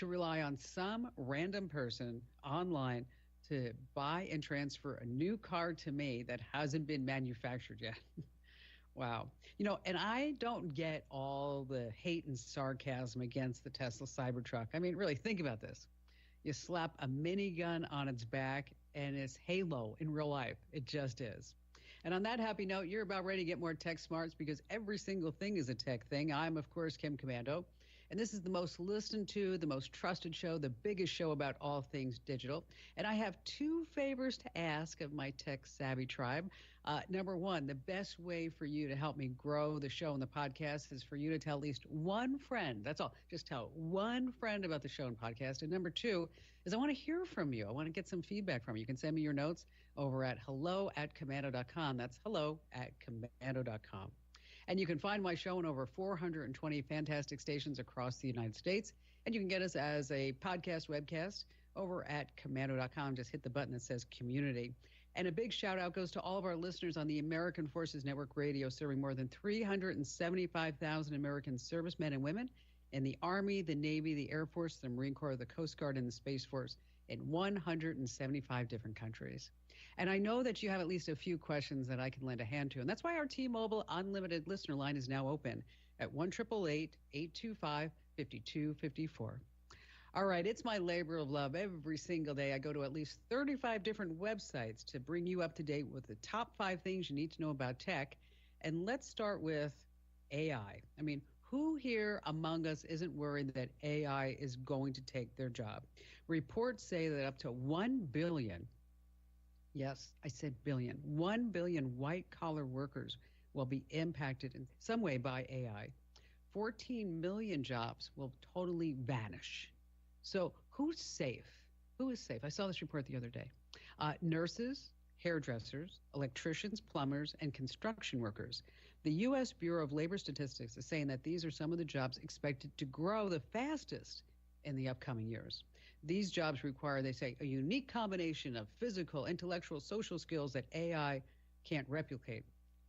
to rely on some random person online to buy and transfer a new car to me that hasn't been manufactured yet. Wow. And I don't get all the hate and sarcasm against the Tesla Cybertruck. I mean, really, think about this. You slap a minigun on its back, and it's Halo in real life. It just is. And on that happy note, you're about ready to get more tech smarts because every single thing is a tech thing. I'm, of course, Kim Commando. And this is the most listened to, the most trusted show, the biggest show about all things digital. And I have two favors to ask of my tech savvy tribe. Number one, the best way for you to help me grow the show and the podcast is for you to tell at least one friend. That's all. Just tell one friend about the show and podcast. And number two is I want to hear from you. I want to get some feedback from you. You can send me your notes over at hello@commando.com. That's hello@commando.com. And you can find my show on over 420 fantastic stations across the United States. And you can get us as a podcast webcast over at commando.com. Just hit the button that says community. And a big shout out goes to all of our listeners on the American Forces Network Radio, serving more than 375,000 American servicemen and women in the Army, the Navy, the Air Force, the Marine Corps, the Coast Guard, and the Space Force in 175 different countries. And I know that you have at least a few questions that I can lend a hand to. And that's why our T-Mobile Unlimited listener line is now open at 1-888-825-5254. All right, it's my labor of love. Every single day I go to at least 35 different websites to bring you up to date with the top 5 things you need to know about tech. And let's start with AI. I mean, who here among us isn't worried that AI is going to take their job? Reports say that up to 1 billion, yes, I said billion, 1 billion white-collar workers will be impacted in some way by AI. 14 million jobs will totally vanish. So who's safe? Who is safe? I saw this report the other day. Nurses, hairdressers, electricians, plumbers, and construction workers. The U.S. Bureau of Labor Statistics is saying that these are some of the jobs expected to grow the fastest in the upcoming years. These jobs require, they say, a unique combination of physical, intellectual, social skills that AI can't replicate,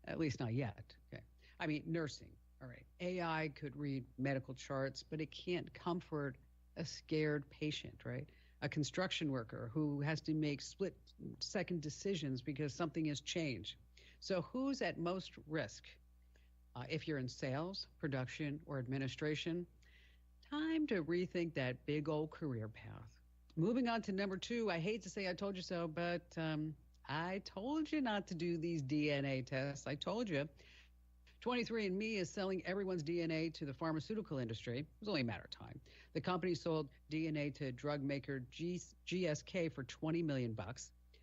at least not yet. Okay. I mean, nursing. All right. AI could read medical charts, but it can't comfort a scared patient, right? A construction worker who has to make split-second decisions because something has changed. So who's at most risk? If you're in sales, production, or administration, time to rethink that big old career path. Moving on to number 2, I hate to say I told you so, but I told you not to do these DNA tests. I told you. 23andMe is selling everyone's DNA to the pharmaceutical industry. It was only a matter of time. The company sold DNA to drug maker GSK for $20 million.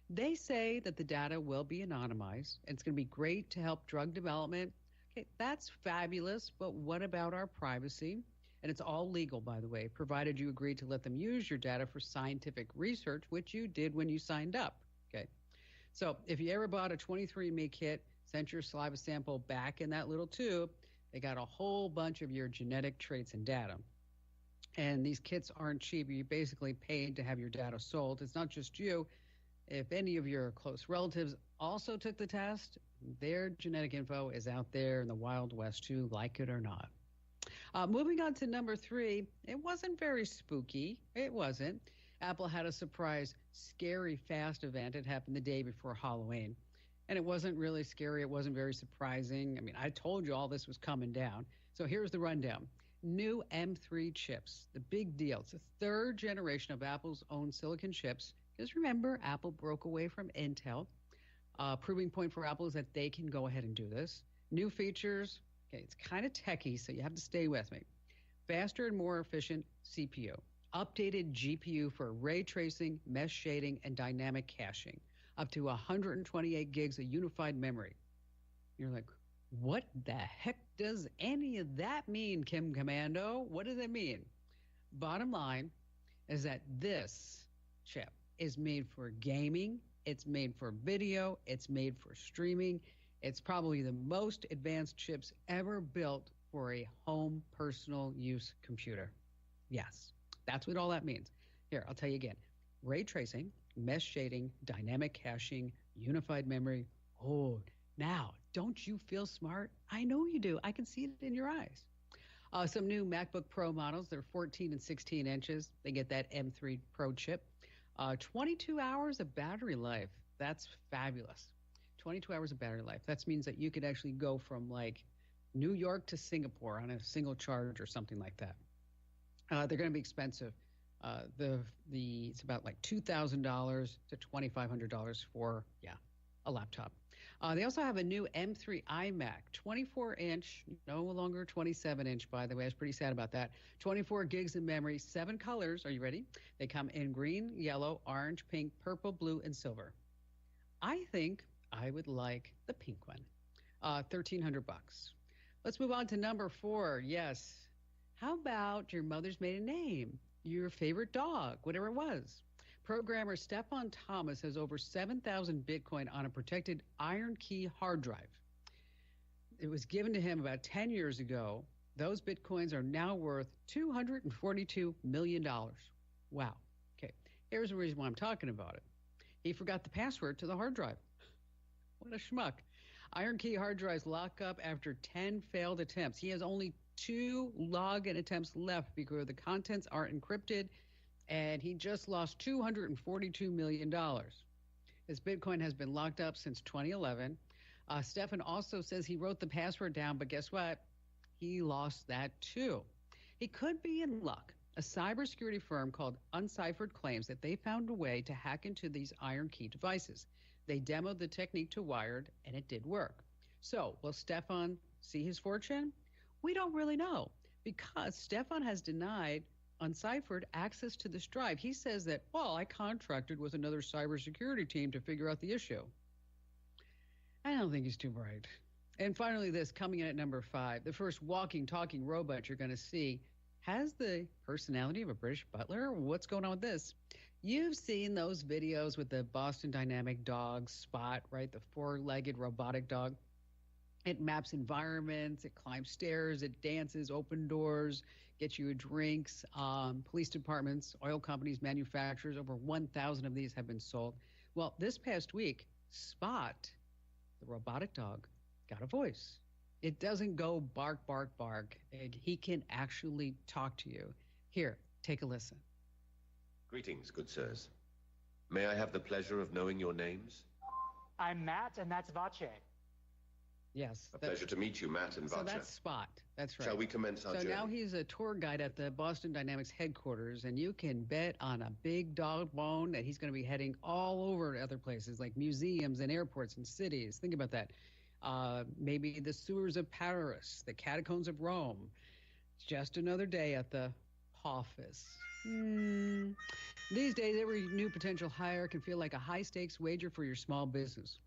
They say that the data will be anonymized, and it's going to be great to help drug development. Okay, that's fabulous, but what about our privacy? And it's all legal, by the way, provided you agree to let them use your data for scientific research, which you did when you signed up. Okay, so if you ever bought a 23andMe kit, sent your saliva sample back in that little tube, they got a whole bunch of your genetic traits and data. And these kits aren't cheap. You basically paid to have your data sold. It's not just you. If any of your close relatives also took the test, their genetic info is out there in the Wild West too, like it or not. Moving on to number 3, it wasn't very spooky. It wasn't. Apple had a surprise, scary, fast event. It happened the day before Halloween. And it wasn't really scary. It wasn't very surprising. I mean, I told you all this was coming down. So here's the rundown. New M3 chips, the big deal. It's the 3rd generation of Apple's own silicon chips. Because remember, Apple broke away from Intel. Proving point for Apple is that they can go ahead and do this. New features. Okay, it's kind of techie, so you have to stay with me. Faster and more efficient CPU. Updated GPU for ray tracing, mesh shading, and dynamic caching. Up to 128 gigs of unified memory. You're like, what the heck does any of that mean, Kim Commando? What does it mean? Bottom line is that this chip is made for gaming. It's made for video. It's made for streaming. It's probably the most advanced chips ever built for a home personal use computer. Yes, that's what all that means. Here, I'll tell you again. Ray tracing, mesh shading, dynamic caching, unified memory. Oh, now, don't you feel smart? I know you do. I can see it in your eyes. Some new MacBook Pro models, they're 14 and 16 inches. They get that M3 Pro chip. 22 hours of battery life. That's fabulous. 22 hours of battery life. That means that you could actually go from like New York to Singapore on a single charge or something like that. They're going to be expensive. It's about like $2,000 to $2,500 for a laptop. They also have a new M3 iMac, 24-inch, no longer 27-inch, by the way. I was pretty sad about that. 24 gigs of memory, 7 colors. Are you ready? They come in green, yellow, orange, pink, purple, blue, and silver. I think I would like the pink one. $1,300. Let's move on to number 4. Yes. How about your mother's maiden name? Your favorite dog, whatever it was. Programmer Stefan Thomas has over 7,000 Bitcoin on a protected iron key hard drive. It was given to him about 10 years ago. Those Bitcoins are now worth $242 million. Wow. Okay. Here's the reason why I'm talking about it. He forgot the password to the hard drive. What a schmuck. Iron key hard drives lock up after 10 failed attempts. He has only 2 login attempts left because the contents are encrypted, and he just lost $242 million. His Bitcoin has been locked up since 2011. Stefan also says he wrote the password down, but guess what? He lost that too. He could be in luck. A cybersecurity firm called Unciphered claims that they found a way to hack into these iron key devices. They demoed the technique to Wired, and it did work. So, will Stefan see his fortune? We don't really know, because Stefan has denied Unciphered access to this drive. He says that, well, I contracted with another cybersecurity team to figure out the issue. I don't think he's too bright. And finally, this coming in at number 5, the first walking, talking robot you're going to see has the personality of a British butler. What's going on with this? You've seen those videos with the Boston Dynamic dog, Spot, right? The 4-legged robotic dog. It maps environments, it climbs stairs, it dances, open doors, gets you drinks. Police departments, oil companies, manufacturers, over 1,000 of these have been sold. Well, this past week, Spot, the robotic dog, got a voice. It doesn't go bark, bark, bark. He can actually talk to you. Here, take a listen. Greetings, good sirs. May I have the pleasure of knowing your names? I'm Matt, and that's Vache. Yes. A pleasure to meet you, Matt and Vache. So that's Spot. That's right. Shall we commence our journey? So now he's a tour guide at the Boston Dynamics headquarters, and you can bet on a big dog bone that he's going to be heading all over to other places like museums and airports and cities. Think about that. Maybe the sewers of Paris, the catacombs of Rome. It's just another day at the office. These days, every new potential hire can feel like a high-stakes wager for your small business.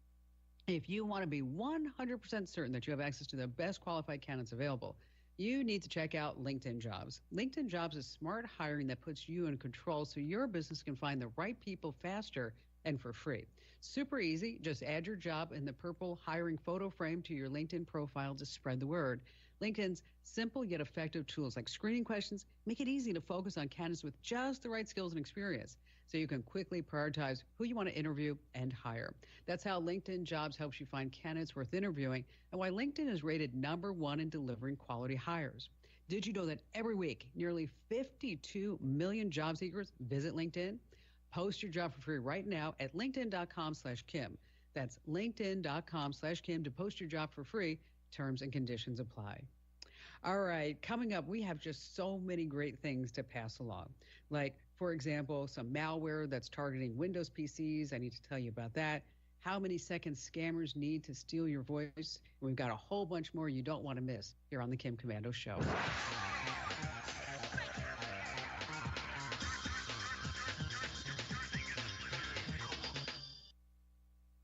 If you want to be 100% certain that you have access to the best qualified candidates available, you need to check out LinkedIn Jobs. LinkedIn Jobs is smart hiring that puts you in control so your business can find the right people faster and for free. Super easy. Just add your job in the purple hiring photo frame to your LinkedIn profile to spread the word. LinkedIn's simple yet effective tools like screening questions make it easy to focus on candidates with just the right skills and experience so you can quickly prioritize who you want to interview and hire. That's how LinkedIn Jobs helps you find candidates worth interviewing and why LinkedIn is rated #1 in delivering quality hires. Did you know that every week, nearly 52 million job seekers visit LinkedIn? Post your job for free right now at linkedin.com/Kim. That's linkedin.com/Kim to post your job for free. Terms and conditions apply. All right, coming up, we have just so many great things to pass along. Like, for example, some malware that's targeting Windows PCs. I need to tell you about that. How many seconds scammers need to steal your voice. And we've got a whole bunch more you don't want to miss here on the Kim Commando Show.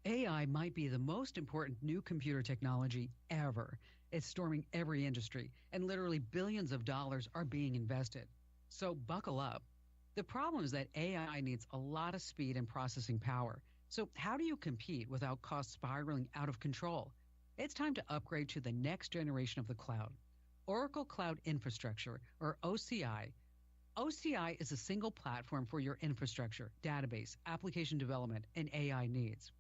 AI might be the most important new computer technology ever. It's storming every industry, and literally billions of dollars are being invested. So buckle up. The problem is that AI needs a lot of speed and processing power. So how do you compete without costs spiraling out of control? It's time to upgrade to the next generation of the cloud. Oracle Cloud Infrastructure, or OCI. OCI is a single platform for your infrastructure, database, application development, and AI needs.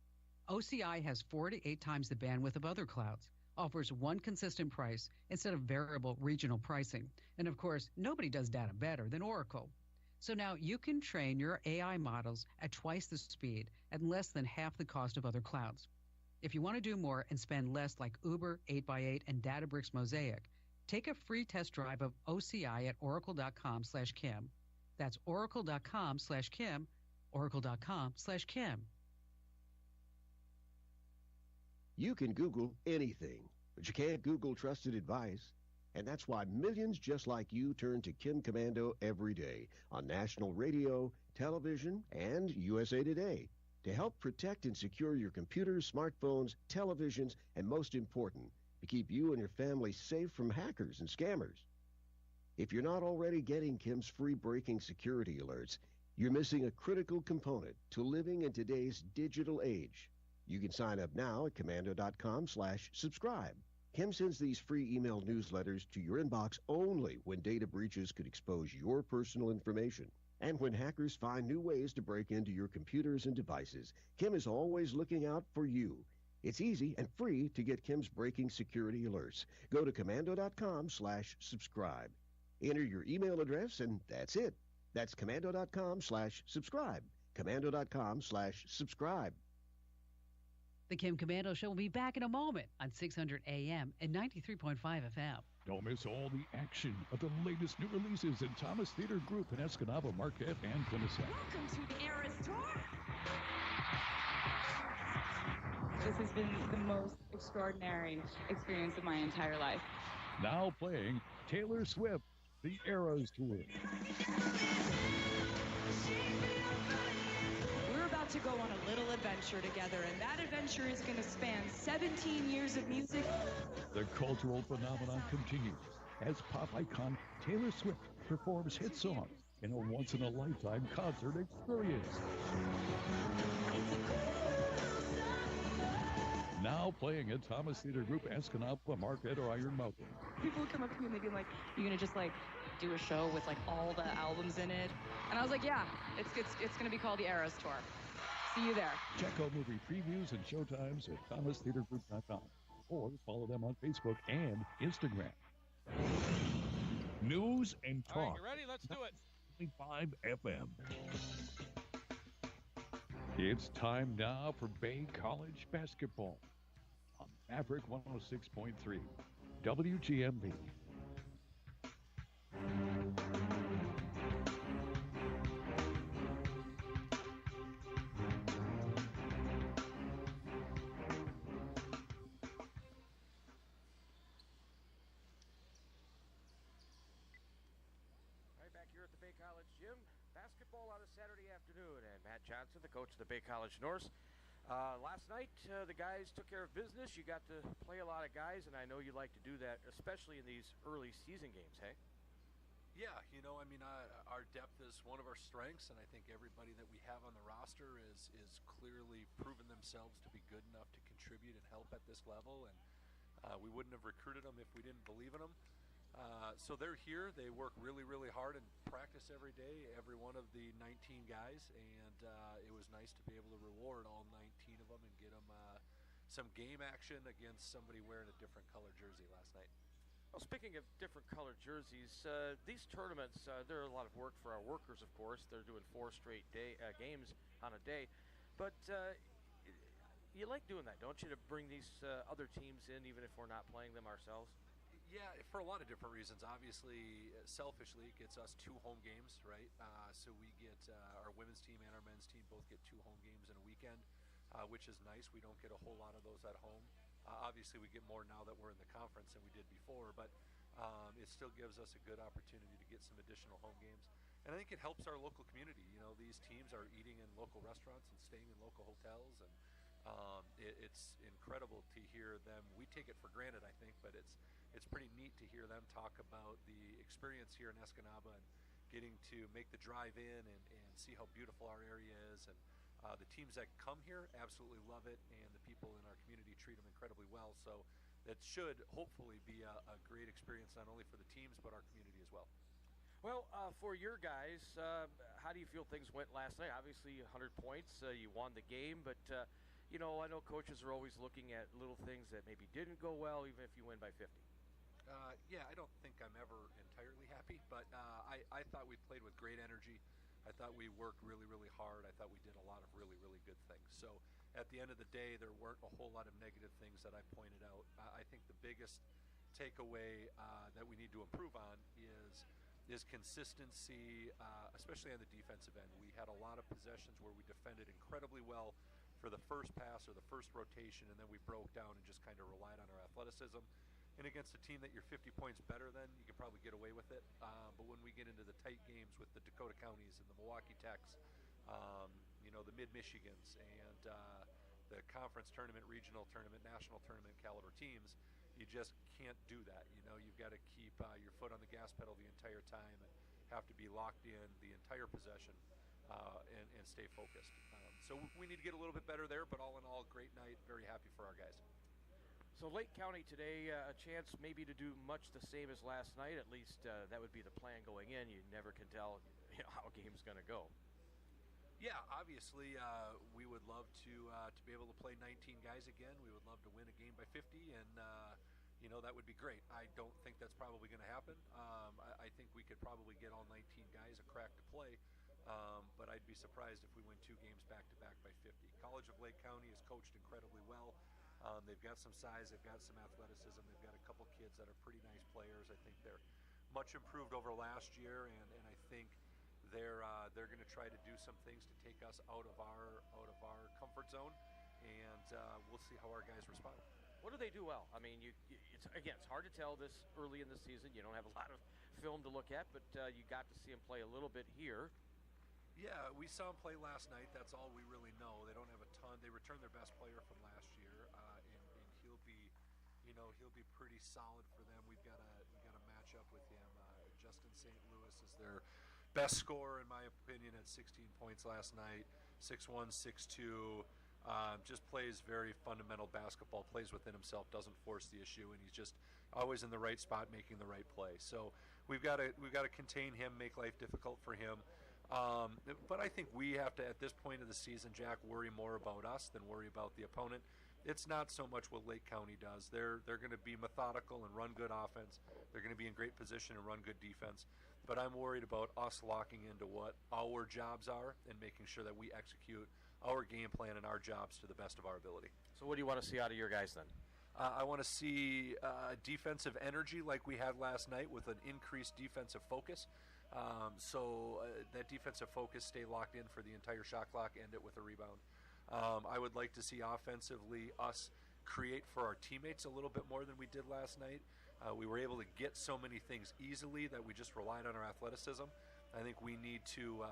OCI has 4 to 8 times the bandwidth of other clouds, offers one consistent price instead of variable regional pricing. And of course, nobody does data better than Oracle. So now you can train your AI models at twice the speed at less than half the cost of other clouds. If you want to do more and spend less like Uber, 8x8, and Databricks Mosaic, take a free test drive of OCI at oracle.com/Kim. That's oracle.com/Kim, oracle.com/Kim. You can Google anything, but you can't Google trusted advice. And that's why millions just like you turn to Kim Commando every day on national radio, television, and USA Today to help protect and secure your computers, smartphones, televisions, and most important, to keep you and your family safe from hackers and scammers. If you're not already getting Kim's free breaking security alerts, you're missing a critical component to living in today's digital age. You can sign up now at commando.com/subscribe. Kim sends these free email newsletters to your inbox only when data breaches could expose your personal information. And when hackers find new ways to break into your computers and devices, Kim is always looking out for you. It's easy and free to get Kim's breaking security alerts. Go to commando.com/subscribe. Enter your email address and that's it. That's commando.com/subscribe. Commando.com/subscribe. The Kim Commando Show will be back in a moment on 600 AM and 93.5 FM. Don't miss all the action of the latest new releases in Thomas Theater Group in Escanaba, Marquette, and Quinnipiac. Welcome to the Eras Tour. This has been the most extraordinary experience of my entire life. Now playing Taylor Swift, the Eras Tour. We're about to go on a little adventure together, and that adventure is going to span 17 years of music. The cultural phenomenon continues as pop icon Taylor Swift performs hit songs in a once-in-a-lifetime concert experience. Now playing at Thomas Theater Group, Escanaba, Marquette, or Iron Mountain. People would come up to me and they'd be like, "You're going to just like do a show with like all the albums in it?" And I was like, "Yeah, it's going to be called the Eras Tour. See you there." Check out movie previews and showtimes at thomastheatergroup.com or follow them on Facebook and Instagram. News and talk. All right, you ready? Let's do it. 5 FM. It's time now for Bay College basketball on Maverick 106.3 WGMB. Matt Johnson, the coach of the Bay College Norse. Last night, the guys took care of business. You got to play a lot of guys, and I know you like to do that, especially in these early season games, hey? Yeah, you know, I mean, our depth is one of our strengths, and I think everybody that we have on the roster is clearly proven themselves to be good enough to contribute and help at this level, and we wouldn't have recruited them if we didn't believe in them. So they're here. They work really, really hard and practice every day, every one of the 19 guys, and it was nice to be able to reward all 19 of them and get them some game action against somebody wearing a different color jersey last night. Well, speaking of different colored jerseys, these tournaments, they're a lot of work for our workers, of course. They're doing 4 straight games on a day. But you like doing that, don't you, to bring these other teams in, even if we're not playing them ourselves? Yeah, for a lot of different reasons. Obviously, selfishly, it gets us 2 home games, right? So we get our women's team and our men's team both get 2 home games in a weekend, which is nice. We don't get a whole lot of those at home. Obviously, we get more now that we're in the conference than we did before, but it still gives us a good opportunity to get some additional home games. And I think it helps our local community. You know, these teams are eating in local restaurants and staying in local hotels, and it's incredible to hear them. We take it for granted, I think, but it's pretty neat to hear them talk about the experience here in Escanaba and getting to make the drive in and see how beautiful our area is. And the teams that come here absolutely love it, and the people in our community treat them incredibly well. So that should hopefully be a great experience not only for the teams but our community as well. Well, for your guys, how do you feel things went last night? Obviously, 100 points. You won the game, but I know coaches are always looking at little things that maybe didn't go well, even if you win by 50. Yeah, I don't think I'm ever entirely happy, but I thought we played with great energy. I thought we worked really, really hard. I thought we did a lot of really, really good things. So at the end of the day, there weren't a whole lot of negative things that I pointed out. I think the biggest takeaway that we need to improve on is consistency, especially on the defensive end. We had a lot of possessions where we defended incredibly well for the first pass or the first rotation, and then we broke down and just kind of relied on our athleticism. And against a team that you're 50 points better than, you can probably get away with it. But when we get into the tight games with the Dakota Counties and the Milwaukee Techs, the Mid-Michigans and the conference tournament, regional tournament, national tournament caliber teams, you just can't do that. You've got to keep your foot on the gas pedal the entire time and have to be locked in the entire possession and stay focused. So we need to get a little bit better there, but all in all, great night. Very happy for our guys. So Lake County today, a chance maybe to do much the same as last night. At least that would be the plan going in. You never can tell how a game's going to go. Yeah, obviously, we would love to be able to play 19 guys again. We would love to win a game by 50, and that would be great. I don't think that's probably going to happen. I think we could probably get all 19 guys a crack to play, but I'd be surprised if we win 2 games back-to-back by 50. College of Lake County is coached incredibly well. They've got some size, they've got some athleticism, they've got a couple kids that are pretty nice players. I think they're much improved over last year, and I think they're going to try to do some things to take us out of our comfort zone, and we'll see how our guys respond. What do they do well? I mean, it's hard to tell this early in the season. You don't have a lot of film to look at, but you got to see them play a little bit here. Yeah, we saw them play last night. That's all we really know. They don't have a ton. They returned their best player from last year, and he'll be pretty solid for them. We've got a match up with him. Justin St. Louis is their best scorer, in my opinion, at 16 points last night. 6'1", 6'2". Just plays very fundamental basketball, plays within himself, doesn't force the issue, and he's just always in the right spot, making the right play. So we've got to contain him, make life difficult for him. But I think we have to, at this point of the season, Jack, worry more about us than worry about the opponent. It's not so much what Lake County does. They're going to be methodical and run good offense. They're going to be in great position and run good defense. But I'm worried about us locking into what our jobs are and making sure that we execute our game plan and our jobs to the best of our ability. So what do you want to see out of your guys then? I want to see defensive energy like we had last night with an increased defensive focus. So that defensive focus stay locked in for the entire shot clock, end it with a rebound. I would like to see offensively us create for our teammates a little bit more than we did last night. We were able to get so many things easily that we just relied on our athleticism. I think we need to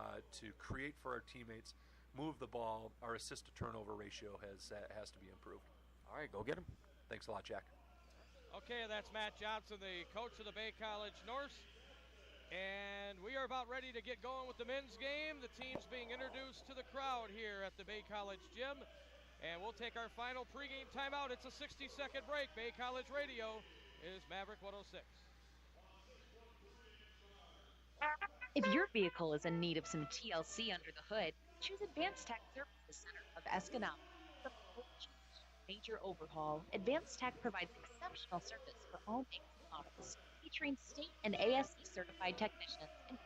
create for our teammates, move the ball. Our assist-to-turnover ratio has to be improved. All right, go get him. Thanks a lot, Jack. Okay, that's Matt Johnson, the coach of the Bay College Norse. And we are about ready to get going with the men's game. The team's being introduced to the crowd here at the Bay College gym. And we'll take our final pregame timeout. It's a 60-second break. Bay College Radio is Maverick 106. If your vehicle is in need of some TLC under the hood, choose Advanced Tech Services Center of Escanaba. The full change, major overhaul, Advanced Tech provides exceptional service for all makes and models, featuring state and ASE certified technicians and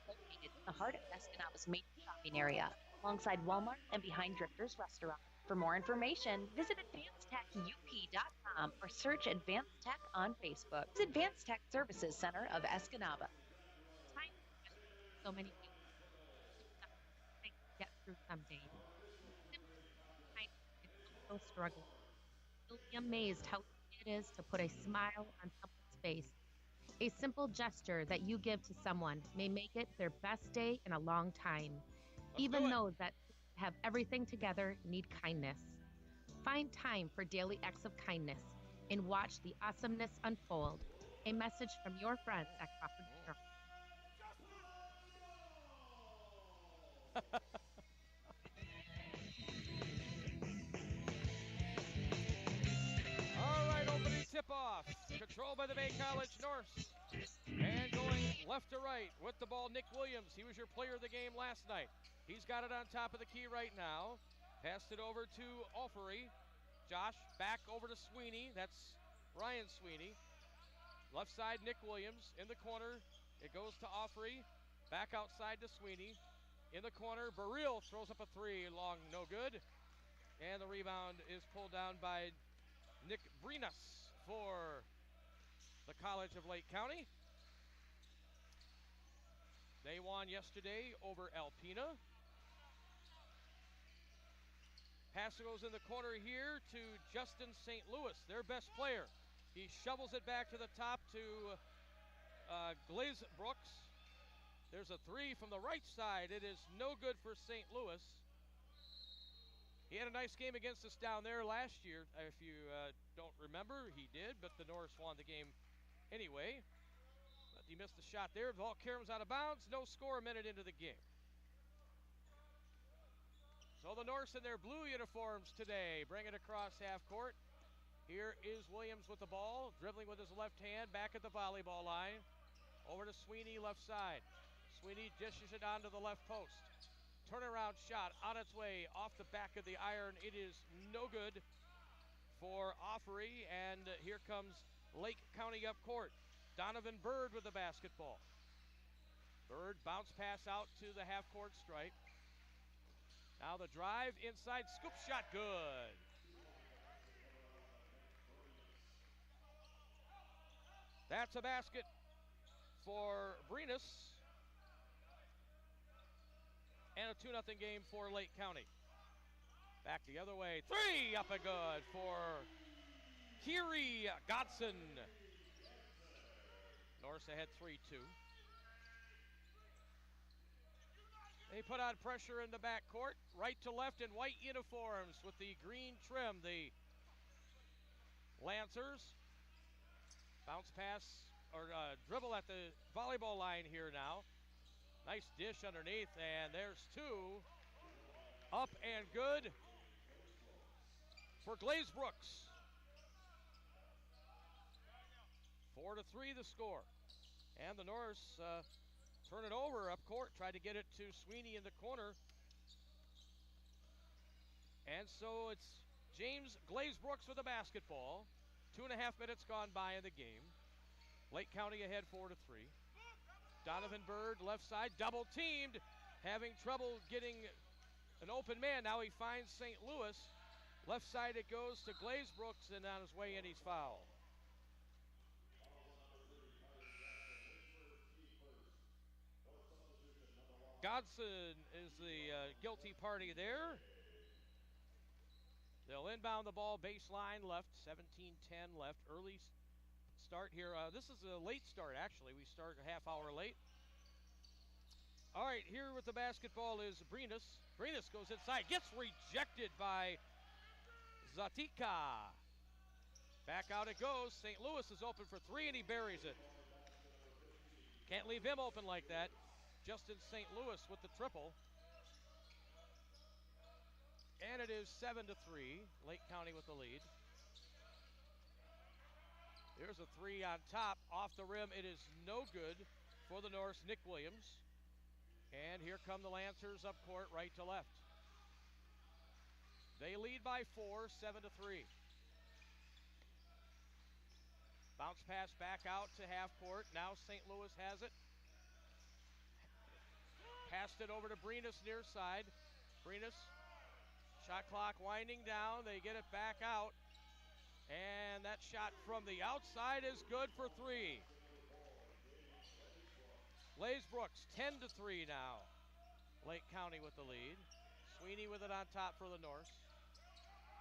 located in the heart of Escanaba's major shopping area, alongside Walmart and behind Drifter's Restaurant. For more information, visit AdvancedTechUP.com or search Advanced Tech on Facebook. It's Advanced Tech Services Center of Escanaba. So many people get through someday. Still struggling. You'll be amazed how easy it is to put a smile on someone's face. A simple gesture that you give to someone may make it their best day in a long time. Even those that have everything together need kindness. Find time for daily acts of kindness and watch the awesomeness unfold. A message from your friends at Crawford General. All right, opening tip-off. Controlled by the Bay College Norse. And going left to right with the ball, Nick Williams. He was your player of the game last night. He's got it on top of the key right now. Passed it over to Offery. Josh back over to Sweeney. That's Ryan Sweeney. Left side, Nick Williams. In the corner, it goes to Offery. Back outside to Sweeney. In the corner, Baril throws up a three. Long, no good. And the rebound is pulled down by Nick Brinas for the College of Lake County. They won yesterday over Alpena. Pass goes in the corner here to Justin St. Louis, their best player. He shovels it back to the top to Glaze Brooks. There's a three from the right side. It is no good for St. Louis. He had a nice game against us down there last year. If you don't remember, he did, but the Norse won the game anyway. But he missed the shot there. The ball comes out of bounds. No score a minute into the game. So the Norse in their blue uniforms today bring it across half court. Here is Williams with the ball, dribbling with his left hand, back at the volleyball line. Over to Sweeney, left side. Sweeney dishes it onto the left post. Turnaround shot on its way off the back of the iron. It is no good for Offery, and here comes Lake County up court. Donovan Bird with the basketball. Bird bounce pass out to the half court stripe. Now the drive inside, scoop shot, good. That's a basket for Brinas. And a 2-0 game for Lake County. Back the other way, three up and good for Kiri Godson. Norse ahead 3-2. They put on pressure in the backcourt, right to left in white uniforms with the green trim. The Lancers bounce pass or dribble at the volleyball line here now. Nice dish underneath, and there's two. Up and good for Glaze Brooks. 4-3 the score. And the Norse turn it over up court, tried to get it to Sweeney in the corner. And so it's James Glaze Brooks with the basketball. 2.5 minutes gone by in the game. Lake County ahead 4-3. Donovan Bird, left side, double teamed, having trouble getting an open man. Now he finds St. Louis. Left side it goes to Glaze Brooks, and on his way in he's fouled. Godson is the guilty party there. They'll inbound the ball baseline left, 17:10 left. Early start here. This is a late start, actually. We start a half hour late. All right, here with the basketball is Brinas. Brinas goes inside, gets rejected by Zatika. Back out it goes. St. Louis is open for three, and he buries it. Can't leave him open like that. Justin St. Louis with the triple. And it is 7-3. Lake County with the lead. There's a three on top, off the rim. It is no good for the Norse, Nick Williams. And here come the Lancers up court, right to left. They lead by 4, 7-3. Bounce pass back out to half court. Now St. Louis has it. Passed it over to Brinas near side. Brinas, shot clock winding down. They get it back out. And that shot from the outside is good for three. Glaze Brooks, 10-3 now. Lake County with the lead. Sweeney with it on top for the Norse.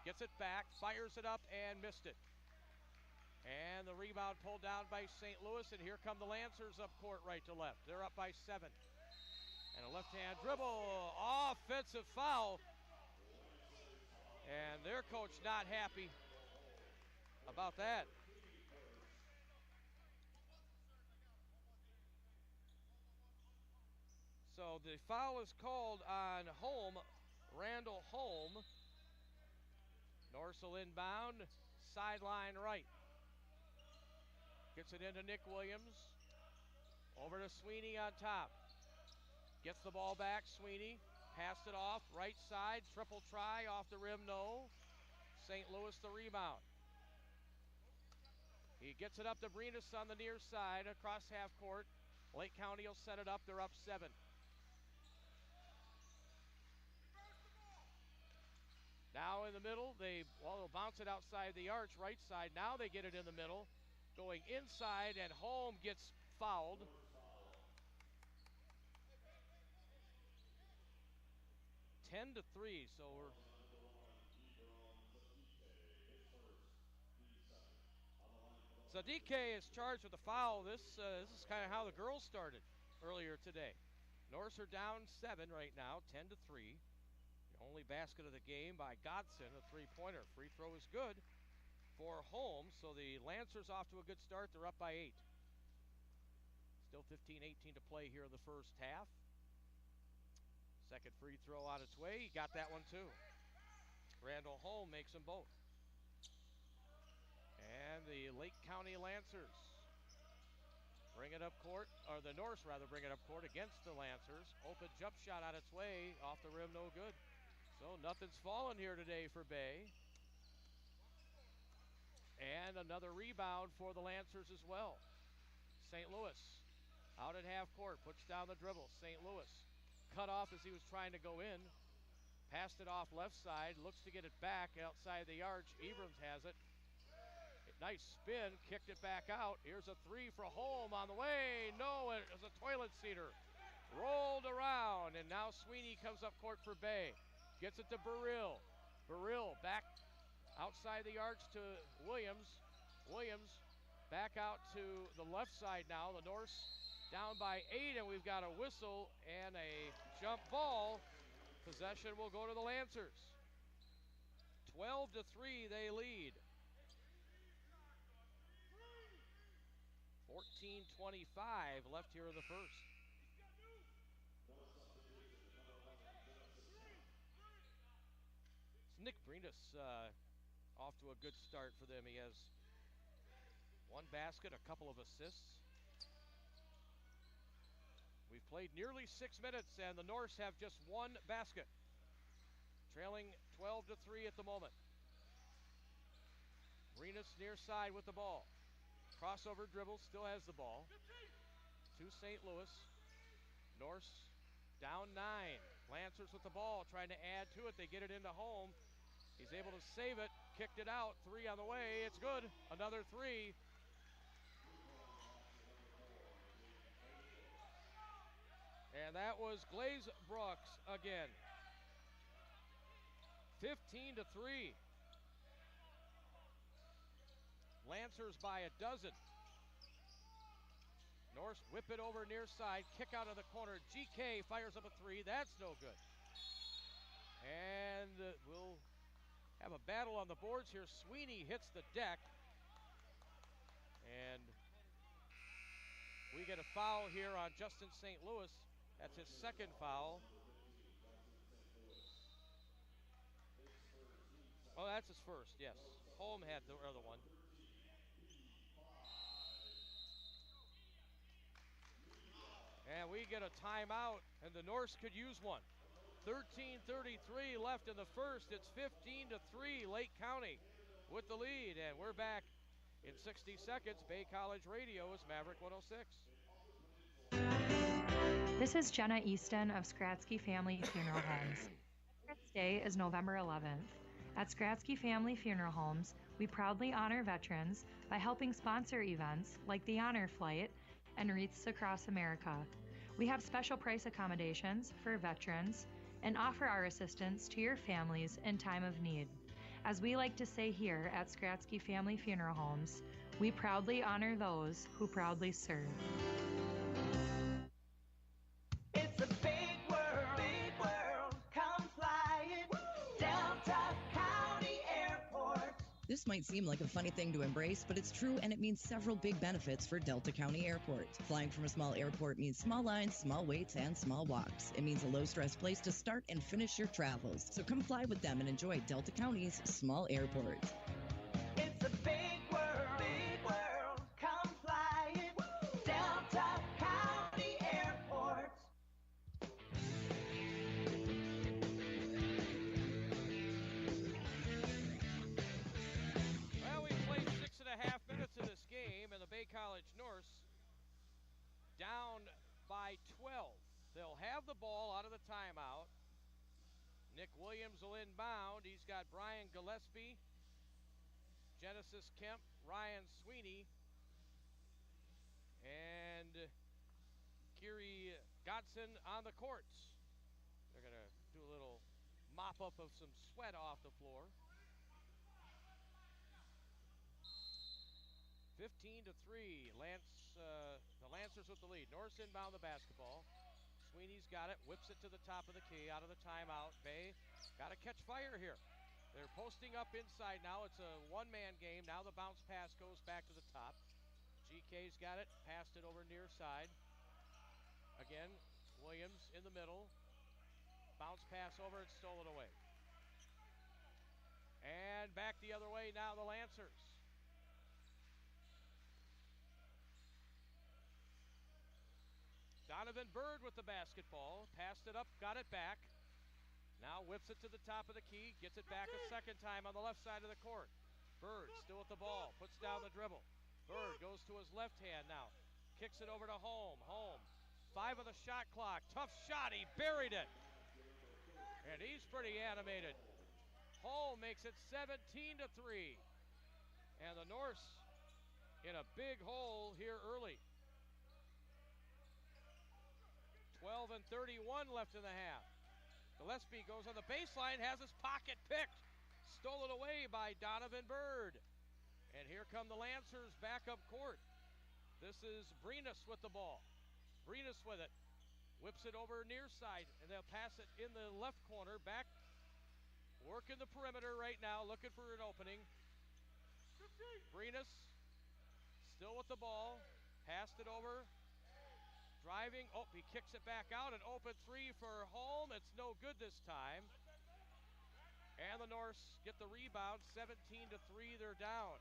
Gets it back, fires it up, and missed it. And the rebound pulled down by St. Louis, and here come the Lancers up court right to left. They're up by 7. And a left-hand dribble, offensive foul. And their coach not happy about that. So the foul is called on Holm, Randall Holm. Norse will inbound, sideline right. Gets it into Nick Williams. Over to Sweeney on top. Gets the ball back, Sweeney. Passed it off, right side, triple try, off the rim, no. St. Louis the rebound. He gets it up to Brinus on the near side, across half court. Lake County will set it up, they're up 7. Now in the middle, they'll bounce it outside the arch, right side. Now they get it in the middle, going inside, and Holm gets fouled. (10-3), so we're... Sadike is charged with a foul. This is kind of how the girls started earlier today. Norse are down 7 right now, 10-3. The only basket of the game by Godson, a three-pointer. Free throw is good for Holmes, so the Lancers off to a good start. They're up by 8. Still 15-18 to play here in the first half. Second free throw on its way. He got that one too. Randall Holm makes them both. And the Lake County Lancers bring it up court, or the Norse rather bring it up court against the Lancers. Open jump shot on its way, off the rim, no good. So nothing's fallen here today for Bay. And another rebound for the Lancers as well. St. Louis out at half court, puts down the dribble. St. Louis cut off as he was trying to go in. Passed it off left side, looks to get it back outside the arch. Ebrams has it. Nice spin, kicked it back out. Here's a three for Holm on the way. No, it was a toilet seater. Rolled around, and now Sweeney comes up court for Bay. Gets it to Burrill. Burrill back outside the arch to Williams. Williams back out to the left side now. The Norse down by 8, and we've got a whistle and a jump ball. Possession will go to the Lancers. 12-3 they lead. 14:25 left here in the first. It's Nick Brinus off to a good start for them. He has 1 basket, a couple of assists. We've played nearly 6 minutes, and the Norse have just 1 basket. Trailing 12-3 at the moment. Brinus near side with the ball. Crossover dribble, still has the ball. To St. Louis. Norse down 9. Lancers with the ball, trying to add to it. They get it into Holm. He's able to save it, kicked it out. 3 on the way, it's good. Another 3. And that was Glaze Brooks again. 15-3. Lancers by a dozen. Norse whip it over near side, kick out of the corner. GK fires up a 3, that's no good. And we'll have a battle on the boards here. Sweeney hits the deck. And we get a foul here on Justin St. Louis. That's his second foul. Oh, that's his first, yes. Holm had the other one. And we get a timeout, and the Norse could use one. 13:33 left in the first. It's 15-3, Lake County with the lead. And we're back in 60 seconds. Bay College Radio is Maverick 106. This is Jenna Easton of Skratsky Family Funeral Homes. Veterans Day is November 11th. At Skratsky Family Funeral Homes, we proudly honor veterans by helping sponsor events like the Honor Flight and Wreaths Across America. We have special price accommodations for veterans and offer our assistance to your families in time of need. As we like to say here at Skratsky Family Funeral Homes, we proudly honor those who proudly serve. It's a big world, come fly it, Delta County Airport. This might seem like a funny thing to embrace, but it's true, and it means several big benefits for Delta County Airport. Flying from a small airport means small lines, small waits, and small walks. It means a low-stress place to start and finish your travels. So come fly with them and enjoy Delta County's small airport. It's a big world, come fly it, Delta County Airport. Williams will inbound. He's got Brian Gillespie, Genesis Kemp, Ryan Sweeney, and Kiri Godson on the courts. They're going to do a little mop-up of some sweat off the floor. 15-3, the Lancers with the lead. Norris inbound the basketball. Sweeney's got it, whips it to the top of the key, out of the timeout. Bay got to catch fire here. They're posting up inside now. It's a one-man game. Now the bounce pass goes back to the top. GK's got it, passed it over near side. Again, Williams in the middle. Bounce pass over and stolen away. And back the other way now, the Lancers. Donovan Bird with the basketball. Passed it up, got it back. Now whips it to the top of the key. Gets it back a second time on the left side of the court. Bird still with the ball. Puts down the dribble. Bird goes to his left hand now. Kicks it over to Holm. Holm. 5 on the shot clock. Tough shot. He buried it. And he's pretty animated. Holm makes it 17-3. And the Norse in a big hole here early. 12-31 left in the half. Gillespie goes on the baseline, has his pocket picked. Stolen away by Donovan Bird. And here come the Lancers back up court. This is Brenus with the ball. Brenus with it. Whips it over near side, and they'll pass it in the left corner. Back, working the perimeter right now, looking for an opening. Brenus still with the ball. Passed it over. Driving, oh, he kicks it back out. An open three for Holm. It's no good this time. And the Norse get the rebound. 17-3, they're down.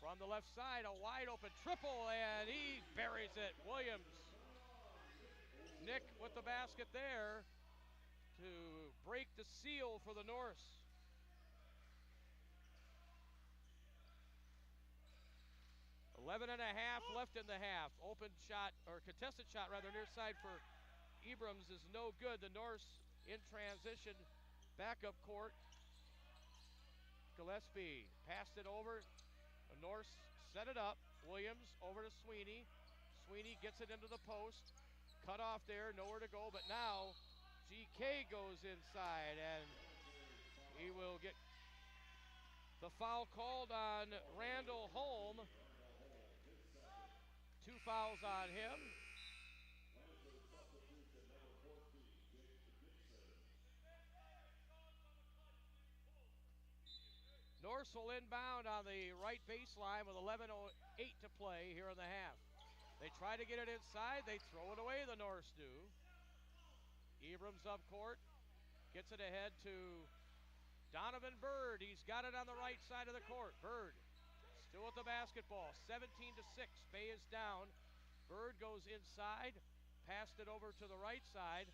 From the left side, a wide open triple, and he buries it. Williams. Nick with the basket there to break the seal for the Norse. 11 and a half left in the half. Open shot, or contested shot rather, near side for Abrams is no good. The Norse in transition, backup court. Gillespie passed it over. The Norse set it up. Williams over to Sweeney. Sweeney gets it into the post. Cut off there, nowhere to go, but now GK goes inside, and he will get the foul called on Randall Holm. 2 fouls on him. Norse will inbound on the right baseline with 11:08 to play here in the half. They try to get it inside. They throw it away, the Norse do. Abrams up court. Gets it ahead to Donovan Bird. He's got it on the right side of the court. Bird still with the basketball. 17-6. Bay is down. Bird goes inside. Passed it over to the right side.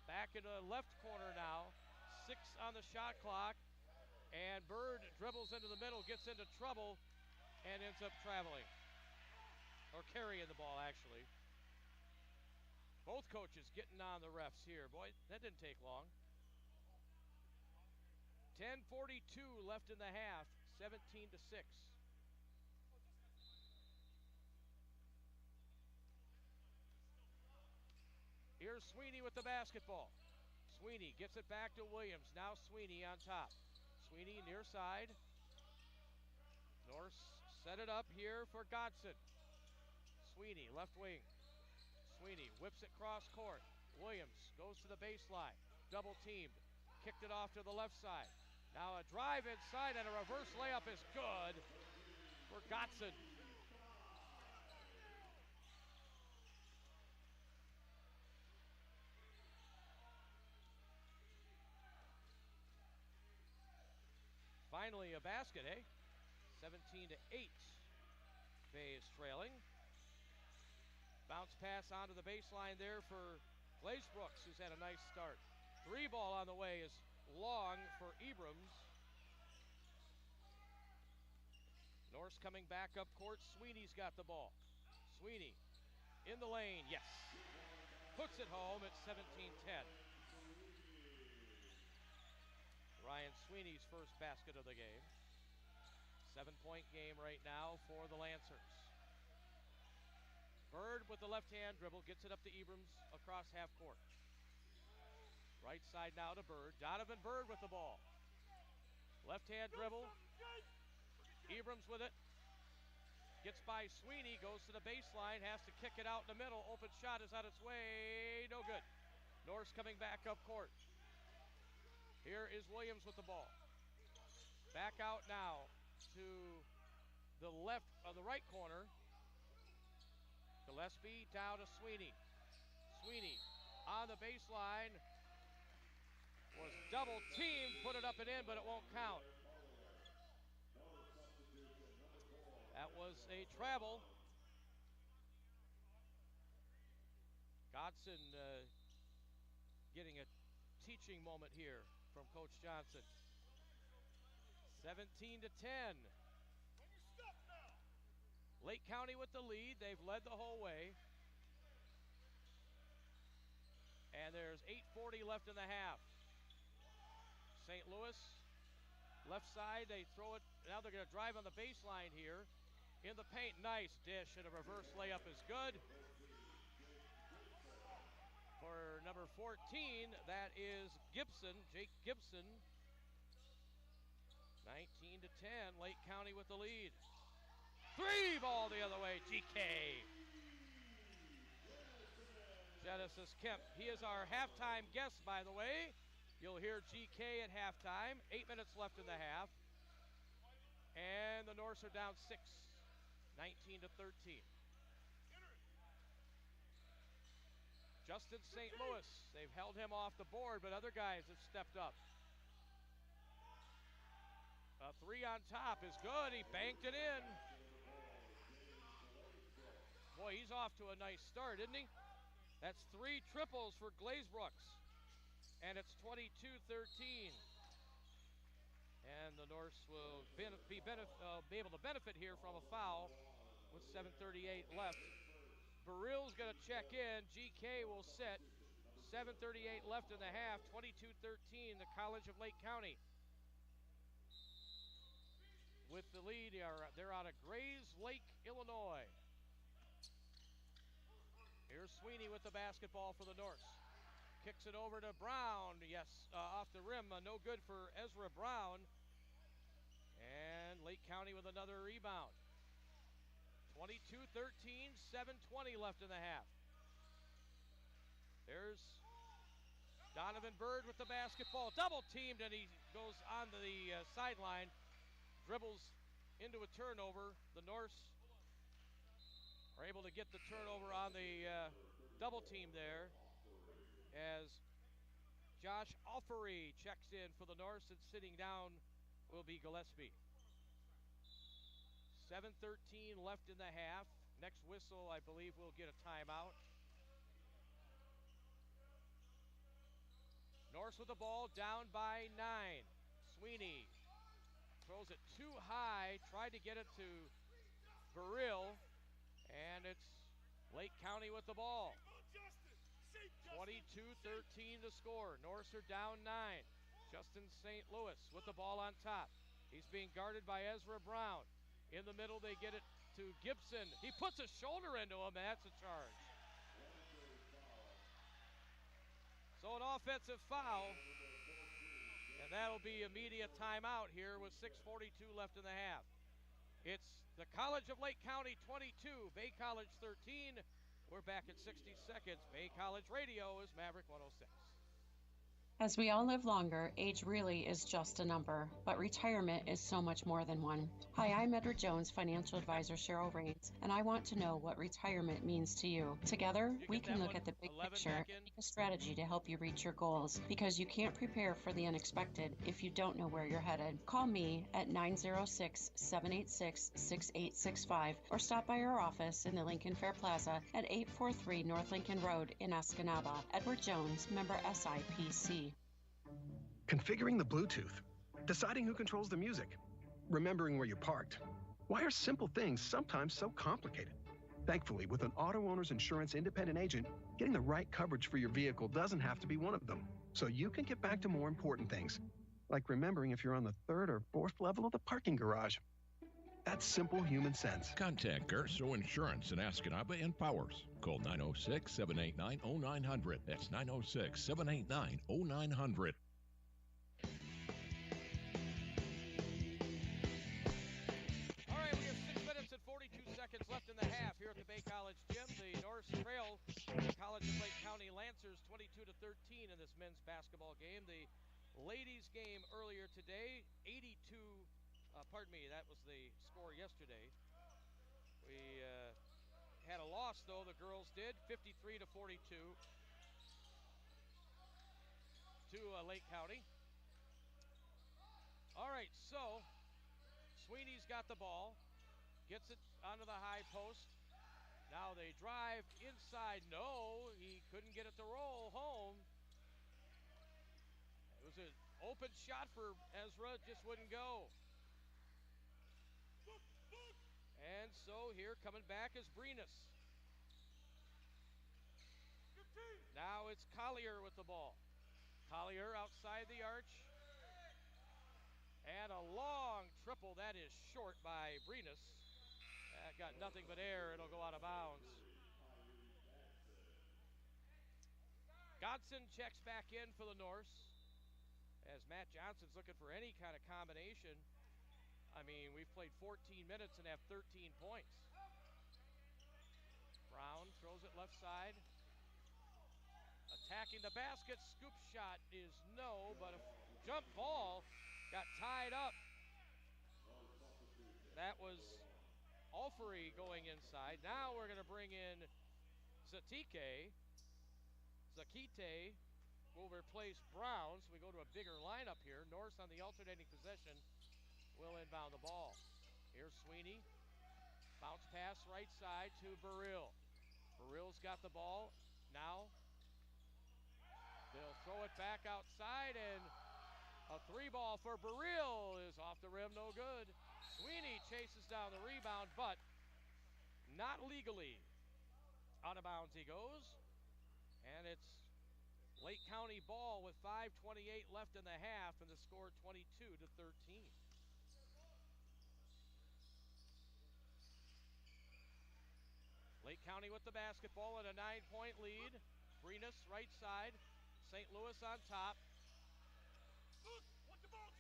Back into the left corner now. 6 on the shot clock. And Bird dribbles into the middle, gets into trouble, and ends up traveling. Or carrying the ball, actually. Both coaches getting on the refs here. Boy, that didn't take long. 10:42 left in the half. 17-6. Here's Sweeney with the basketball. Sweeney gets it back to Williams. Now Sweeney on top. Sweeney near side. Norse set it up here for Godson. Sweeney left wing. Sweeney whips it cross court. Williams goes to the baseline. Double teamed. Kicked it off to the left side. Now a drive inside and a reverse layup is good for Godson. Finally a basket, eh? 17-8. Bay is trailing. Bounce pass onto the baseline there for Glazebrook, who's had a nice start. 3 ball on the way is long for Abrams. Norse coming back up court. Sweeney's got the ball. Sweeney in the lane, yes. puts it home at 17-10. Ryan Sweeney's first basket of the game. 7-point game right now for the Lancers. Bird with the left-hand dribble, gets it up to Abrams across half court. Right side now to Bird. Donovan Bird with the ball. Left-hand dribble. Abrams with it. Gets by Sweeney, goes to the baseline, has to kick it out in the middle. Open shot is on its way, no good. Norse coming back up court. Here is Williams with the ball. Back out now to the left of the right corner. Gillespie down to Sweeney. Sweeney on the baseline. Was double teamed, put it up and in, but it won't count. That was a travel. Godson getting a teaching moment here from Coach Johnson. 17-10. Lake County with the lead. They've led the whole way. And there's 8:40 left in the half. St. Louis, left side, they throw it. Now they're going to drive on the baseline here. In the paint, nice dish, and a reverse layup is good. For number 14, that is Gibson, Jake Gibson. 19-10, Lake County with the lead. Three ball the other way, GK. Genesis Kemp, he is our halftime guest, by the way. You'll hear GK at halftime. 8 minutes left in the half. And the Norse are down 6, 19-13. Justin St. Louis, they've held him off the board, but other guys have stepped up. A three on top is good. He banked it in. Boy, he's off to a nice start, isn't he? That's 3 triples for Glazebrookes. And it's 22-13. And the Norse will be able to benefit here from a foul with 7:38 left. Barill's going to check in. GK will sit. 7:38 left in the half. 22-13, the College of Lake County. With the lead, they're out of Grays Lake, Illinois. Here's Sweeney with the basketball for the Norse. Kicks it over to Brown. Yes, off the rim. No good for Ezra Brown. And Lake County with another rebound. 22-13, 7:20 left in the half. There's Donovan Bird with the basketball. Double teamed, and he goes on to the sideline. Dribbles into a turnover. The Norse are able to get the turnover on the double team there, as Josh Alfery checks in for the Norse, and sitting down will be Gillespie. 7:13 left in the half. Next whistle, I believe, we'll get a timeout. Norse with the ball, down by 9. Sweeney throws it too high, tried to get it to Barill, and it's Lake County with the ball. 22-13 to score. Norse are down 9. Justin St. Louis with the ball on top. He's being guarded by Ezra Brown. In the middle, they get it to Gibson. He puts a shoulder into him, and that's a charge. So an offensive foul, and that'll be immediate timeout here with 6:42 left in the half. It's the College of Lake County 22, Bay College 13. We're back at 60 seconds. Bay College Radio is Maverick 106. As we all live longer, age really is just a number, but retirement is so much more than one. Hi, I'm Edward Jones financial advisor Cheryl Raines, and I want to know what retirement means to you. Together, we can look at the big picture and make a strategy to help you reach your goals, because you can't prepare for the unexpected if you don't know where you're headed. Call me at 906-786-6865 or stop by our office in the Lincoln Fair Plaza at 843 North Lincoln Road in Escanaba. Edward Jones, member SIPC. Configuring the Bluetooth, deciding who controls the music, remembering where you parked. Why are simple things sometimes so complicated? Thankfully, with an auto owner's insurance independent agent, getting the right coverage for your vehicle doesn't have to be one of them. So you can get back to more important things, like remembering if you're on the third or fourth level of the parking garage. That's simple human sense. Contact Garso Insurance in Escanaba and Powers. Call 906-789-0900. That's 906-789-0900. All right, we have 6 minutes and 42 seconds left in the half here at the Bay College Gym. The Norse trail the College of Lake County Lancers 22-13 in this men's basketball game. The ladies' game earlier today, 82. That was the score yesterday. We had a loss, though, the girls did, 53-42 to Lake County. All right, so Sweeney's got the ball, gets it onto the high post. Now they drive inside. No, he couldn't get it to roll home. It was an open shot for Ezra, just wouldn't go. And so here coming back is Brenus. Now it's Collier with the ball. Collier outside the arch. And a long triple. That is short by Brenus. That got nothing but air. It'll go out of bounds. Godson checks back in for the Norse as Matt Johnson's looking for any kind of combination. I mean, we've played 14 minutes and have 13 points. Brown throws it left side. Attacking the basket. Scoop shot is no, but a jump ball got tied up. That was Alfrey going inside. Now we're going to bring in Zakite will replace Brown, so we go to a bigger lineup here. Norse on the alternating possession will inbound the ball. Here's Sweeney. Bounce pass right side to Burrill. Burrill's got the ball. Now they'll throw it back outside, and a three ball for Burrill is off the rim, no good. Sweeney chases down the rebound, but not legally. Out of bounds he goes, and it's Lake County ball with 5:28 left in the half, and the score 22-13. Lake County with the basketball and a 9-point lead. Brenus right side. St. Louis on top.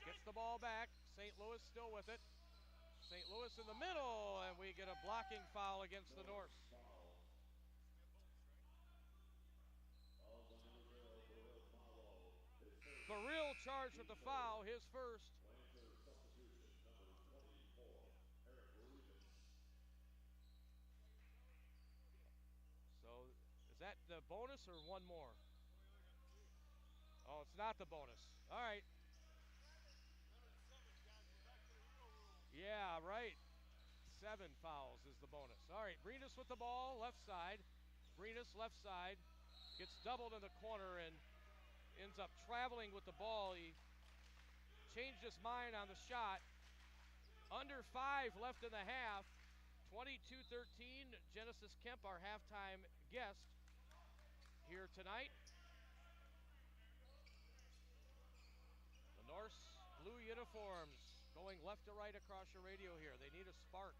Gets the ball back. St. Louis still with it. St. Louis in the middle, and we get a blocking foul against the Norse. Burrill charged with the foul, his first. So, is that the bonus or one more? Oh, it's not the bonus. All right. Yeah, right. 7 fouls is the bonus. All right, Brenus with the ball, left side. Brenus left side. Gets doubled in the corner and ends up traveling with the ball. He changed his mind on the shot. Under 5 left in the half. 22-13. Genesis Kemp, our halftime guest here tonight. The Norse blue uniforms going left to right across your radio here. They need a spark.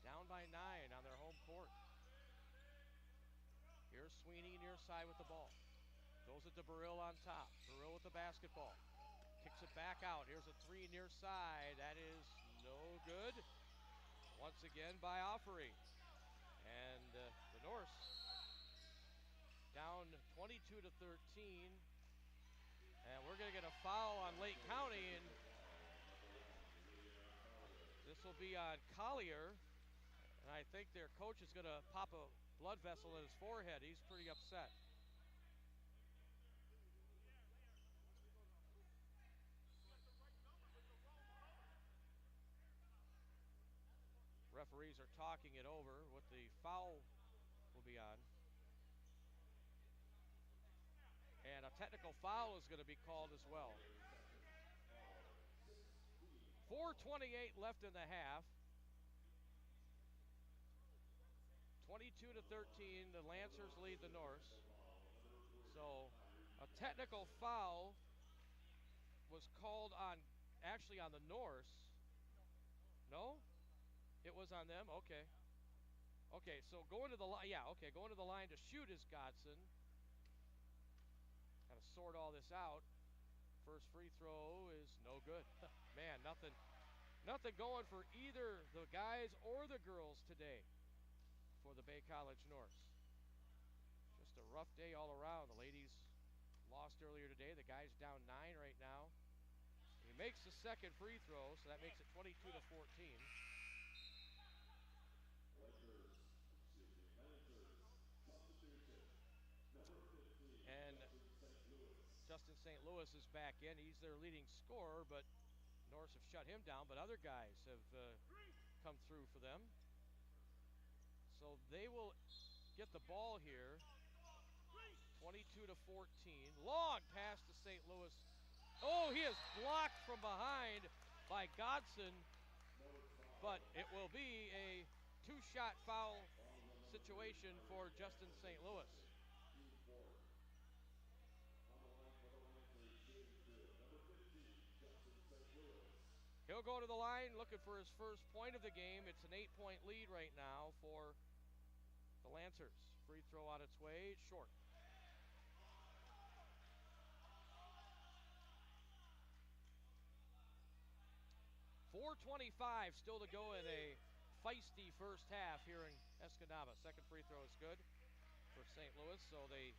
Down by 9 on their home court. Here's Sweeney near side with the ball. Throws it to Burrill on top. Burrill with the basketball. Kicks it back out. Here's a 3 near side. That is no good. Once again by Offery. And the Norse down 22-13. And we're going to get a foul on Lake County. And this will be on Collier. And I think their coach is going to pop a blood vessel in his forehead. He's pretty upset. Referees are talking it over. What the foul will be on. And a technical foul is going to be called as well. 4:28 left in the half. 22 to 13, the Lancers lead the Norse. So a technical foul was called on, actually on the Norse. No? It was on them? Okay. Okay, so going to the line, going to the line to shoot is Godson. Got to sort all this out. First free throw is no good. Man, nothing going for either the guys or the girls today for the Bay College Norse. Just a rough day all around. The ladies lost earlier today. The guys down 9 right now. He makes the second free throw, so that makes it 22 to 14. And Justin St. Louis is back in. He's their leading scorer, but Norse have shut him down, but other guys have come through for them. So they will get the ball here. 22 to 14. Long pass to St. Louis. Oh, he is blocked from behind by Godson, but it will be a 2-shot foul situation for Justin St. Louis. He'll go to the line looking for his first point of the game. It's an 8-point lead right now for the Lancers. Free throw on its way, short. .425 still to go in a feisty first half here in Escanaba. Second free throw is good for St. Louis, so they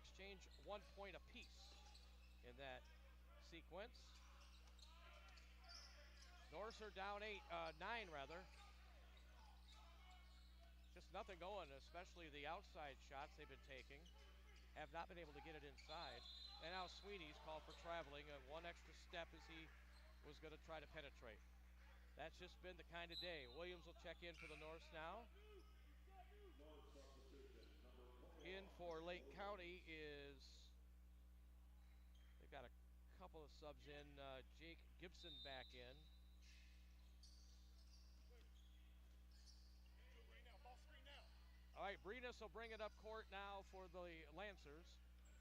exchange 1 point apiece in that sequence. Norse are down 9 rather. Just nothing going, especially the outside shots they've been taking. Have not been able to get it inside. And now Sweeney's called for traveling, one extra step as he was going to try to penetrate. That's just been the kind of day. Williams will check in for the Norse now. In for Lake County is, they've got a couple of subs in. Jake Gibson back in. All right, Brenas will bring it up court now for the Lancers.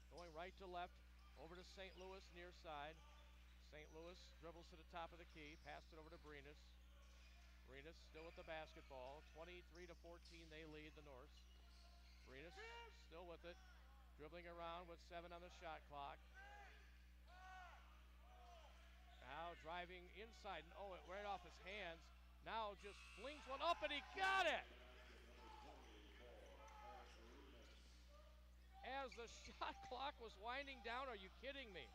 Going right to left, over to St. Louis near side. St. Louis dribbles to the top of the key, passed it over to Brenas. Brenas still with the basketball. 23 to 14, they lead the Norse. Brenas still with it, dribbling around with 7 on the shot clock. Now driving inside, and it right off his hands. Now just flings one up, and he got it! As the shot clock was winding down, are you kidding me?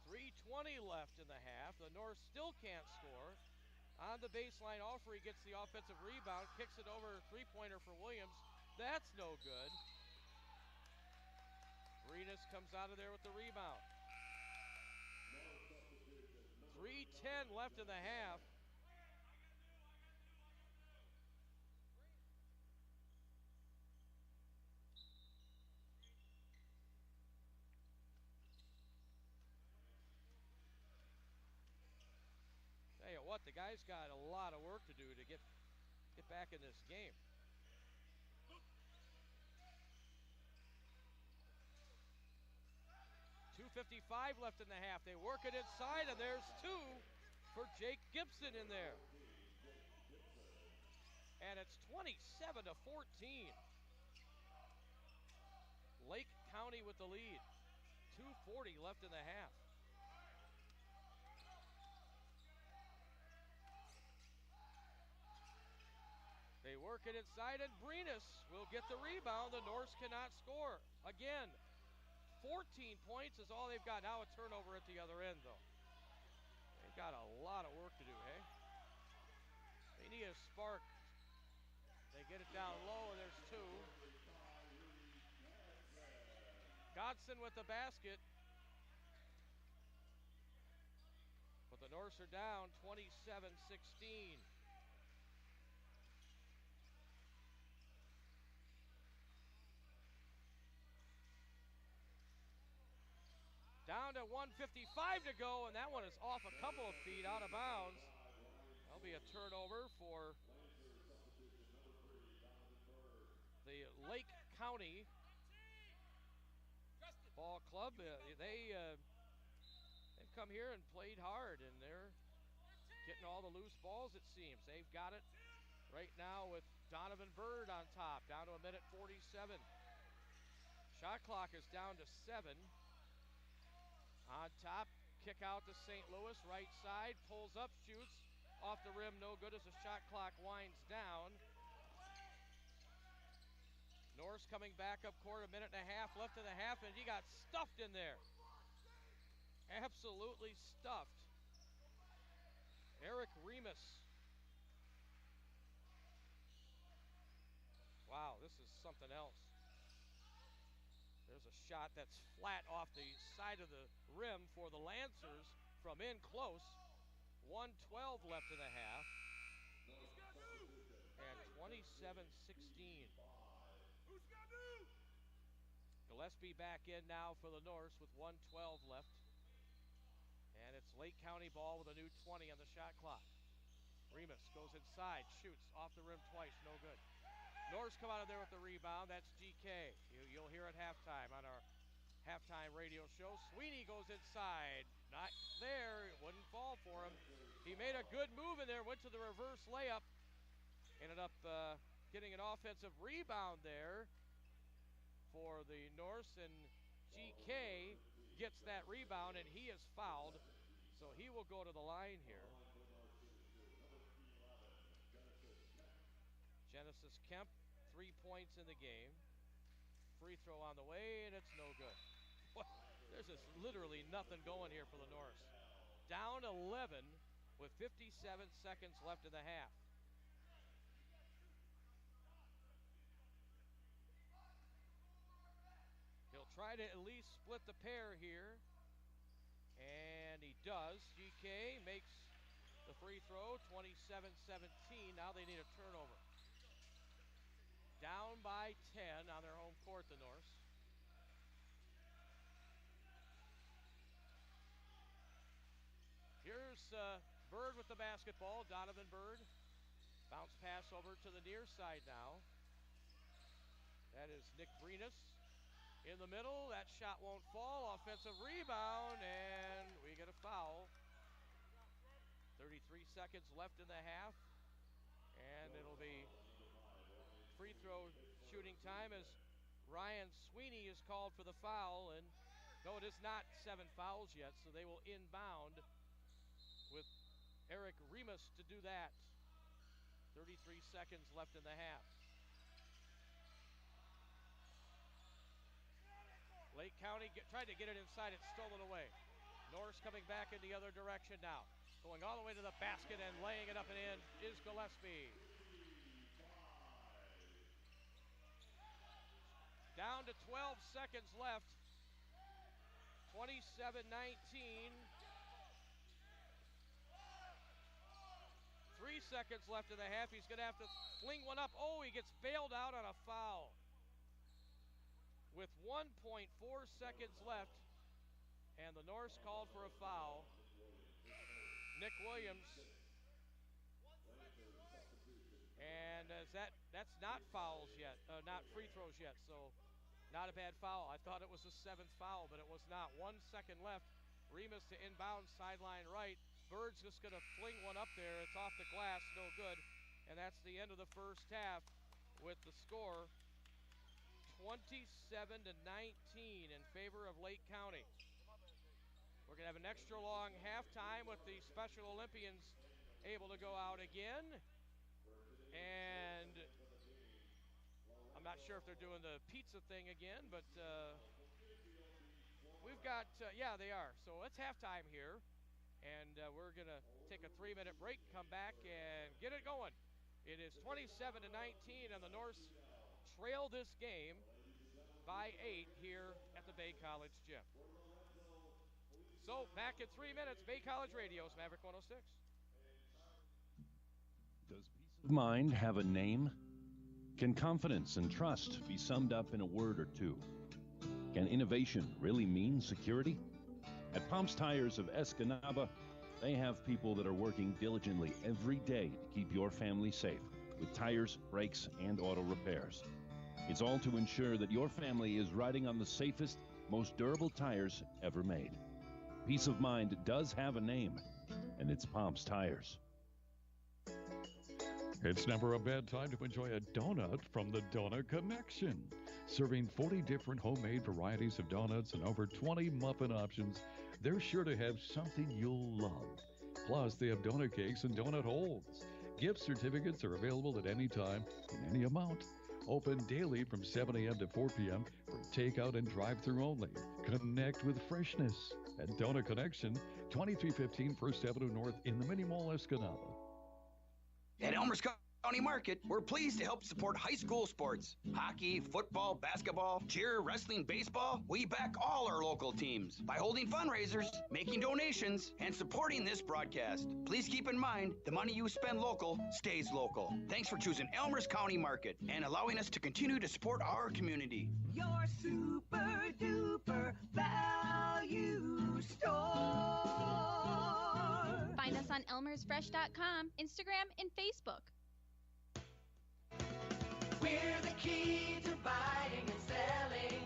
.320 left in the half. The North still can't score. On the baseline, Alfrey gets the offensive rebound, kicks it over, three-pointer for Williams. That's no good. Brenas comes out of there with the rebound. 3:10 left in the half. Tell you what, the guy's got a lot of work to do to get back in this game. .255 left in the half. They work it inside, and there's 2 for Jake Gibson in there. And it's 27 to 14. Lake County with the lead. 2:40 left in the half. They work it inside, and Brenas will get the rebound. The Norse cannot score. Again, 14 points is all they've got. Now a turnover at the other end, though. They've got a lot of work to do, hey? They need a spark. They get it down low, and there's 2. Godson with the basket. But the Norse are down 27-16. Down to 1:55 to go, and that one is off a couple of feet out of bounds. That'll be a turnover for the Lake County Ball Club. They've come here and played hard, and they're getting all the loose balls, it seems. They've got it right now with Donovan Bird on top, down to 1:47. Shot clock is down to 7. On top, kick out to St. Louis, right side, pulls up, shoots, off the rim, no good as the shot clock winds down. Norris coming back up court, 1.5 minutes left in the half, and he got stuffed in there. Absolutely stuffed. Eric Remus. Wow, this is something else. There's a shot that's flat off the side of the rim for the Lancers from in close. 1:12 left in the half. And 27-16. Gillespie back in now for the Norse with 1:12 left. And it's Lake County ball with a new 20 on the shot clock. Remus goes inside, shoots off the rim twice, no good. Norse come out of there with the rebound. That's GK. You'll hear at halftime on our halftime radio show. Sweeney goes inside. Not there. It wouldn't fall for him. He made a good move in there. Went to the reverse layup. Ended up getting an offensive rebound there for the Norse. And GK gets that rebound, and he is fouled. So he will go to the line here. Genesis Kemp, 3 points in the game. Free throw on the way, and it's no good. There's just literally nothing going here for the Norse. Down 11 with 57 seconds left in the half. He'll try to at least split the pair here, and he does. GK makes the free throw, 27-17. Now they need a turnover. Down by 10 on their home court, the Norse. Here's Bird with the basketball, Donovan Bird. Bounce pass over to the near side now. That is Nick Brenus in the middle. That shot won't fall. Offensive rebound, and we get a foul. 33 seconds left in the half, and it'll be free throw shooting time as Ryan Sweeney is called for the foul, and no, it is not 7 fouls yet, so they will inbound with Eric Remus to do that. 33 seconds left in the half. Lake County tried to get it inside, it's stolen away. Norris coming back in the other direction now. Going all the way to the basket and laying it up and in is Gillespie. Down to 12 seconds left. 27-19. 3 seconds left in the half. He's going to have to fling one up. Oh, he gets bailed out on a foul. With 1.4 seconds left, and the Norse called for a foul. Nick Williams. And that's not fouls yet, not free throws yet, so not a bad foul. I thought it was the 7th foul, but it was not. 1 second left. Remus to inbound, sideline right. Bird's just going to fling one up there. It's off the glass, no good. And that's the end of the first half with the score 27-19 in favor of Lake County. We're going to have an extra long halftime with the Special Olympians able to go out again. And I'm not sure if they're doing the pizza thing again, but we've got, yeah, they are. So it's halftime here, and we're going to take a 3-minute break, come back, and get it going. It is 27-19, and the Norse trail this game by 8 here at the Bay College Gym. So back in 3 minutes, Bay College Radio's Maverick 106. Does peace of mind have a name? Can confidence and trust be summed up in a word or two? Can innovation really mean security? At Pomps Tires of Escanaba, They have people that are working diligently every day to keep your family safe with tires, brakes, and auto repairs. It's all to ensure that your family is riding on the safest, most durable tires ever made. Peace of mind does have a name, and it's Pomp's Tires. It's never a bad time to enjoy a donut from the Donut Connection. Serving 40 different homemade varieties of donuts and over 20 muffin options, they're sure to have something you'll love. Plus, they have donut cakes and donut holes. Gift certificates are available at any time in any amount. Open daily from 7 a.m. to 4 p.m. for takeout and drive-thru only. Connect with freshness at Donut Connection, 2315 First Avenue North in the Mini Mall, Escanaba. At Elmer's County Market, we're pleased to help support high school sports. Hockey, football, basketball, cheer, wrestling, baseball. We back all our local teams by holding fundraisers, making donations, and supporting this broadcast. Please keep in mind, the money you spend local stays local. Thanks for choosing Elmer's County Market and allowing us to continue to support our community. Your super duper value store. Find us on elmersfresh.com, Instagram, and Facebook. We're the key to buying and selling.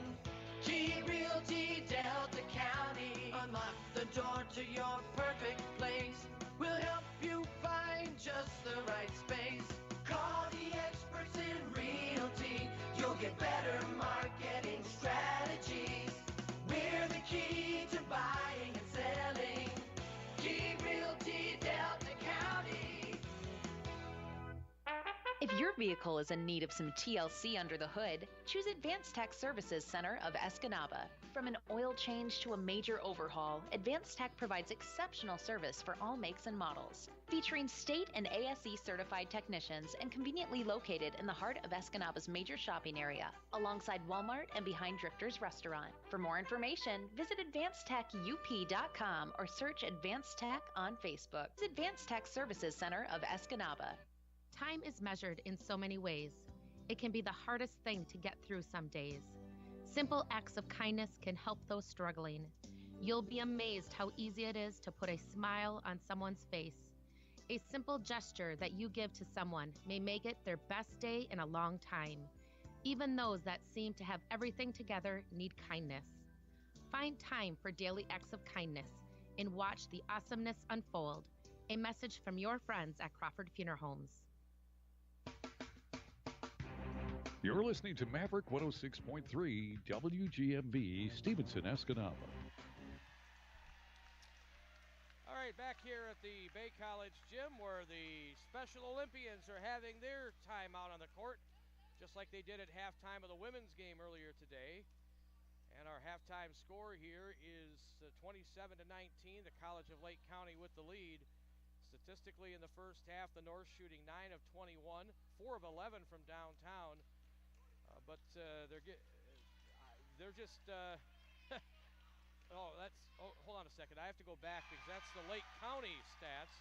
G Realty Delta County. Unlock the door to your perfect place. We'll help you find just the right space. Call the experts in realty. You'll get better marketing strategies. We're the key to buying and selling. G Realty Delta County. If your vehicle is in need of some TLC under the hood, choose Advanced Tech Services Center of Escanaba. From an oil change to a major overhaul, Advanced Tech provides exceptional service for all makes and models. Featuring state and ASE certified technicians and conveniently located in the heart of Escanaba's major shopping area, alongside Walmart and behind Drifter's Restaurant. For more information, visit AdvancedTechUP.com or search Advanced Tech on Facebook. It's Advanced Tech Services Center of Escanaba. Time is measured in so many ways. It can be the hardest thing to get through some days. Simple acts of kindness can help those struggling. You'll be amazed how easy it is to put a smile on someone's face. A simple gesture that you give to someone may make it their best day in a long time. Even those that seem to have everything together need kindness. Find time for daily acts of kindness and watch the awesomeness unfold. A message from your friends at Crawford Funeral Homes. You're listening to Maverick 106.3 WGMV, Stevenson, Escanaba. All right, back here at the Bay College gym where the Special Olympians are having their time out on the court, just like they did at halftime of the women's game earlier today. And our halftime score here is 27-19, the College of Lake County with the lead. Statistically, in the first half, the North shooting 9 of 21, 4 of 11 from downtown. But they're just hold on a second. I have to go back because that's the Lake County stats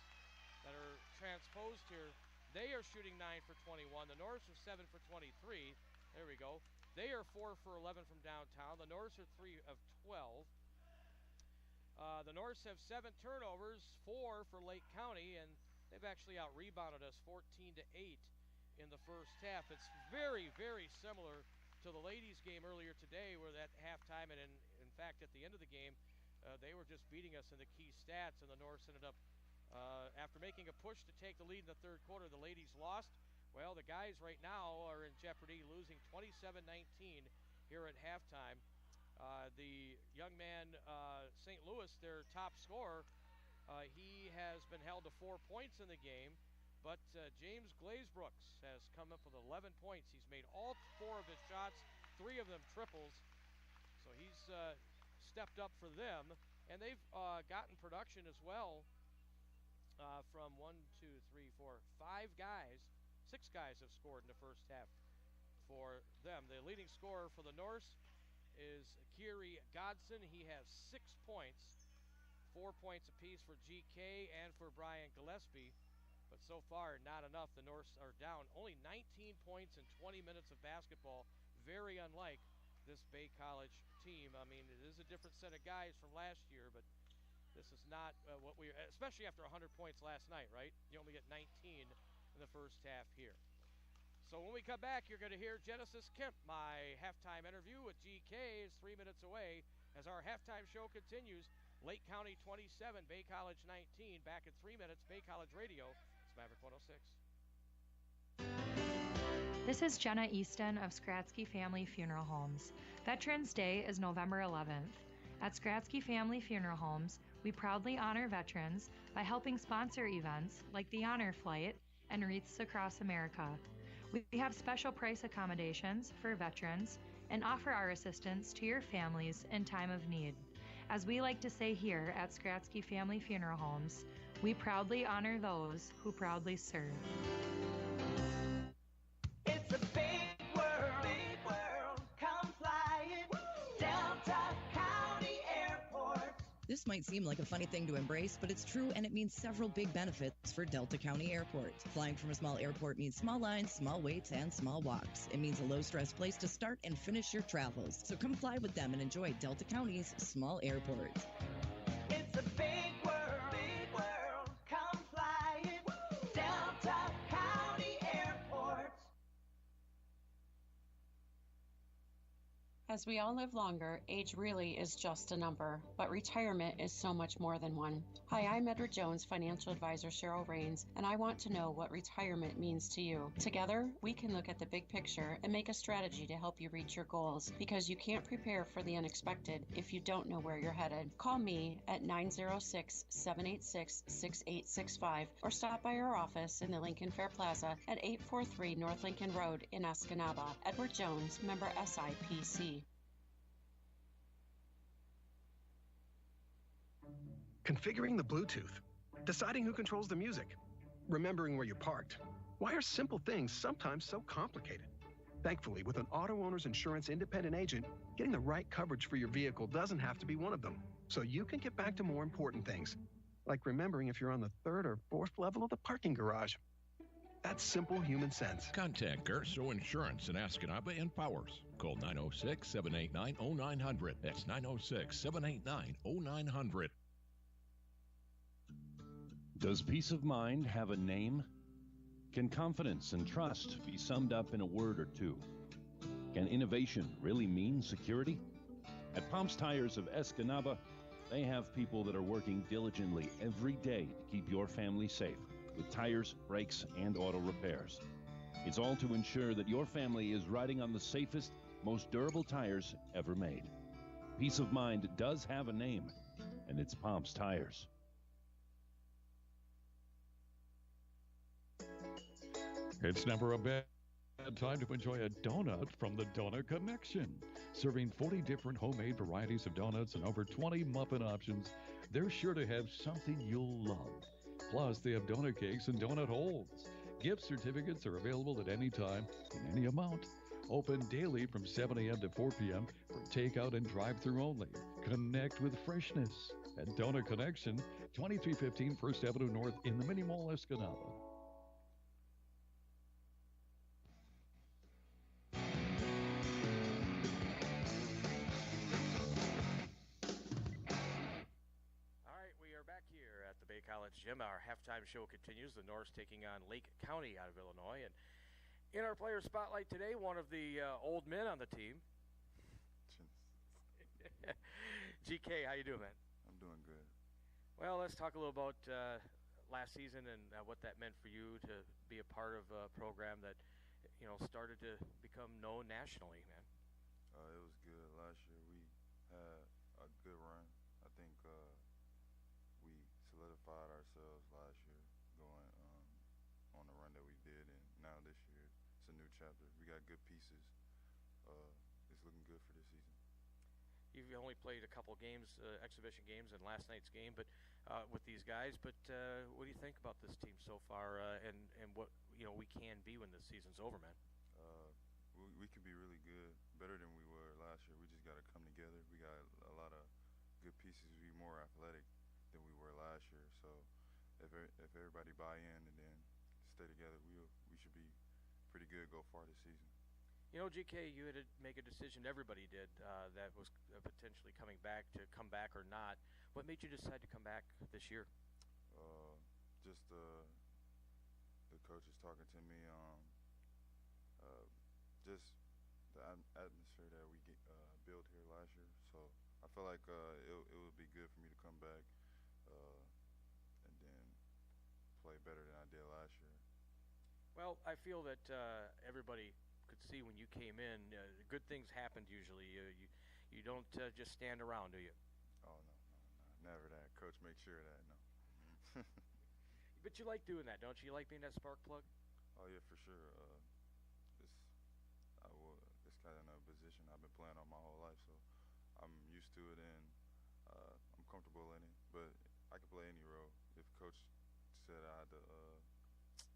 that are transposed here. They are shooting 9 for 21. The Norths are 7 for 23. There we go. They are 4 for 11 from downtown. The Norths are 3 of 12. The Norths have 7 turnovers, 4 for Lake County, and they've actually out-rebounded us 14-8 in the first half. It's very, very similar to the ladies' game earlier today, where at halftime and in fact at the end of the game, they were just beating us in the key stats, and the Norths ended up, after making a push to take the lead in the third quarter, the ladies lost. Well, the guys right now are in jeopardy, losing 27-19 here at halftime. The young man, St. Louis, their top scorer, he has been held to 4 points in the game. But James Glazbrooks has come up with 11 points. He's made all 4 of his shots, 3 of them triples. So he's stepped up for them. And they've gotten production as well from 5 guys. 6 guys have scored in the first half for them. The leading scorer for the Norse is Kiri Godson. He has 6 points, 4 points apiece for GK and for Brian Gillespie. But so far, not enough. The Norths are down only 19 points in 20 minutes of basketball. Very unlike this Bay College team. I mean, it is a different set of guys from last year, but This is not what we, especially after 100 points last night, right? You only get 19 in the first half here. So when we come back, you're going to hear Genesis Kemp. My halftime interview with GK is 3 minutes away as our halftime show continues. Lake County 27, Bay College 19. Back in 3 minutes, Bay College Radio. It's Maverick 106. This is Jenna Easton of Skratsky Family Funeral Homes. Veterans Day is November 11th. At Skratsky Family Funeral Homes, we proudly honor veterans by helping sponsor events like the Honor Flight and Wreaths Across America. We have special price accommodations for veterans and offer our assistance to your families in time of need. As we like to say here at Skratsky Family Funeral Homes, we proudly honor those who proudly serve. It's a big world, come fly it, Delta County Airport. This might seem like a funny thing to embrace, but it's true, and it means several big benefits for Delta County Airport. Flying from a small airport means small lines, small waits, and small walks. It means a low-stress place to start and finish your travels. So come fly with them and enjoy Delta County's small airport. It's a big world, come fly it, Delta County Airport. As we all live longer, age really is just a number, but retirement is so much more than one. Hi, I'm Edward Jones, financial advisor Cheryl Rains, and I want to know what retirement means to you. Together, we can look at the big picture and make a strategy to help you reach your goals, because you can't prepare for the unexpected if you don't know where you're headed. Call me at 906-786-6865 or stop by our office in the Lincoln Fair Plaza at 843 North Lincoln Road in Escanaba. Edward Jones, member SIPC. Configuring the Bluetooth, deciding who controls the music, remembering where you parked. Why are simple things sometimes so complicated? Thankfully, with an auto owner's insurance independent agent, getting the right coverage for your vehicle doesn't have to be one of them. So you can get back to more important things, like remembering if you're on the third or fourth level of the parking garage. That's simple human sense. Contact Gerso Insurance in Escanaba and Powers. Call 906-789-0900. That's 906-789-0900. Does peace of mind have a name? Can confidence and trust be summed up in a word or two? Can innovation really mean security? At Pomps Tires of Escanaba, they have people that are working diligently every day to keep your family safe with tires, brakes, and auto repairs. It's all to ensure that your family is riding on the safest, most durable tires ever made. Peace of mind does have a name, and it's Pomps Tires. It's never a bad time to enjoy a donut from the Donut Connection. Serving 40 different homemade varieties of donuts and over 20 muffin options, they're sure to have something you'll love. Plus, they have donut cakes and donut holes. Gift certificates are available at any time in any amount. Open daily from 7 a.m. to 4 p.m. for takeout and drive-through only. Connect with freshness at Donut Connection, 2315 First Avenue North in the Mini Mall, Escanaba. College Gym. Our halftime show continues. The Norse taking on Lake County out of Illinois. And in our player spotlight today, one of the old men on the team. GK, how you doing, man? I'm doing good. Well, let's talk a little about last season and what that meant for you to be a part of a program that, you know, started to become known nationally, man. It was good. Last year we had a good run. I think we solidified ourselves last year going on the run that we did, and now this year it's a new chapter. We got good pieces. It's looking good for this season. You've only played a couple games, exhibition games, and last night's game, but with these guys. But what do you think about this team so far, and what we can be when this season's over, man? We could be really good, better than we were last year. We just got to come together. We got a lot of good pieces. We more athletic than we were last year. So if everybody buy in and then stay together, we should be pretty good go far this season. You know, GK, you had to make a decision. Everybody did that was potentially come back or not. What made you decide to come back this year? Just the coaches talking to me. Just the atmosphere that we built here last year. So I feel like it would be good for me to come back and then play better than I did last year. Well, I feel that everybody could see when you came in, good things happened usually. You don't just stand around, do you? Oh, no, never that. Coach makes sure of that, no. But you like doing that, don't you? You like being that spark plug? Oh, yeah, for sure. It's kind of a position I've been playing on my whole life, so I'm used to it and I'm comfortable in it. But I can play any role. If Coach said I had to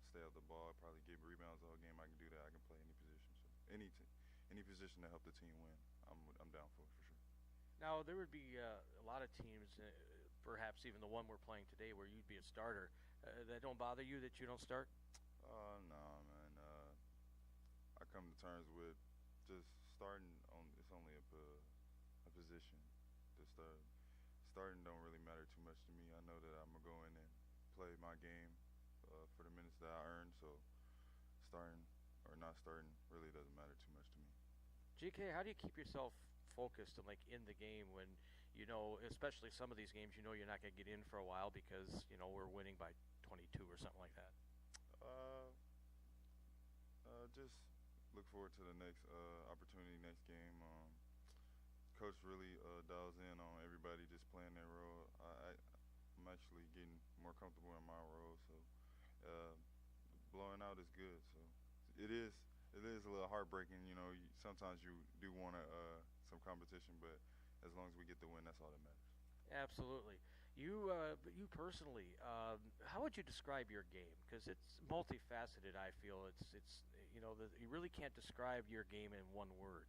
stay off the ball, probably give rebounds the whole game, I can do that. I can play any position. So any position to help the team win, I'm down for sure. Now, there would be a lot of teams, perhaps even the one we're playing today, where you'd be a starter. That don't bother you that you don't start? No, man. I come to terms with just starting it's only a position. Starting don't really matter too much to me. I know that I'm gonna go in and play my game for the minutes that I earn. So starting or not starting really doesn't matter too much to me. GK, how do you keep yourself focused and in the game when especially some of these games, you're not gonna get in for a while because we're winning by 22 or something like that? Just look forward to the next opportunity, next game. Coach really dials in on everybody just playing their role. I'm actually getting more comfortable in my role, so blowing out is good. So it is a little heartbreaking. Sometimes you do want some competition, but as long as we get the win, that's all that matters. Absolutely. You personally, how would you describe your game? Because it's multifaceted. I feel it's you really can't describe your game in one word.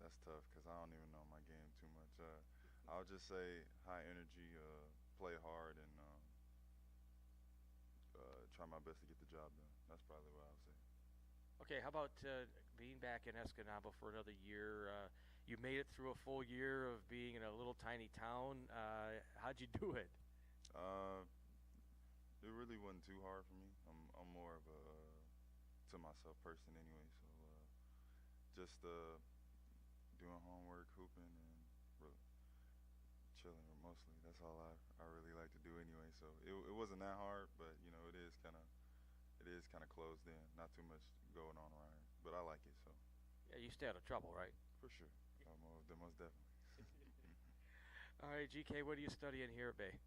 That's tough because I don't even know my game too much. I'll just say high energy, play hard, and try my best to get the job done. That's probably what I'll say. Okay, how about being back in Escanaba for another year? You made it through a full year of being in a little tiny town. How'd you do it? It really wasn't too hard for me. I'm more of a to myself person anyway, so just doing homework, hooping, and chilling mostly. That's all I really like to do anyway. So it wasn't that hard, but it is kind of closed in. Not too much going on around here, but I like it. So yeah, you stay out of trouble, right? For sure. Most definitely. All right, GK, what are you studying here at Bay?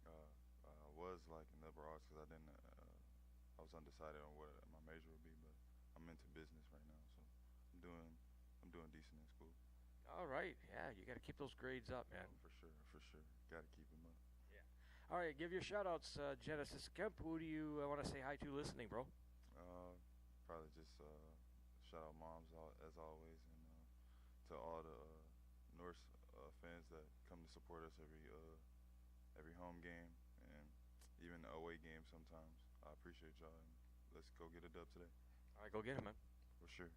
I was in liberal arts because I was undecided on what my major would be, but I'm into business right now, so I'm doing decent in school. All right, yeah, you got to keep those grades up, man. For sure. Got to keep them up. Yeah. All right, give your shout-outs, Genesis Kemp. Who do you want to say hi to listening, bro? Probably just shout out moms as always, and to all the Norse fans that come to support us every home game and even the away game sometimes. I appreciate y'all, and let's go get a dub today. All right, go get him, man. For sure.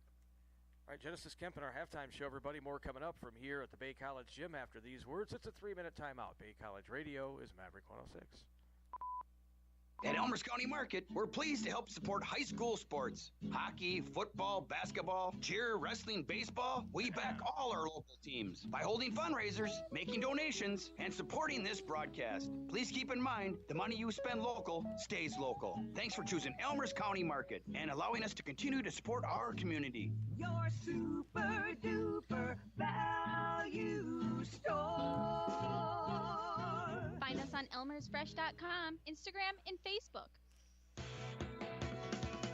All right, Genesis Kemp in our halftime show, everybody. More coming up from here at the Bay College Gym after these words. It's a 3-minute timeout. Bay College Radio is Maverick 106. At Elmers County Market, we're pleased to help support high school sports. Hockey, football, basketball, cheer, wrestling, baseball. We back all our local teams by holding fundraisers, making donations, and supporting this broadcast. Please keep in mind, the money you spend local stays local. Thanks for choosing Elmers County Market and allowing us to continue to support our community. Your super duper value store. Find us on elmersfresh.com, Instagram, and Facebook.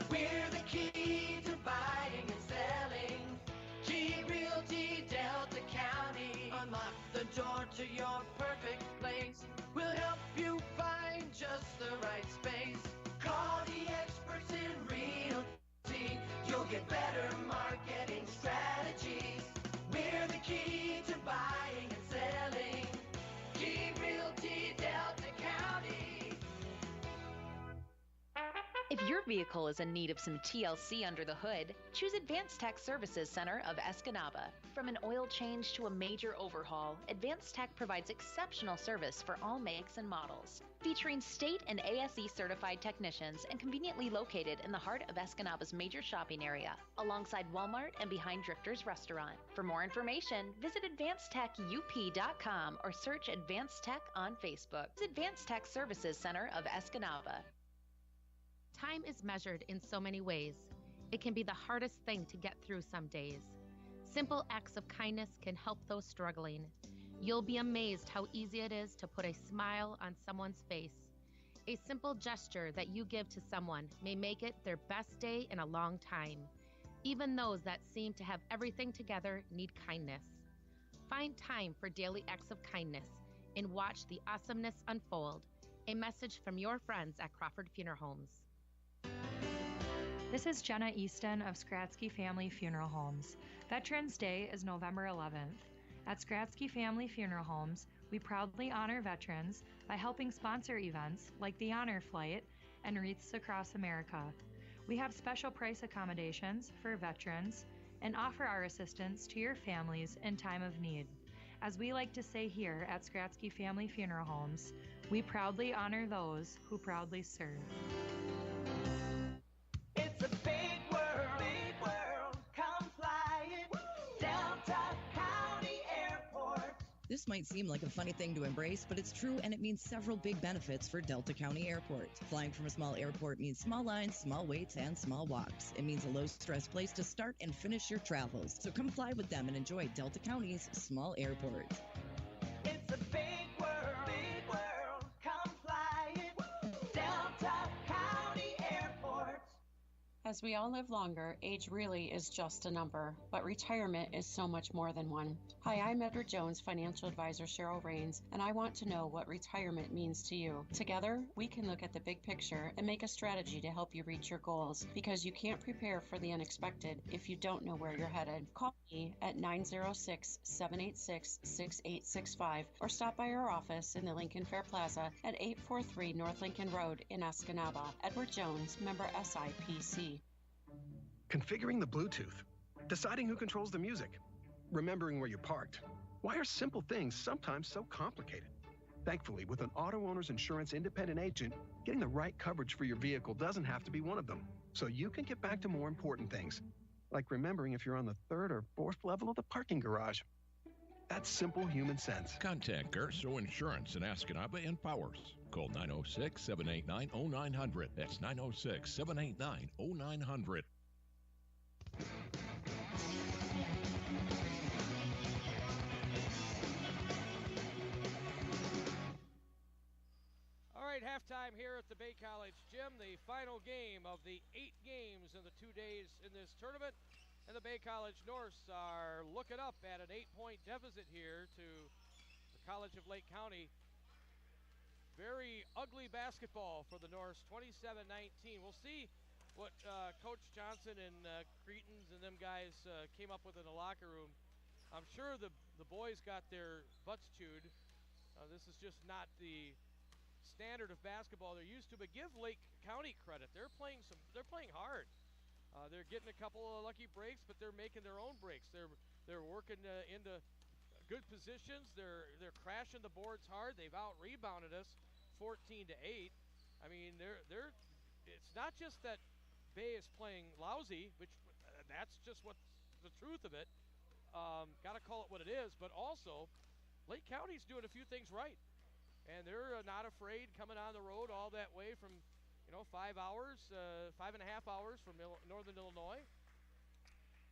We're the key to buying and selling. G Realty Delta County. Unlock the door to your perfect place. We'll help you find just the right space. Call the experts in realty. You'll get better marketing strategies. We're the key to buying and selling. G Realty Delta County. If your vehicle is in need of some TLC under the hood, choose Advanced Tech Services Center of Escanaba. From an oil change to a major overhaul, Advanced Tech provides exceptional service for all makes and models. Featuring state and ASE certified technicians and conveniently located in the heart of Escanaba's major shopping area, alongside Walmart and behind Drifter's Restaurant. For more information, visit advancedtechup.com or search Advanced Tech on Facebook. Advanced Tech Services Center of Escanaba. Time is measured in so many ways. It can be the hardest thing to get through some days. Simple acts of kindness can help those struggling. You'll be amazed how easy it is to put a smile on someone's face. A simple gesture that you give to someone may make it their best day in a long time. Even those that seem to have everything together need kindness. Find time for daily acts of kindness and watch the awesomeness unfold. A message from your friends at Crawford Funeral Homes. This is Jenna Easton of Skratsky Family Funeral Homes. Veterans Day is November 11th. At Skratsky Family Funeral Homes, we proudly honor veterans by helping sponsor events like the Honor Flight and Wreaths Across America. We have special price accommodations for veterans and offer our assistance to your families in time of need. As we like to say here at Skratsky Family Funeral Homes, we proudly honor those who proudly serve. It's a big world, come fly it, Delta County Airport. This might seem like a funny thing to embrace, but it's true, and it means several big benefits for Delta County Airport. Flying from a small airport means small lines, small waits, and small walks. It means a low-stress place to start and finish your travels. So come fly with them and enjoy Delta County's small airport. It's a big world, come fly it, Delta County Airport. As we all live longer, age really is just a number, but retirement is so much more than one. Hi, I'm Edward Jones, financial advisor Cheryl Rains, and I want to know what retirement means to you. Together, we can look at the big picture and make a strategy to help you reach your goals, because you can't prepare for the unexpected if you don't know where you're headed. Call me at 906-786-6865 or stop by our office in the Lincoln Fair Plaza at 843 North Lincoln Road in Escanaba. Edward Jones, member SIPC. Configuring the Bluetooth, deciding who controls the music, remembering where you parked. Why are simple things sometimes so complicated? Thankfully, with an auto owner's insurance independent agent, getting the right coverage for your vehicle doesn't have to be one of them. So you can get back to more important things, like remembering if you're on the third or fourth level of the parking garage. That's simple human sense. Contact Garso Insurance in Escanaba and Powers. Call 906-789-0900. That's 906-789-0900. All right, halftime here at the Bay College Gym, the final game of the 8 games in the 2 days in this tournament. And the Bay College Norse are looking up at an 8-point deficit here to the College of Lake County. Very ugly basketball for the Norse, 27-19. We'll see what Coach Johnson and Cretans and them guys came up with in the locker room. I'm sure the boys got their butts chewed. This is just not the standard of basketball they're used to, but give Lake County credit. They're playing hard. They're getting a couple of lucky breaks, but they're making their own breaks. They're working into good positions. They're crashing the boards hard. They've out-rebounded us 14-8. I mean, it's not just that Bay is playing lousy, which that's just what's the truth of it. Got to call it what it is, but also Lake County's doing a few things right, and they're not afraid coming on the road all that way from 5 hours, 5.5 hours from Northern Illinois,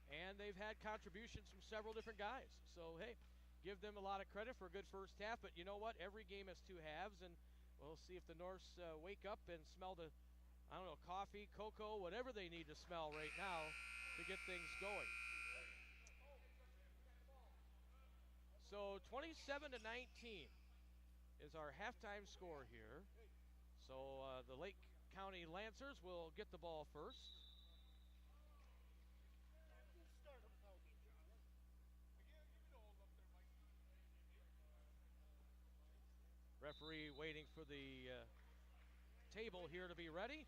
and they've had contributions from several different guys. So hey, give them a lot of credit for a good first half. But you know what? Every game has 2 halves, and we'll see if the Norse wake up and smell the coffee, cocoa, whatever they need to smell right now to get things going. So 27-19 is our halftime score here. So the Lake County Lancers will get the ball first. Referee waiting for the table here to be ready.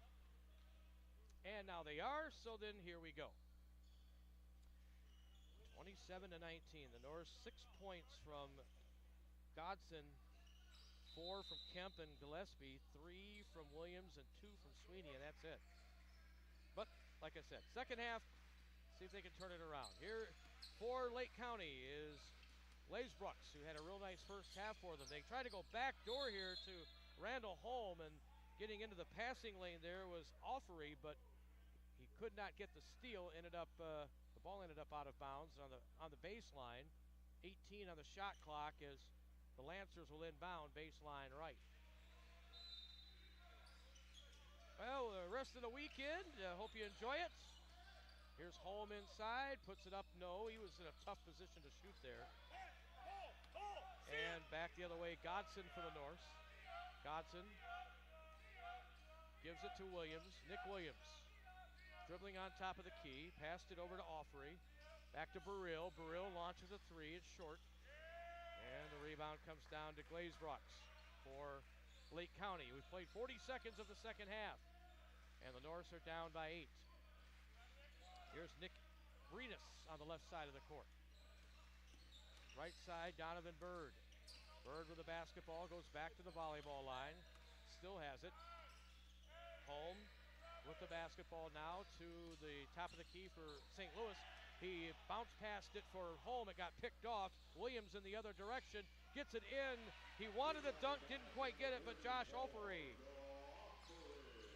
And now they are, so then here we go. 27-19. The Norse 6 points from Godson, 4 from Kemp and Gillespie, 3 from Williams, and 2 from Sweeney, and that's it. But, like I said, second half, see if they can turn it around. Here for Lake County is Blazebrooks, who had a real nice first half for them. They tried to go back door here to Randall Holm, and getting into the passing lane there was Offery, but he could not get the steal. The ball ended up out of bounds on the baseline. 18 on the shot clock as the Lancers will inbound baseline right. Well, the rest of the weekend, hope you enjoy it. Here's Holm inside, puts it up. No, he was in a tough position to shoot there. And back the other way, Godson for the Norse. Godson gives it to Williams. Nick Williams dribbling on top of the key. Passed it over to Offery. Back to Burrill. Burrill launches a three. It's short. And the rebound comes down to Blazebrooks for Lake County. We've played 40 seconds of the second half. And the Norse are down by 8. Here's Nick Brenus on the left side of the court. Right side, Donovan Bird. Bird with the basketball, goes back to the volleyball line. Still has it. Holm with the basketball now to the top of the key for St. Louis. He bounced past it for Holm. It got picked off. Williams in the other direction. Gets it in. He wanted a dunk, didn't quite get it, but Josh Offery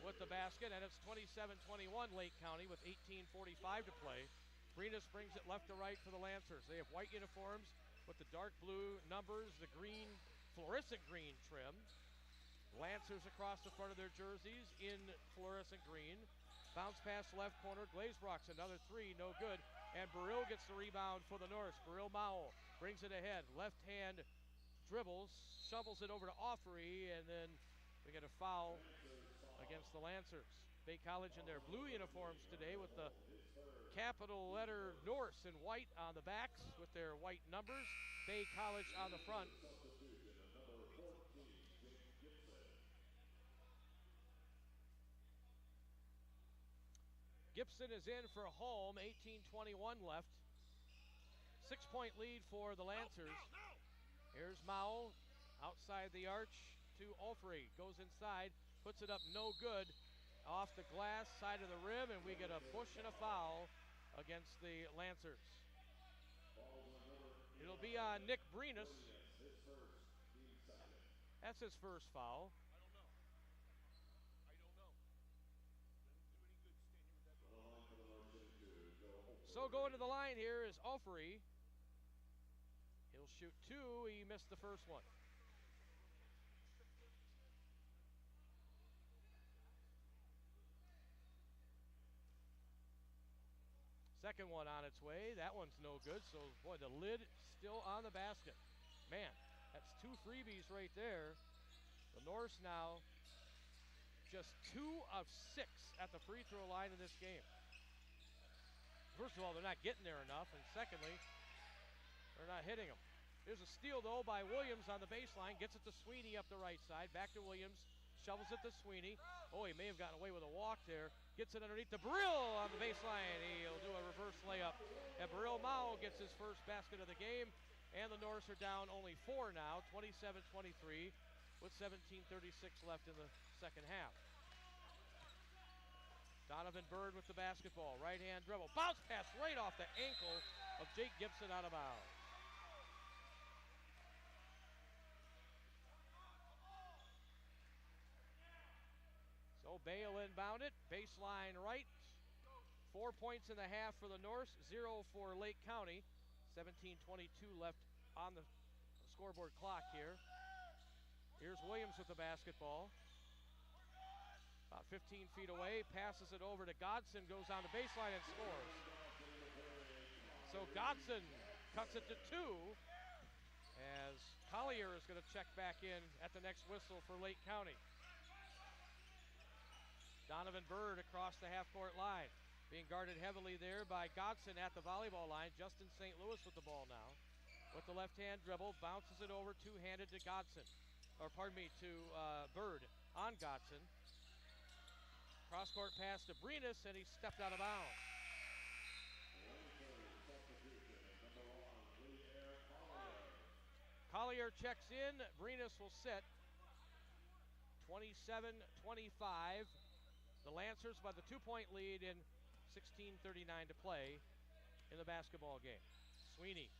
with the basket, and it's 27-21 Lake County with 18:45 to play. Brenus brings it left to right for the Lancers. They have white uniforms with the dark blue numbers, the green, fluorescent green trim. Lancers across the front of their jerseys in fluorescent green. Bounce pass left corner, Blazebrooks, another three, no good. And Burrill gets the rebound for the Norse. Burrill Mowell brings it ahead. Left hand dribbles, shovels it over to Offery, and then we get a foul against the Lancers. Bay College in their blue uniforms today with the capital letter Norse in white on the backs with their white numbers. Bay College on the front. Gibson is in for Holm, 18:21 left. 6-point lead for the Lancers. Here's Mowell outside the arch to Offery. Goes inside, puts it up, no good. Off the glass, side of the rim, and we get a push and a foul against the Lancers. It'll be on Nick Brenus. That's his first foul. So going to the line here is Offery. He'll shoot 2. He missed the first one. Second one on its way. That one's no good. So, boy, the lid still on the basket. Man, that's 2 freebies right there. The Norse now just 2 of 6 at the free throw line in this game. First of all, they're not getting there enough, and secondly, they're not hitting them. There's a steal, though, by Williams on the baseline. Gets it to Sweeney up the right side. Back to Williams. Shovels it to Sweeney. Oh, he may have gotten away with a walk there. Gets it underneath the Burrill on the baseline. He'll do a reverse layup. And Burrill Mao gets his first basket of the game. And the Norse are down only 4 now, 27-23, with 17:36 left in the second half. Donovan Bird with the basketball. Right-hand dribble. Bounce pass right off the ankle of Jake Gibson out of bounds. So Bale inbound it. Baseline right. 4 points in the half for the Norse. 0 for Lake County. 17:22 left on the scoreboard clock here. Here's Williams with the basketball. About 15 feet away, passes it over to Godson, goes on the baseline and scores. So Godson cuts it to 2 as Collier is going to check back in at the next whistle for Lake County. Donovan Bird across the half-court line, being guarded heavily there by Godson at the volleyball line. Justin St. Louis with the ball now. With the left-hand dribble, bounces it over two-handed to Godson. Or pardon me, to Bird on Godson. Cross-court pass to Brenus, and he stepped out of bounds. Collier checks in. Brenus will sit. 27-25. The Lancers by the 2-point lead in 16:39 to play in the basketball game. Sweeney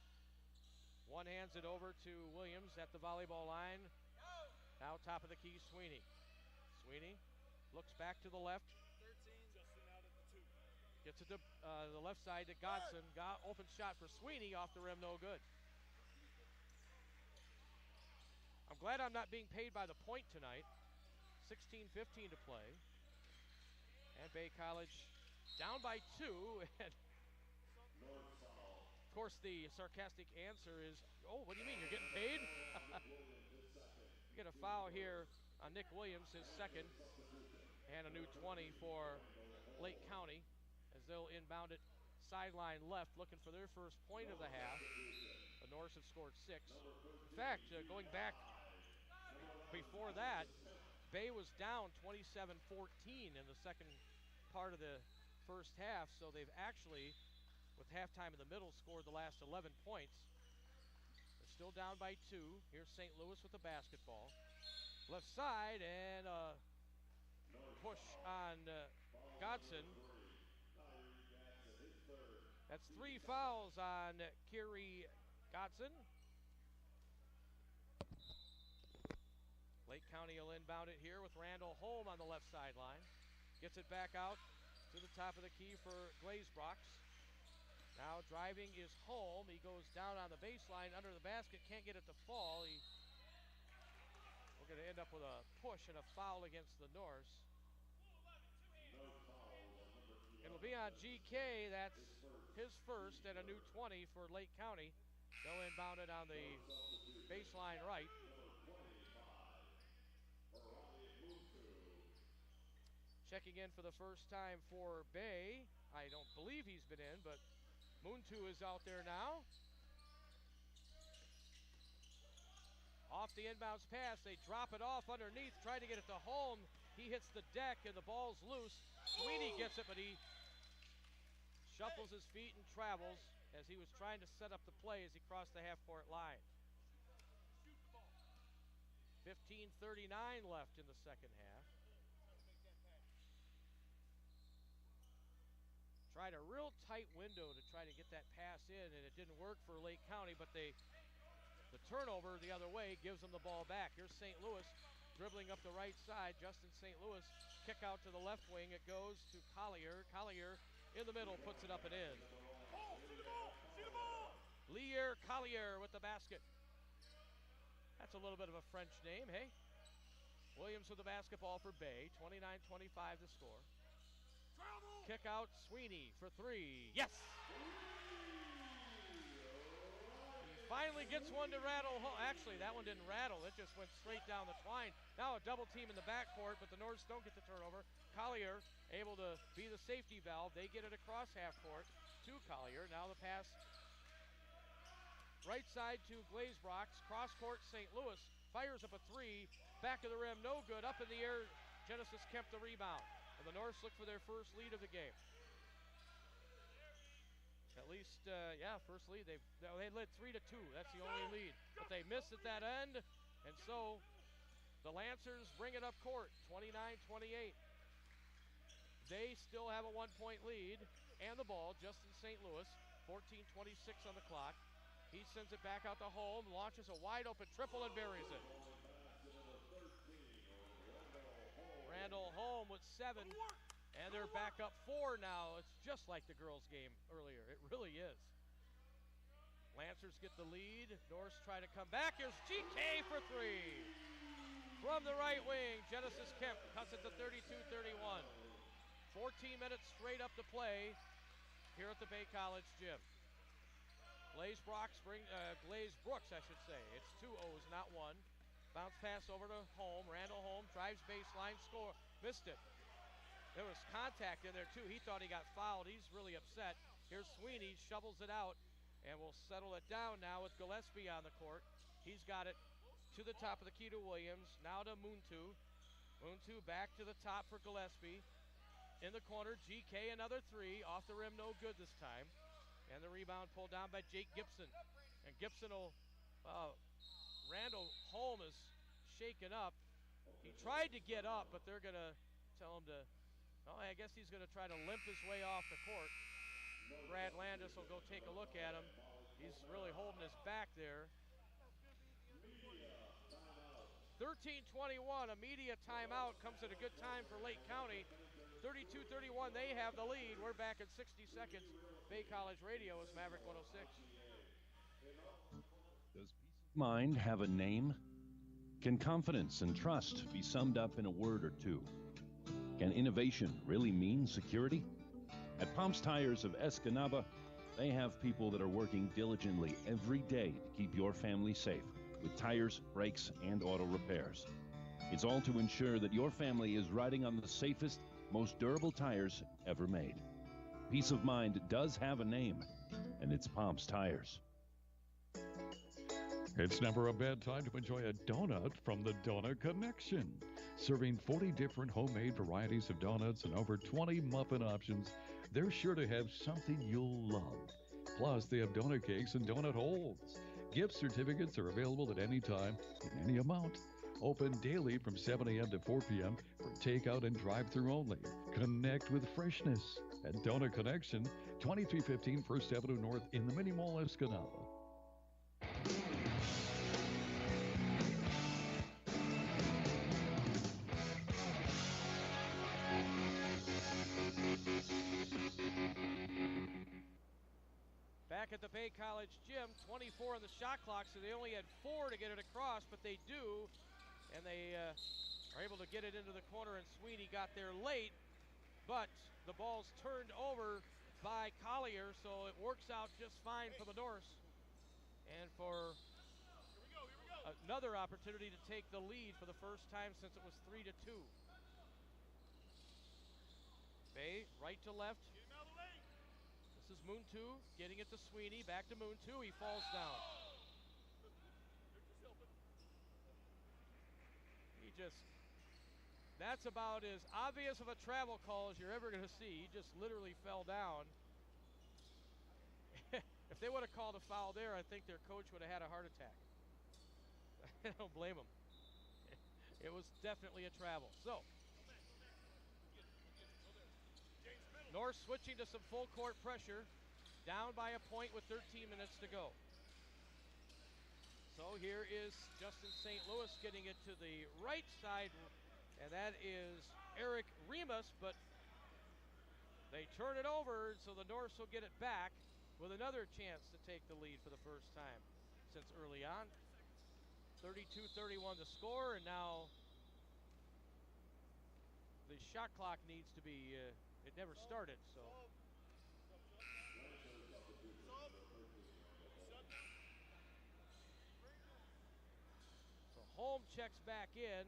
one hands it over to Williams at the volleyball line. Now top of the key, Sweeney. Sweeney looks back to the left. 13, Justin out at the 2. Gets it to the left side to Godson. Open shot for Sweeney, off the rim, no good. I'm glad I'm not being paid by the point tonight. 16:15 to play. And Bay College down by 2. And of course, the sarcastic answer is, oh, what do you mean, you're getting paid? You get a foul here on Nick Williams, his second, and a new 20 for Lake County as they'll inbound it sideline left, looking for their first point of the half. The Norse have scored 6. In fact, going back before that, Bay was down 27-14 in the second part of the first half, so they've actually, with halftime in the middle, scored the last 11 points. They're still down by 2. Here's St. Louis with the basketball. Left side, and a push on Godson. That's 3 fouls on Kiri Godson. Lake County will inbound it here with Randall Holm on the left sideline. Gets it back out to the top of the key for Glazebrox. Now driving is Holm. He goes down on the baseline under the basket, can't get it to fall. We're going to end up with a push and a foul against the Norse. It'll be on GK. That's his first, and a new 20 for Lake County. They'll inbound it on the baseline right. Checking in for the first time for Bay. I don't believe he's been in, but Muntu is out there now. Off the inbounds pass, they drop it off underneath, try to get it to Holm. He hits the deck and the ball's loose. Sweeney gets it, but he shuffles his feet and travels as he was trying to set up the play as he crossed the half-court line. 15:39 left in the second half. Tried a real tight window to try to get that pass in, and it didn't work for Lake County, but the turnover the other way gives them the ball back. Here's St. Louis dribbling up the right side. Justin St. Louis kick out to the left wing. It goes to Collier. Collier in the middle puts it up and in. Lier Collier with the basket. That's a little bit of a French name, hey? Williams with the basketball for Bay. 29-25 the score. Kick out Sweeney for 3. Yes! He finally gets one to rattle home. Actually, that one didn't rattle. It just went straight down the twine. Now a double team in the backcourt, but the Norse don't get the turnover. Collier able to be the safety valve. They get it across half court to Collier. Now the pass right side to Glazebrox. Cross court, St. Louis fires up a 3. Back of the rim, no good. Up in the air, Genesis Kemp the rebound. And the Norse look for their first lead of the game. At least, first lead. They led 3-2. That's the only lead. But they missed at that end, and so the Lancers bring it up court, 29-28. They still have a 1-point lead and the ball. Justin St. Louis, 14:26 on the clock. He sends it back out to Holm, launches a wide open triple and buries it. Randall Holm with 7, and they're back up 4 now. It's just like the girls' game earlier. It really is. Lancers get the lead. Norse try to come back. Here's GK for 3. From the right wing, Genesis Kemp cuts it to 32-31. 14 minutes straight up to play here at the Bay College gym. Glazebrox Brooks, I should say. It's 2 O's, not 1. Bounce pass over to Holm. Randall Holm drives baseline, score. Missed it. There was contact in there, too. He thought he got fouled. He's really upset. Here's Sweeney, shovels it out, and we'll settle it down now with Gillespie on the court. He's got it to the top of the key to Williams. Now to Muntu. Muntu back to the top for Gillespie. in the corner. GK another three. Off the rim, no good this time. And the rebound pulled down by Jake Gibson. And Gibson will, Randall Holm is shaken up. He tried to get up, but they're going to tell him to, I guess he's going to try to limp his way off the court. Brad Landis will go take a look at him. He's really holding his back there. 13-21, a media timeout comes at a good time for Lake County. 32-31, they have the lead. We're back in 60 seconds. Bay College Radio is Maverick 106. Does peace of mind have a name? Can confidence and trust be summed up in a word or two? Can innovation really mean security? At Pomps Tires of Escanaba, they have people that are working diligently every day to keep your family safe with tires, brakes, and auto repairs. It's all to ensure that your family is riding on the safest, most durable tires ever made. Peace of mind does have a name, and it's Pomps Tires. It's never a bad time to enjoy a donut from the Donut Connection. Serving 40 different homemade varieties of donuts and over 20 muffin options, they're sure to have something you'll love. Plus, they have donut cakes and donut holes. Gift certificates are available at any time in any amount. Open daily from 7 a.m. to 4 p.m. for takeout and drive-through only. Connect with freshness at Donut Connection, 2315 First Avenue North in the Mini Mall, Escanaba. Back at the Bay College gym, 24 on the shot clock, so they only had 4 to get it across, but they do. And they are able to get it into the corner, and Sweeney got there late, but the ball's turned over by Collier, so it works out just fine for the Norse. And for another opportunity to take the lead for the first time since it was 3-2. Bay, right to left. This is Moontu getting it to Sweeney, back to Moontu, he falls down. That's about as obvious of a travel call as you're ever going to see. He just literally fell down. If they would have called a foul there, I think their coach would have had a heart attack. I don't blame him. It was definitely a travel. So, North switching to some full court pressure, down by a point with 13 minutes to go. So here is Justin St. Louis getting it to the right side, and that is Eric Remus, but they turn it over, so the Norse will get it back with another chance to take the lead for the first time since early on. 32-31 the score, and now the shot clock needs to be, it never started, so. Holm checks back in,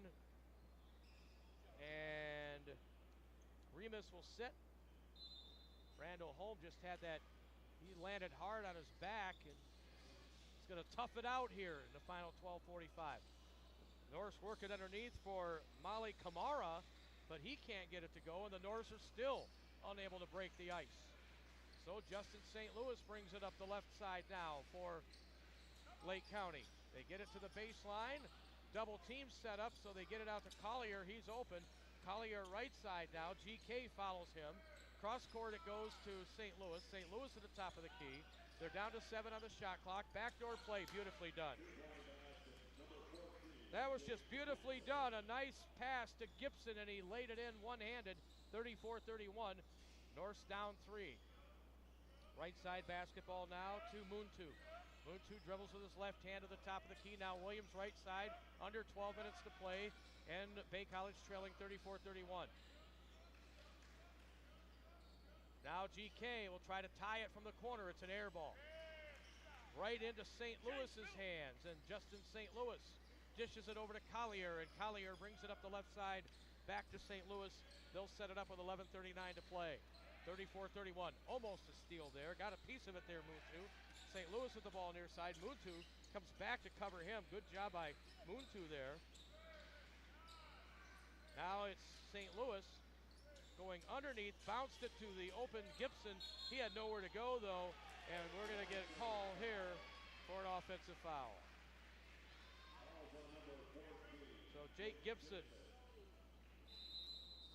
and Remus will sit. Randall Holm just had that, he landed hard on his back, and he's going to tough it out here in the final 12:45. Norse working underneath for Molly Kamara, but he can't get it to go, and the Norse are still unable to break the ice. So Justin St. Louis brings it up the left side now for Lake County. They get it to the baseline. Double team set up, so they get it out to Collier. He's open. Collier right side now. GK follows him. Cross court it goes to St. Louis. St. Louis at the top of the key. They're down to 7 on the shot clock. Backdoor play, beautifully done. That was just beautifully done. A nice pass to Gibson, and he laid it in one-handed. 34-31. Norse down 3. Right side basketball now to Moontu. Moontu dribbles with his left hand to the top of the key. Now Williams right side, under 12 minutes to play, and Bay College trailing 34-31. Now GK will try to tie it from the corner. It's an air ball. Right into St. Louis's hands, and Justin St. Louis dishes it over to Collier, and Collier brings it up the left side back to St. Louis. They'll set it up with 11:39 to play. 34-31, almost a steal there. Got a piece of it there, Moontu. St. Louis with the ball near side. Moontu comes back to cover him. Good job by Moontu there. Now it's St. Louis going underneath, bounced it to the open Gibson. He had nowhere to go, though, and we're going to get a call here for an offensive foul. So Jake Gibson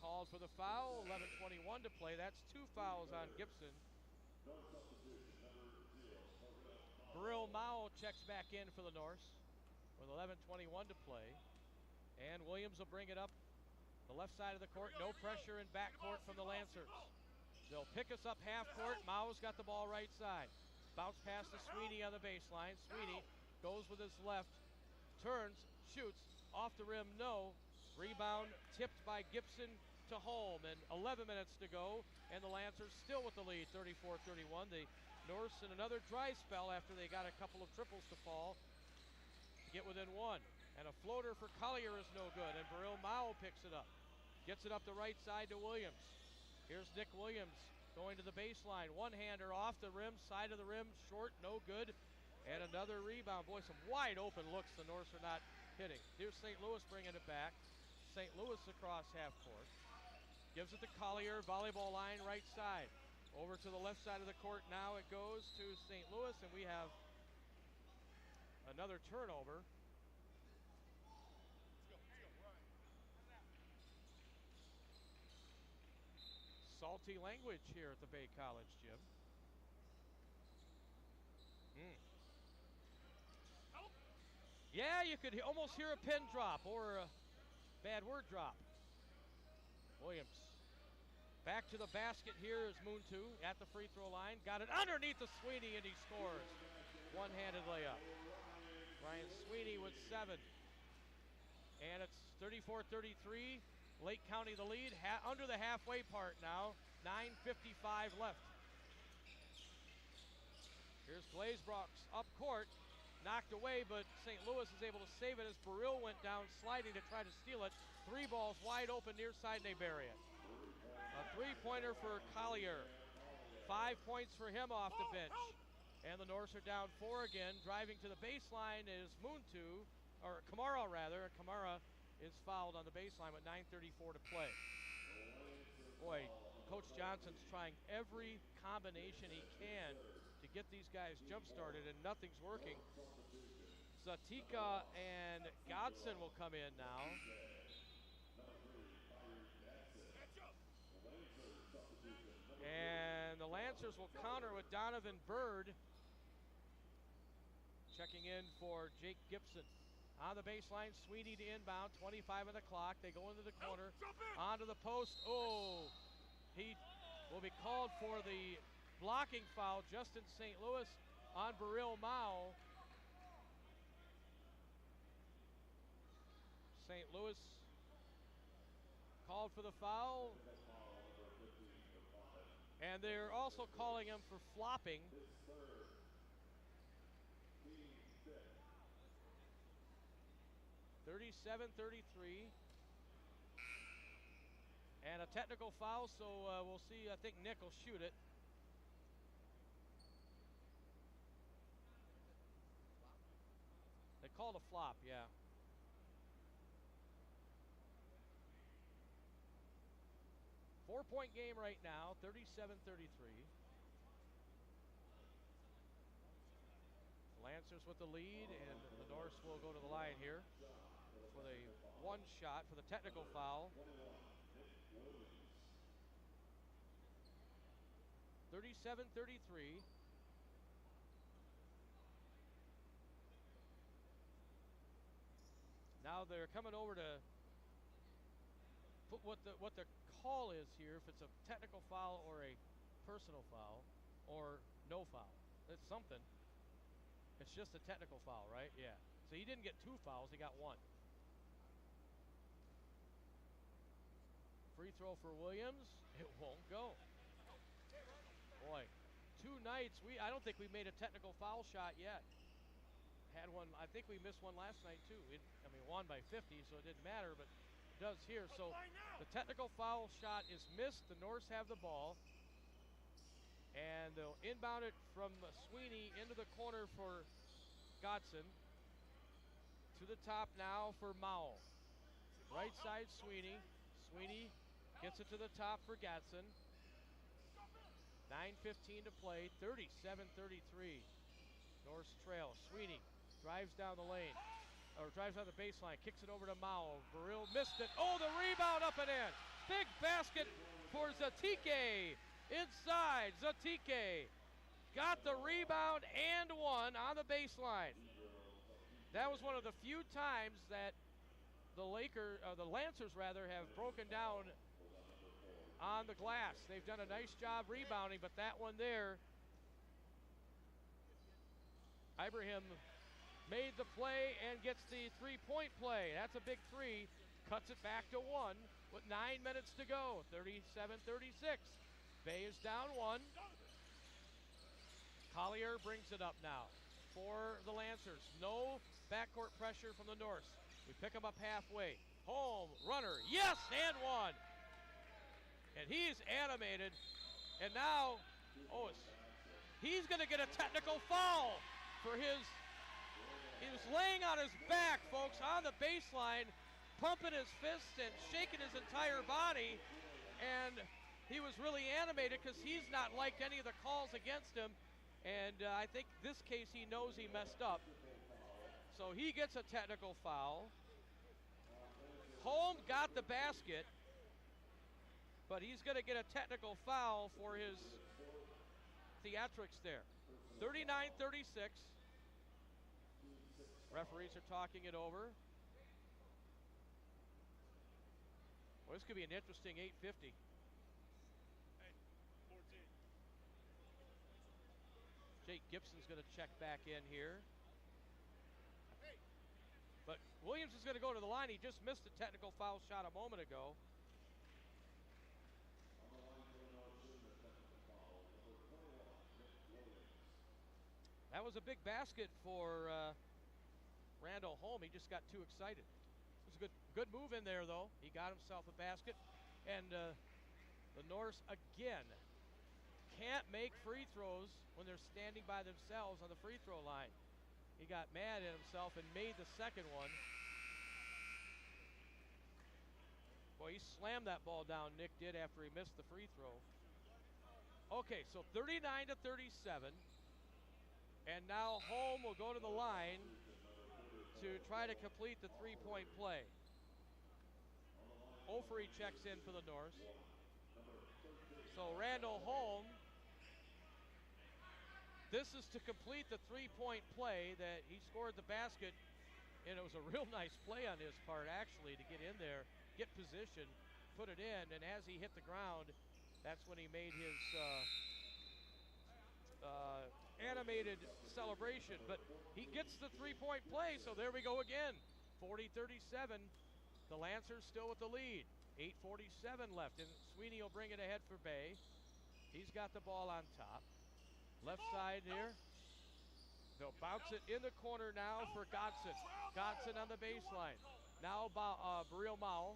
called for the foul, 11:21 to play. That's 2 fouls on Gibson. Burrell Mao checks back in for the Norse with 11:21 to play. And Williams will bring it up the left side of the court. No pressure in backcourt from the Lancers. They'll pick us up half court. Mao's got the ball right side. Bounce pass to Sweeney on the baseline. Sweeney goes with his left, turns, shoots, off the rim, no. Rebound tipped by Gibson to Holm, and 11 minutes to go, and the Lancers still with the lead, 34-31. The Norse in another dry spell after they got a couple of triples to fall to get within 1. And a floater for Collier is no good, and Burrell Mao picks it up. Gets it up the right side to Williams. Here's Nick Williams going to the baseline. One-hander off the rim, side of the rim, short, no good. And another rebound. Boy, some wide open looks the Norse are not hitting. Here's St. Louis bringing it back. St. Louis across half court. Gives it to Collier, volleyball line right side. Over to the left side of the court now it goes to St. Louis, and we have another turnover. Salty language here at the Bay College gym. Yeah, you could almost hear a pin drop or a bad word drop. Williams back to the basket. Here is Moontu at the free throw line. Got it underneath the Sweeney, and he scores. One-handed layup. Ryan Sweeney with 7. And it's 34-33. Lake County the lead, under the halfway part now. 9:55 left. Here's Glazebrox up court. Knocked away, but St. Louis is able to save it as Burrill went down sliding to try to steal it. 3 balls wide open near side, and they bury it. A 3-pointer for Collier. 5 points for him off the bench. And the Norse are down 4 again. Driving to the baseline is Moontu, or Kamara rather. Kamara is fouled on the baseline with 9:34 to play. Boy, Coach Johnson's trying every combination he can to get these guys jump-started, and nothing's working. Zatika and Godson will come in now. And the Lancers will counter with Donovan Bird checking in for Jake Gibson. On the baseline, Sweeney to inbound, 25 on the clock. They go into the corner, onto the post. Oh, he will be called for the blocking foul. Justin St. Louis on Burrill Mao. St. Louis called for the foul. And they're also calling him for flopping. (37-33). And a technical foul, so we'll see. I think Nick will shoot it. They called a flop, yeah. Four-point game right now, 37-33. Lancers with the lead, and the Norse will go to the line here for the one shot for the technical foul. 37-33. Now they're coming over to put what the call is here, if it's a technical foul or a personal foul or no foul. It's something. It's just a technical foul, right? Yeah. So he didn't get 2 fouls, he got 1. Free throw for Williams. It won't go. Boy, 2 nights. I don't think we made a technical foul shot yet. Had one, I think we missed one last night too. Won by 50, so it didn't matter, but it does here. So the technical foul shot is missed. The Norse have the ball. And they'll inbound it from Sweeney into the corner for Godson. To the top now for Mao. Right side Sweeney. Sweeney Gets it to the top for Gatson. 9:15 to play, 37-33. Norse trail. Sweeney drives down the lane, or drives on the baseline, kicks it over to Mao. Burrill missed it. Oh, the rebound up and in. Big basket for Zatike. Inside, Zatike got the rebound and one on the baseline. That was one of the few times that the Lancers have broken down on the glass. They've done a nice job rebounding, but that one there, Ibrahim made the play and gets the three-point play. That's a big three. Cuts it back to one with 9 minutes to go. 37-36. Bay is down one. Collier brings it up now for the Lancers. No backcourt pressure from the Norse. We pick him up halfway. Home, runner, yes, and one. And he's animated. And now, he's going to get a technical foul for he was laying on his back, folks, on the baseline, pumping his fists and shaking his entire body. And he was really animated because he's not liked any of the calls against him. And I think this case he knows he messed up. So he gets a technical foul. Holm got the basket, but he's going to get a technical foul for his theatrics there. 39-36. Referees are talking it over. Well, this could be an interesting 8:50. Jake Gibson's going to check back in here. But Williams is going to go to the line. He just missed a technical foul shot a moment ago. That was a big basket for Randall Holm. He just got too excited. It was a good move in there, though. He got himself a basket. And the Norse, again, can't make free throws when they're standing by themselves on the free throw line. He got mad at himself and made the second one. Boy, he slammed that ball down, Nick did, after he missed the free throw. Okay, so 39-37. And now Holm will go to the line to try to complete the three-point play. Ofri checks in for the Norse. So Randall Holm, this is to complete the three-point play that he scored the basket, and it was a real nice play on his part, actually, to get in there, get position, put it in, and as he hit the ground, that's when he made his animated celebration. But he gets the three-point play, so there we go again. 40-37. The Lancers still with the lead. 8:47 left, and Sweeney will bring it ahead for Bay. He's got the ball on top. Left side here. They'll bounce it in the corner now for Godson. Godson on the baseline. Now Burrill Mao.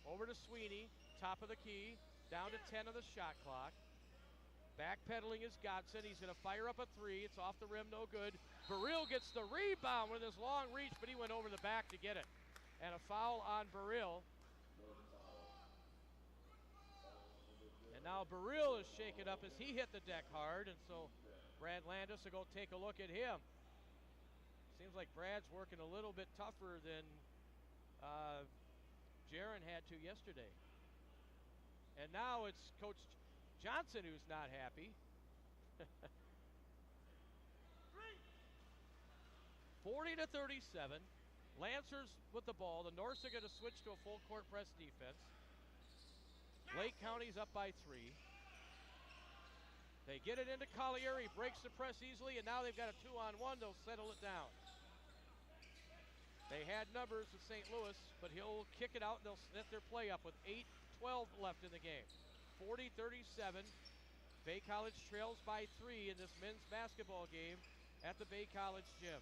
Over to Sweeney. Top of the key. Down to 10 on the shot clock. Backpedaling is Godson. He's going to fire up a three. It's off the rim, no good. Burrill gets the rebound with his long reach, but he went over the back to get it. And a foul on Burrill. And now Burrill is shaken up as he hit the deck hard, and so Brad Landis will go take a look at him. Seems like Brad's working a little bit tougher than Jaron had to yesterday. And now it's Coach Johnson who's not happy. 40-37. Lancers with the ball. The Norse are going to switch to a full court press defense. Lake County's up by 3. They get it into Collier. He breaks the press easily, and now they've got a 2-on-1. They'll settle it down. They had numbers with St. Louis, but he'll kick it out, and they'll set their play up with 8:12 left in the game. 40-37. Bay College trails by 3 in this men's basketball game at the Bay College gym.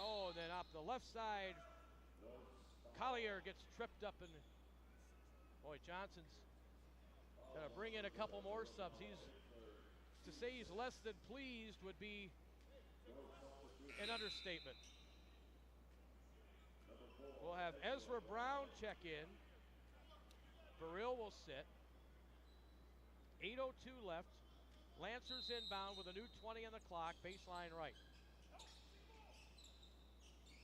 Oh, and then up the left side, Collier gets tripped up, and boy, Johnson's going to bring in a couple more subs. To say he's less than pleased would be an understatement. We'll have Ezra Brown check in Burrill will sit. 8:02 left. Lancers inbound with a new 20 on the clock, baseline right.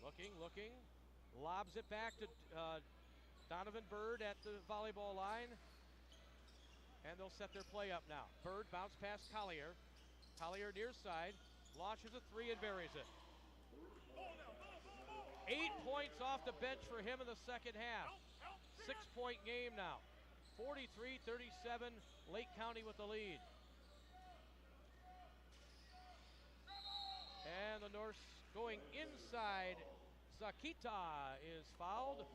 Looking. Lobs it back to Donovan Bird at the volleyball line. And they'll set their play up now. Bird bounce past Collier. Collier near side. Launches a three and buries it. 8 points off the bench for him in the second half. 6-point game now. 43-37, Lake County with the lead. And the Norse going inside. Zakita is fouled.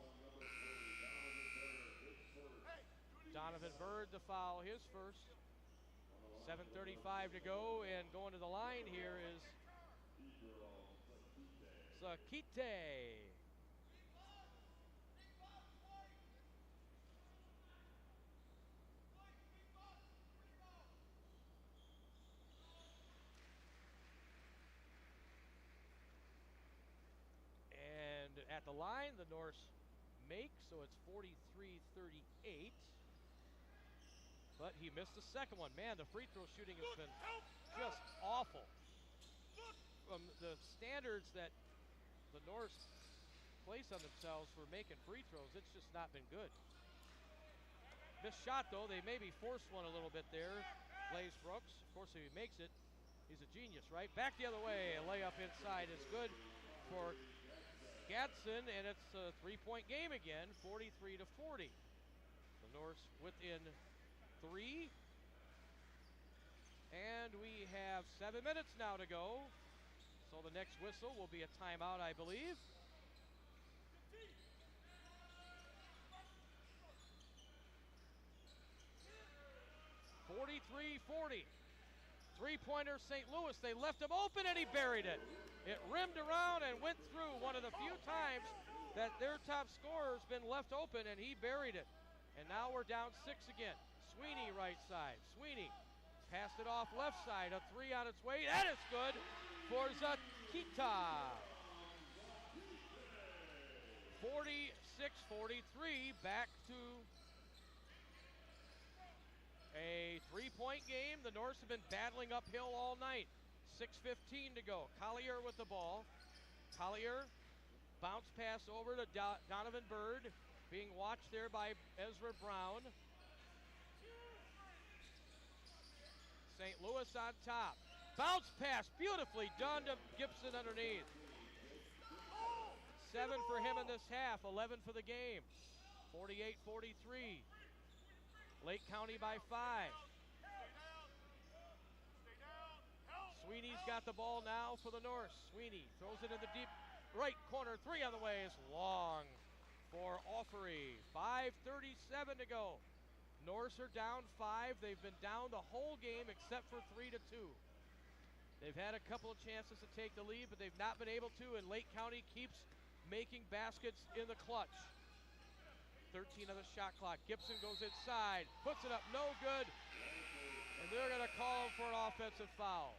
Donovan Bird to foul his first. 7:35 to go, and going to the line here is Zakite. And at the line, the Norse make, so it's 43-38. But he missed the second one. Man, the free throw shooting has been just awful. From the standards that the Norse place on themselves for making free throws, it's just not been good. Missed shot, though. They maybe forced one a little bit there. Blaze Brooks, of course, if he makes it, he's a genius, right? Back the other way. A layup inside is good for Gadsden, and it's a three-point game again, 43-40. The Norse within 3. And we have 7 minutes now to go. So the next whistle will be a timeout, I believe. .43-40. Three-pointer St. Louis. They left him open and he buried it. It rimmed around and went through, one of the few times that their top scorer's been left open, and he buried it. And now we're down 6 again. Sweeney right side. Sweeney passed it off left side. A three on its way. That is good for Zakita. 46-43. Back to a three-point game. The Norse have been battling uphill all night. 6:15 to go. Collier with the ball. Collier, bounce pass over to Donovan Bird, being watched there by Ezra Brown. St. Louis on top. Bounce pass, beautifully done to Gibson underneath. 7 for him in this half, 11 for the game. 48-43. Lake County by 5. Sweeney's got the ball now for the Norse. Sweeney throws it in the deep right corner. 3 on the way is long for Offery. 5:37 to go. Norse are down 5. They've been down the whole game except for 3-2. They've had a couple of chances to take the lead, but they've not been able to, and Lake County keeps making baskets in the clutch. 13 on the shot clock. Gibson goes inside, puts it up, no good, and they're going to call him for an offensive foul.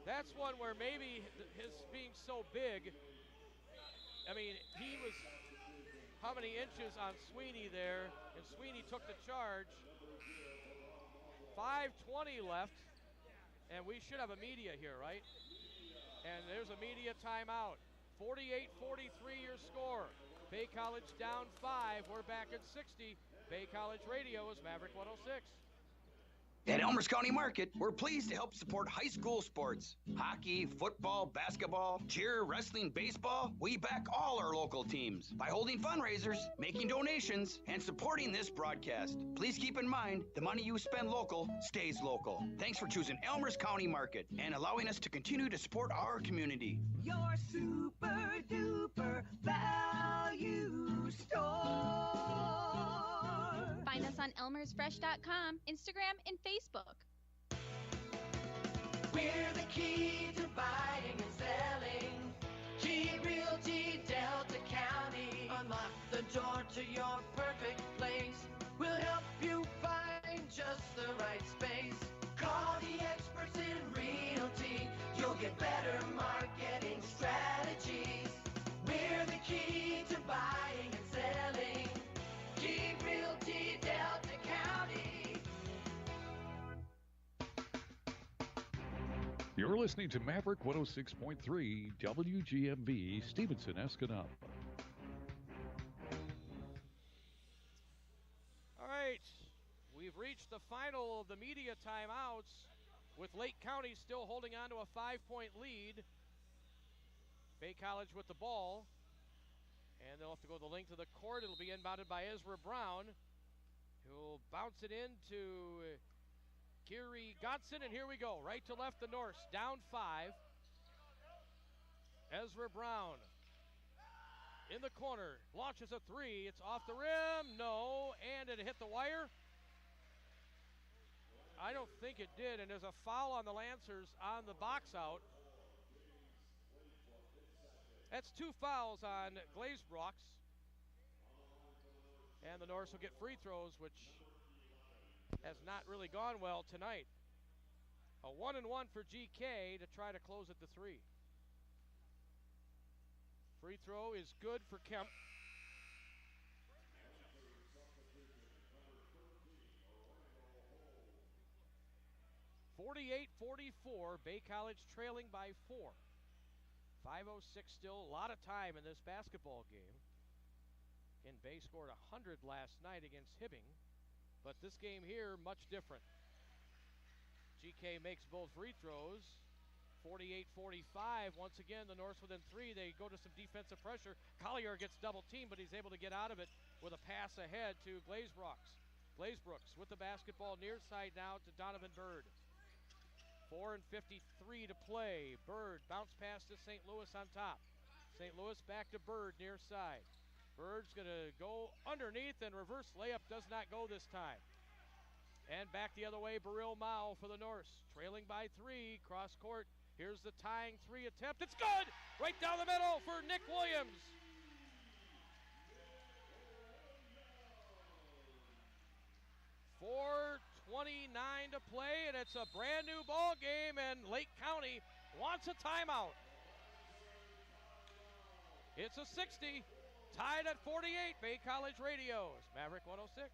That's one where maybe his being so big, I mean, he was how many inches on Sweeney there, and Sweeney took the charge. 5:20 left, and we should have a media here, right? And there's a media timeout. 48-43 your score. Bay College down 5. We're back at 60. Bay College Radio is Maverick 106. At Elmers County Market, we're pleased to help support high school sports. Hockey, football, basketball, cheer, wrestling, baseball. We back all our local teams by holding fundraisers, making donations, and supporting this broadcast. Please keep in mind, the money you spend local stays local. Thanks for choosing Elmers County Market and allowing us to continue to support our community. Your super duper value store. Find us on elmersfresh.com, Instagram, and Facebook. We're the key to buying and selling. G Realty Delta County. Unlock the door to your perfect place. We'll help you find just the right space. Call the experts in realty. You'll get better marketing strategies. We're the key to buying You're listening to Maverick 106.3 WGMB Stevenson, Escanaba. All right, we've reached the final of the media timeouts with Lake County still holding on to a 5-point lead. Bay College with the ball, and they'll have to go the length of the court. It'll be inbounded by Ezra Brown, who'll bounce it into Kiri Godson, and here we go. Right to left, the Norse, down 5. Ezra Brown in the corner, launches a 3. It's off the rim, no, and it hit the wire. I don't think it did, and there's a foul on the Lancers on the box out. That's 2 fouls on Glazebrox. And the Norse will get free throws, which has not really gone well tonight. A 1-and-1 for GK to try to close at the 3. Free throw is good for Kemp. (48-44), Bay College trailing by 4. 5:06 still, a lot of time in this basketball game. Again, Bay scored 100 last night against Hibbing, but this game here, much different. GK makes both free throws. 48-45, once again, the Norse within 3. They go to some defensive pressure. Collier gets double teamed, but he's able to get out of it with a pass ahead to Glazebrox. Glazebrook with the basketball near side now to Donovan Bird. 4:53 to play. Bird bounce pass to St. Louis on top. St. Louis back to Bird near side. Bird's going to go underneath, and reverse layup does not go this time. And back the other way, Baril Mao for the Norse. Trailing by 3, cross court. Here's the tying 3 attempt. It's good! Right down the middle for Nick Williams. .4:29 to play, and it's a brand new ball game, and Lake County wants a timeout. It's a 60, tied at 48. Bay College Radios, Maverick 106.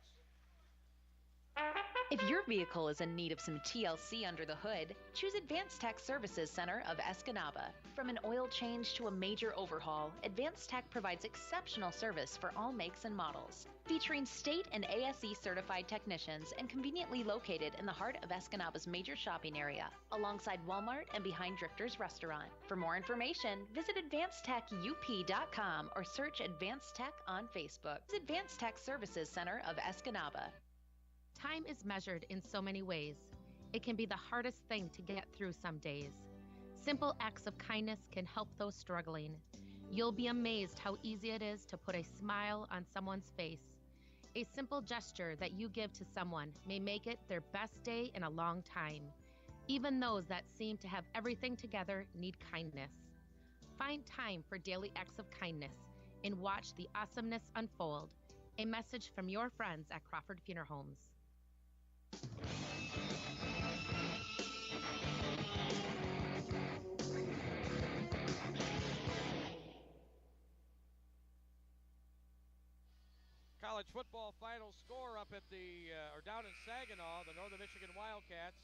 If your vehicle is in need of some TLC under the hood, choose Advanced Tech Services Center of Escanaba. From an oil change to a major overhaul, Advanced Tech provides exceptional service for all makes and models. Featuring state and ASE certified technicians and conveniently located in the heart of Escanaba's major shopping area, alongside Walmart and behind Drifter's Restaurant. For more information, visit AdvancedTechUP.com or search Advanced Tech on Facebook. Advanced Tech Services Center of Escanaba. Time is measured in so many ways. It can be the hardest thing to get through some days. Simple acts of kindness can help those struggling. You'll be amazed how easy it is to put a smile on someone's face. A simple gesture that you give to someone may make it their best day in a long time. Even those that seem to have everything together need kindness. Find time for daily acts of kindness and watch the awesomeness unfold. A message from your friends at Crawford Funeral Homes. College football final score up at the, or down in Saginaw. The Northern Michigan Wildcats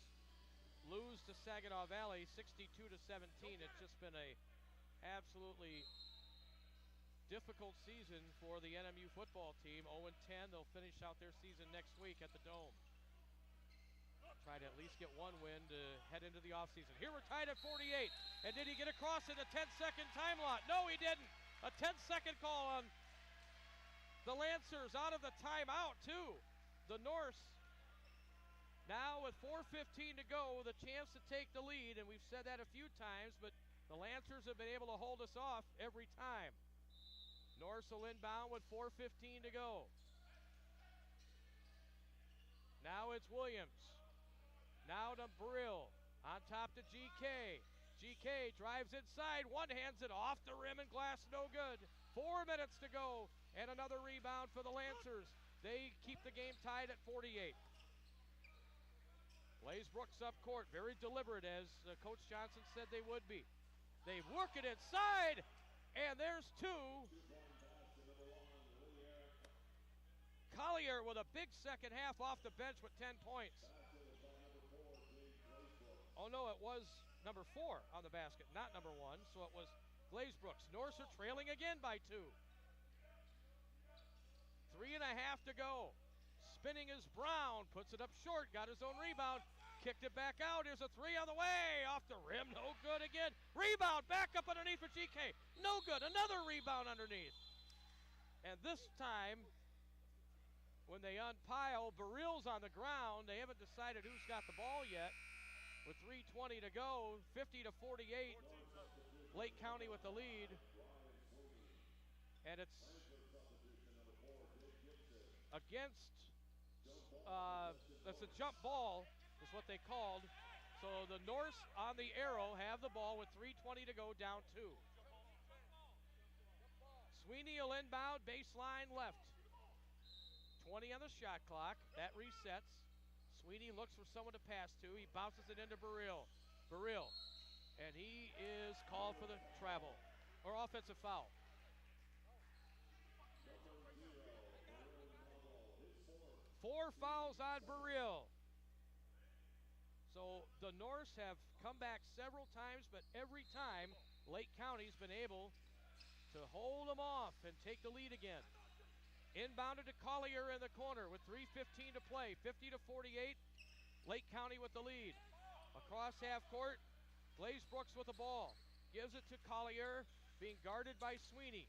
lose to Saginaw Valley 62-17. It's just been a absolutely difficult season for the NMU football team. 0-10, they'll finish out their season next week at the Dome. Try to at least get one win to head into the offseason. Here we're tied at 48. And did he get across in a 10-second time lot? No, he didn't. A 10-second call on the Lancers out of the timeout, too. The Norse now with 4:15 to go with a chance to take the lead. And we've said that a few times, but the Lancers have been able to hold us off every time. Norse will inbound with 4:15 to go. Now it's Williams. Now to Brill. On top to GK. GK drives inside. One hands it off the rim and glass. No good. 4 minutes to go. And another rebound for the Lancers. They keep the game tied at 48. Glazebrook's up court. Very deliberate, as Coach Johnson said they would be. They work it inside. And there's 2. Collier with a big second half off the bench with 10 points. Oh no, it was number 4 on the basket, not number 1. So it was Glazebrook's. Norse are trailing again by 2. 3.5 to go. Spinning is Brown, puts it up short, got his own rebound, kicked it back out. Here's a 3 on the way, off the rim, no good again. Rebound, back up underneath for GK, no good. Another rebound underneath. And this time, when they unpile, Barill's on the ground. They haven't decided who's got the ball yet. With 3:20 to go, 50-48. Lake County with the lead. And it's against, that's a jump ball, is what they called. So the Norse on the arrow have the ball with 3:20 to go, down 2. Sweeney will inbound, baseline left. 20 on the shot clock. That resets. Sweeney looks for someone to pass to. He bounces it into Barill. And he is called for the travel, or offensive foul. Four fouls on Barill. So the Norse have come back several times, but every time Lake County's been able to hold them off and take the lead again. Inbounded to Collier in the corner with 3:15 to play, 50-48. Lake County with the lead. Across half court, Glazebrook's with the ball. Gives it to Collier, being guarded by Sweeney.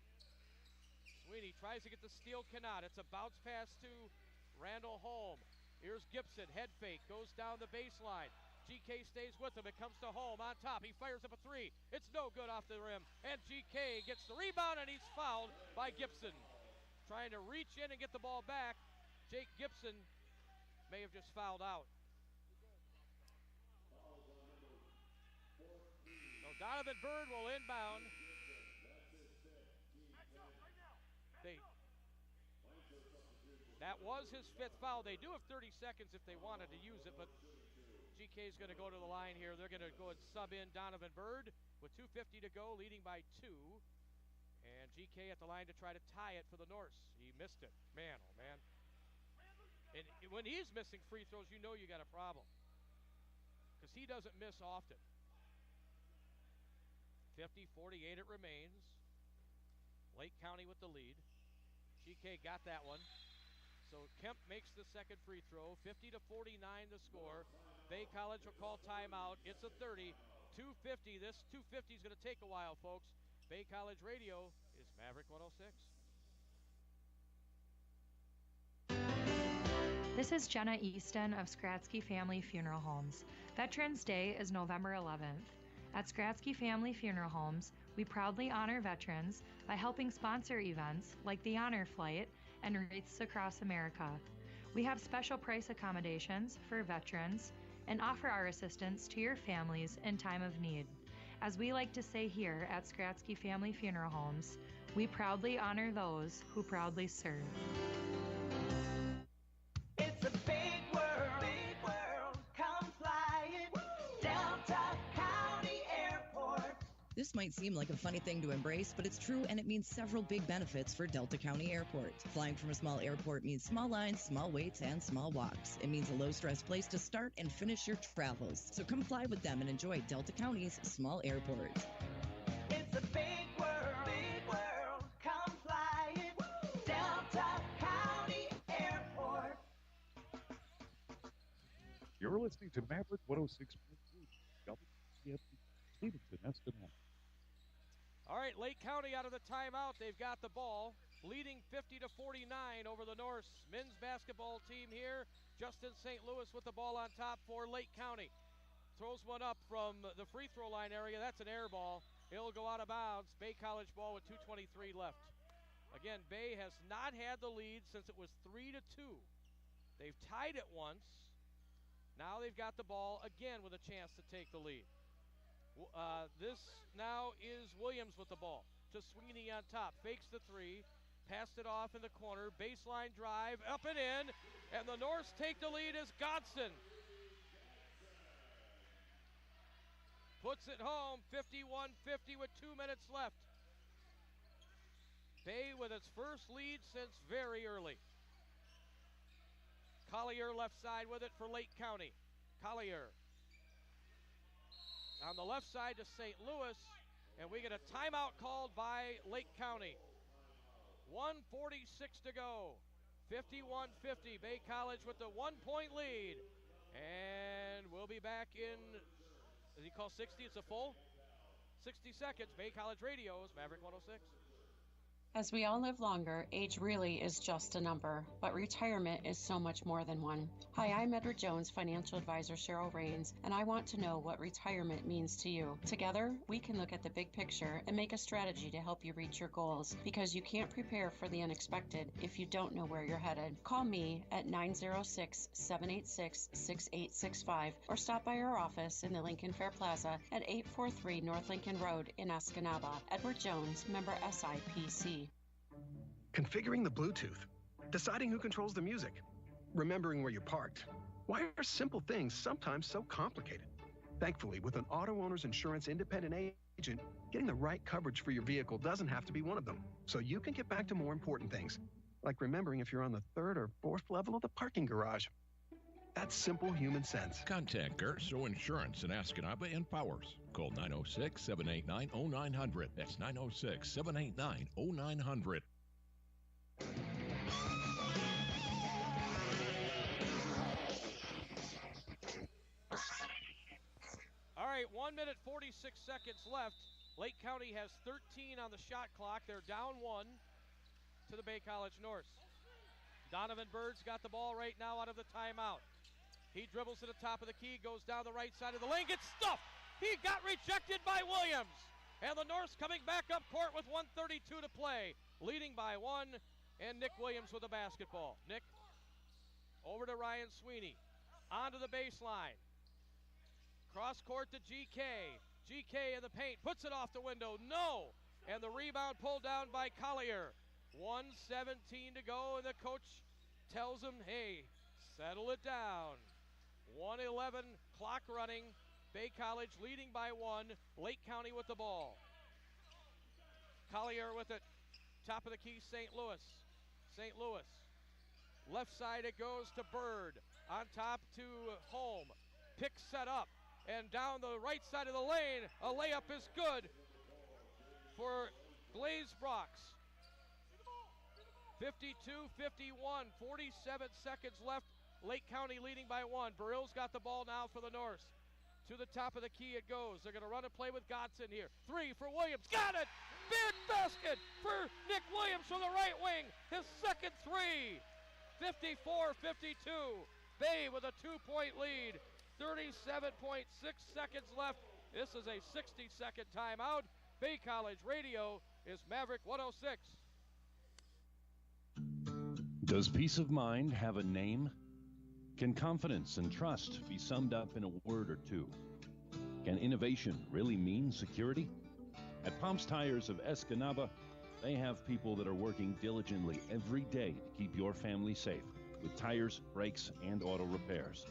Sweeney tries to get the steal, cannot. It's a bounce pass to Randall Holm. Here's Gibson, head fake, goes down the baseline. GK stays with him, it comes to Holm on top. He fires up a 3. It's no good off the rim. And GK gets the rebound, and he's fouled by Gibson. Trying to reach in and get the ball back. Jake Gibson may have just fouled out. So Donovan Bird will inbound. That was his 5th foul. They do have 30 seconds if they wanted to use it, but GK is going to go to the line here. They're going to go and sub in Donovan Bird with 2:50 to go, leading by 2. And GK at the line to try to tie it for the Norse. He missed it. Man, oh man. And when he's missing free throws, you know you got a problem. Because he doesn't miss often. 50-48 it remains. Lake County with the lead. GK got that one. So Kemp makes the second free throw. 50-49 the score. Bay College will call timeout. It's a 30. 2:50. This 2:50 is going to take a while, folks. Bay College Radio is Maverick 106. This is Jenna Easton of Skratsky Family Funeral Homes. Veterans Day is November 11th. At Skratsky Family Funeral Homes, we proudly honor veterans by helping sponsor events like the Honor Flight and Wreaths Across America. We have special price accommodations for veterans and offer our assistance to your families in time of need. As we like to say here at Skratsky Family Funeral Homes, we proudly honor those who proudly serve. It's a big world, come fly it, Delta County Airport. This might seem like a funny thing to embrace, but it's true, and it means several big benefits for Delta County Airport. Flying from a small airport means small lines, small waits, and small walks. It means a low-stress place to start and finish your travels. So come fly with them and enjoy Delta County's small airport. It's a big world, come fly it, Delta County Airport. You're listening to Maverick 106.3 WCFP Stevenson, Escanaba. All right, Lake County out of the timeout. They've got the ball, leading 50-49 over the Norse men's basketball team here. Justin St. Louis with the ball on top for Lake County. Throws one up from the free throw line area. That's an air ball. It'll go out of bounds. Bay College ball with 2:23 left. Again, Bay has not had the lead since it was 3-2. They've tied it once. Now they've got the ball again with a chance to take the lead. This now is Williams with the ball to Sweeney on top. Fakes the 3, passed it off in the corner. Baseline drive, up and in. And the Norse take the lead as Godson puts it home, 51-50 with 2 minutes left. Bay with its first lead since very early. Collier left side with it for Lake County. Collier on the left side to St. Louis, and we get a timeout called by Lake County. 1:46 to go. 51-50. Bay College with the 1-point lead. And we'll be back in, does he call 60? It's a full 60 seconds. Bay College Radio's Maverick 106. As we all live longer, age really is just a number, but retirement is so much more than one. Hi, I'm Edward Jones, financial advisor Cheryl Rains, and I want to know what retirement means to you. Together, we can look at the big picture and make a strategy to help you reach your goals, because you can't prepare for the unexpected if you don't know where you're headed. Call me at 906-786-6865 or stop by our office in the Lincoln Fair Plaza at 843 North Lincoln Road in Escanaba. Edward Jones, member SIPC. Configuring the Bluetooth, deciding who controls the music, remembering where you parked. Why are simple things sometimes so complicated? Thankfully, with an auto owner's insurance independent agent, getting the right coverage for your vehicle doesn't have to be one of them. So you can get back to more important things, like remembering if you're on the 3rd or 4th level of the parking garage. That's simple human sense. Contact Gerso Insurance in Escanaba and Powers. Call 906-789-0900. That's 906-789-0900. All right, 1 minute 46 seconds left. Lake County has 13 on the shot clock. They're down 1 to the Bay College North. Donovan Bird's got the ball right now out of the timeout. He dribbles to the top of the key, goes down the right side of the lane, gets stuffed. He got rejected by Williams. And the North's coming back up court with 1:32 to play. Leading by 1, and Nick Williams with the basketball. Nick, over to Ryan Sweeney. Onto the baseline. Cross court to GK. GK in the paint, puts it off the window. No! And the rebound pulled down by Collier. 1:17 to go, and the coach tells him, hey, settle it down. 1:11 clock running. Bay College leading by 1. Lake County with the ball. Collier with it. Top of the key, St. Louis. St. Louis. Left side it goes to Bird. On top to Holm. Pick set up. And down the right side of the lane, a layup is good for Blaze Brox. 52-51, 47 seconds left. Lake County leading by 1. Burrill's got the ball now for the North. To the top of the key it goes. They're going to run and play with Godson here. 3 for Williams. Got it! Big basket for Nick Williams from the right wing. His second 3. 54-52. Bay with a 2-point lead. 37.6 seconds left. This is a 60-second timeout. Bay College Radio is Maverick 106. Does peace of mind have a name? Can confidence and trust be summed up in a word or two? Can innovation really mean security? At Pomps Tires of Escanaba, they have people that are working diligently every day to keep your family safe with tires, brakes, and auto repairs.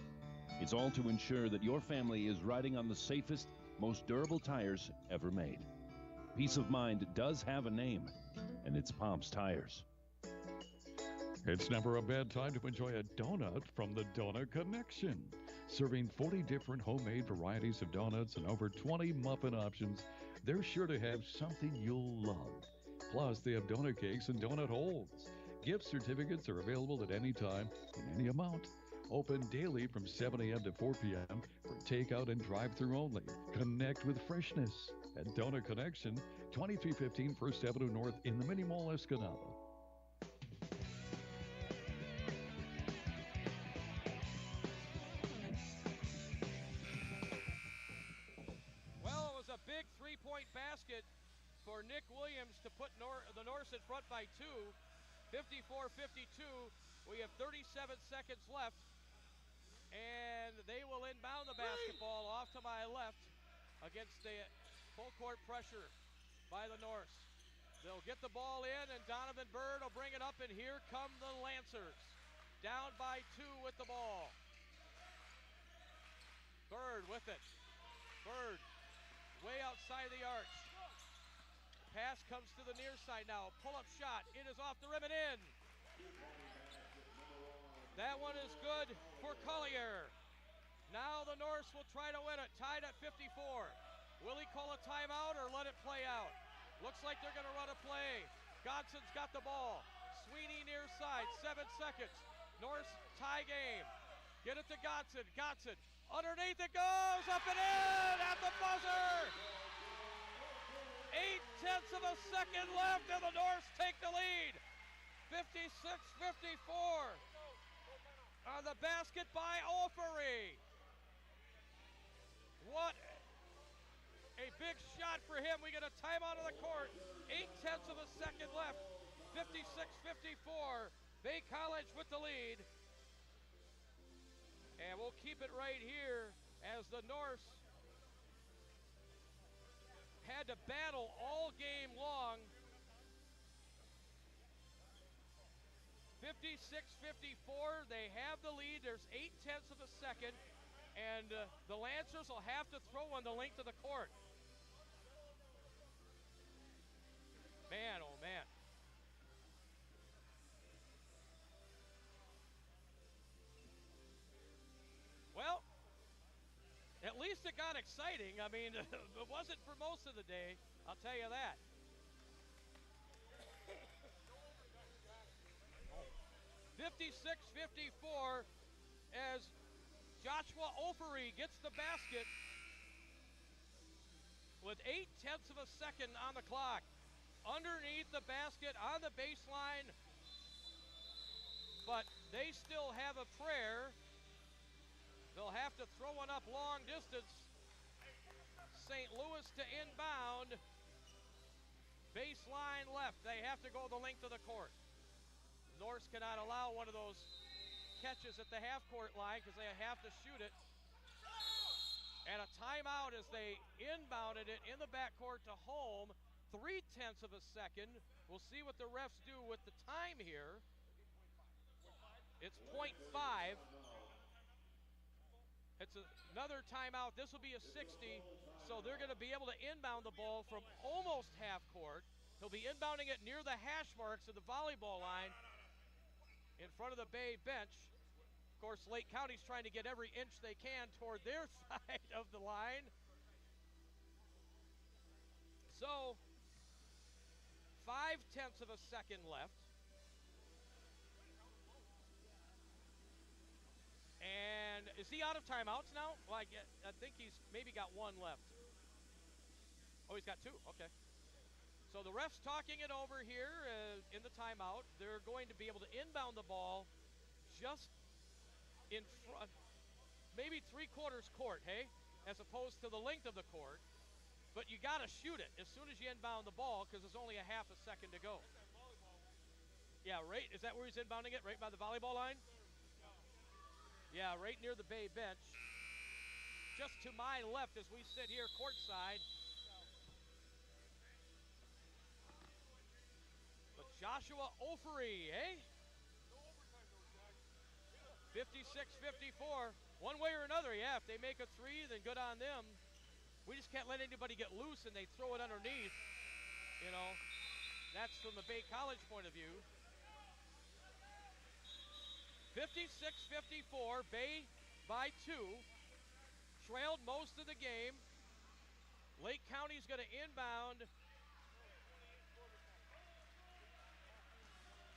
It's all to ensure that your family is riding on the safest, most durable tires ever made. Peace of mind does have a name, and it's Pomps Tires. It's never a bad time to enjoy a donut from the Donut Connection. Serving 40 different homemade varieties of donuts and over 20 muffin options, they're sure to have something you'll love. Plus, they have donut cakes and donut holes. Gift certificates are available at any time in any amount. Open daily from 7 a.m. to 4 p.m. for takeout and drive-thru only. Connect with freshness at Donut Connection, 2315 First Avenue North in the Mini Mall, Escanaba. Well, it was a big three-point basket for Nick Williams to put the Norse in front by 2. 54-52. We have 37 seconds left. And they will inbound the basketball off to my left against the full court pressure by the Norse. They'll get the ball in, and Donovan Bird will bring it up, and here come the Lancers. Down by 2 with the ball. Bird with it. Bird way outside the arch. Pass comes to the near side now. Pull-up shot. It is off the rim and in. That one is good for Collier. Now the Norse will try to win it, tied at 54. Will he call a timeout or let it play out? Looks like they're going to run a play. Godson's got the ball. Sweeney near side, 7 seconds. Norse tie game. Get it to Godson. Godson, underneath it goes, up and in at the buzzer. 0.8 of a second left, and the Norse take the lead. 56-54 on the basket by Offery. What a big shot for him. We get a timeout on the court. 0.8 of a second left. 56-54. Bay College with the lead. And we'll keep it right here as the Norse had to battle all game long. 56-54. They have the lead. There's 0.8 of a second. And the Lancers will have to throw on the length of the court. Man, oh man. Well, at least it got exciting. I mean, it wasn't for most of the day, I'll tell you that. 56-54 as Joshua Offery gets the basket with 0.8 of a second on the clock. Underneath the basket on the baseline, but they still have a prayer. They'll have to throw one up long distance. St. Louis to inbound. Baseline left. They have to go the length of the court. Norse cannot allow one of those catches at the half-court line because they have to shoot it. And a timeout as they inbounded it in the backcourt to home. 0.3 of a second. We'll see what the refs do with the time here. It's 0.5. It's another timeout. This will be a 60. So they're going to be able to inbound the ball from almost half court. He'll be inbounding it near the hash marks of the volleyball line in front of the Bay bench. Of course, Lake County's trying to get every inch they can toward their side of the line. So 0.5 of a second left. And is he out of timeouts now? Well, I think he's maybe got one left. Oh, he's got two. Okay. So the ref's talking it over here in the timeout. They're going to be able to inbound the ball just in front, maybe 3/4 court, hey, as opposed to the length of the court. But you got to shoot it as soon as you inbound the ball because there's only a half a second to go. Yeah, right. Is that where he's inbounding it? Right by the volleyball line? Yeah, right near the Bay bench. Just to my left as we sit here courtside. But Joshua Offery, eh? 56-54. One way or another, yeah. If they make a three, then good on them. We just can't let anybody get loose and they throw it underneath. You know, that's from the Bay College point of view. 56-54, Bay by 2. Trailed most of the game. Lake County's going to inbound.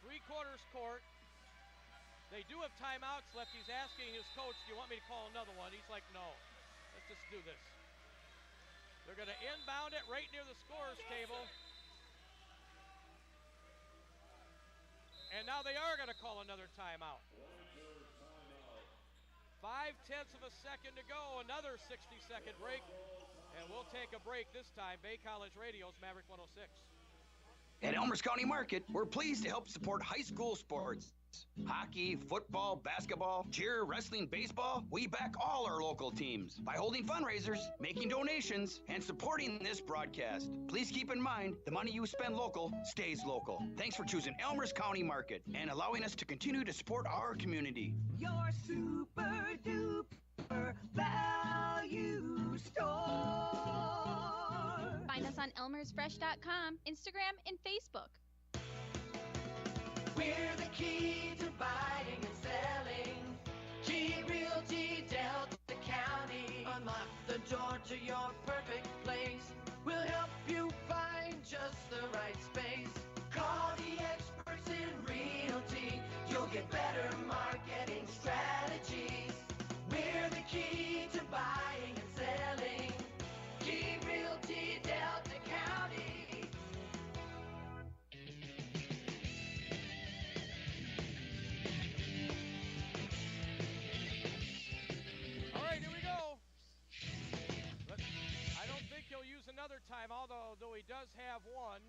3/4 court. They do have timeouts left. He's asking his coach, do you want me to call another one? He's like, no, let's just do this. They're going to inbound it right near the scorer's table. And now they are going to call another timeout. 0.5 of a second to go, another 60-second break. And we'll take a break this time. Bay College Radio's Maverick 106. At Elmers County Market, we're pleased to help support high school sports. Hockey, football, basketball, cheer, wrestling, baseball, we back all our local teams by holding fundraisers, making donations, and supporting this broadcast. Please keep in mind, the money you spend local stays local. Thanks for choosing Elmers County Market and allowing us to continue to support our community. Your super duper value store. Find us on elmersfresh.com, Instagram, and Facebook. We're the key to buying and selling. G Realty Delta County. although he does have one.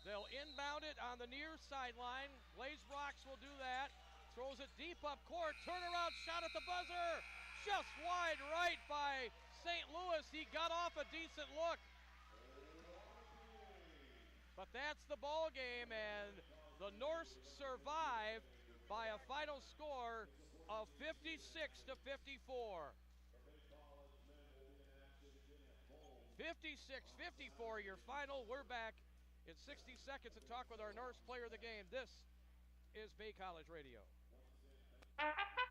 They'll inbound it on the near sideline. Blaze Rocks will do that. Throws it deep up court. Turnaround shot at the buzzer. Just wide right by St. Louis. He got off a decent look. But that's the ball game, and the Norse survive by a final score of 56-54. 56-54, your final. We're back in 60 seconds to talk with our Norse player of the game. This is Bay College Radio.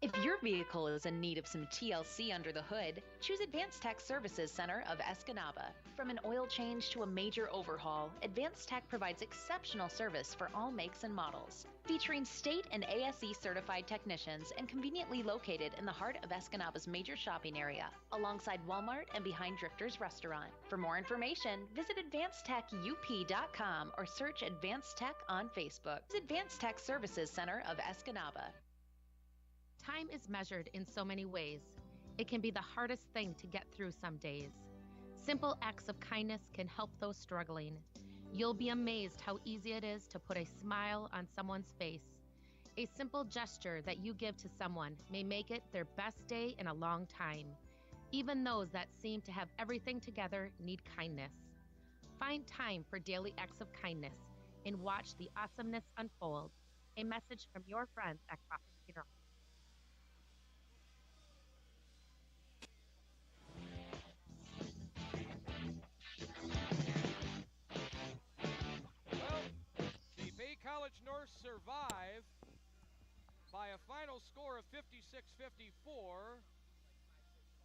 If your vehicle is in need of some TLC under the hood, choose Advanced Tech Services Center of Escanaba. From an oil change to a major overhaul, Advanced Tech provides exceptional service for all makes and models. Featuring state and ASE certified technicians and conveniently located in the heart of Escanaba's major shopping area, alongside Walmart and behind Drifter's Restaurant. For more information, visit AdvancedTechUP.com or search Advanced Tech on Facebook. Advanced Tech Services Center of Escanaba. Time is measured in so many ways. It can be the hardest thing to get through some days. Simple acts of kindness can help those struggling. You'll be amazed how easy it is to put a smile on someone's face. A simple gesture that you give to someone may make it their best day in a long time. Even those that seem to have everything together need kindness. Find time for daily acts of kindness and watch the awesomeness unfold. A message from your friends at Crawford Funeral. College North survive by a final score of 56-54.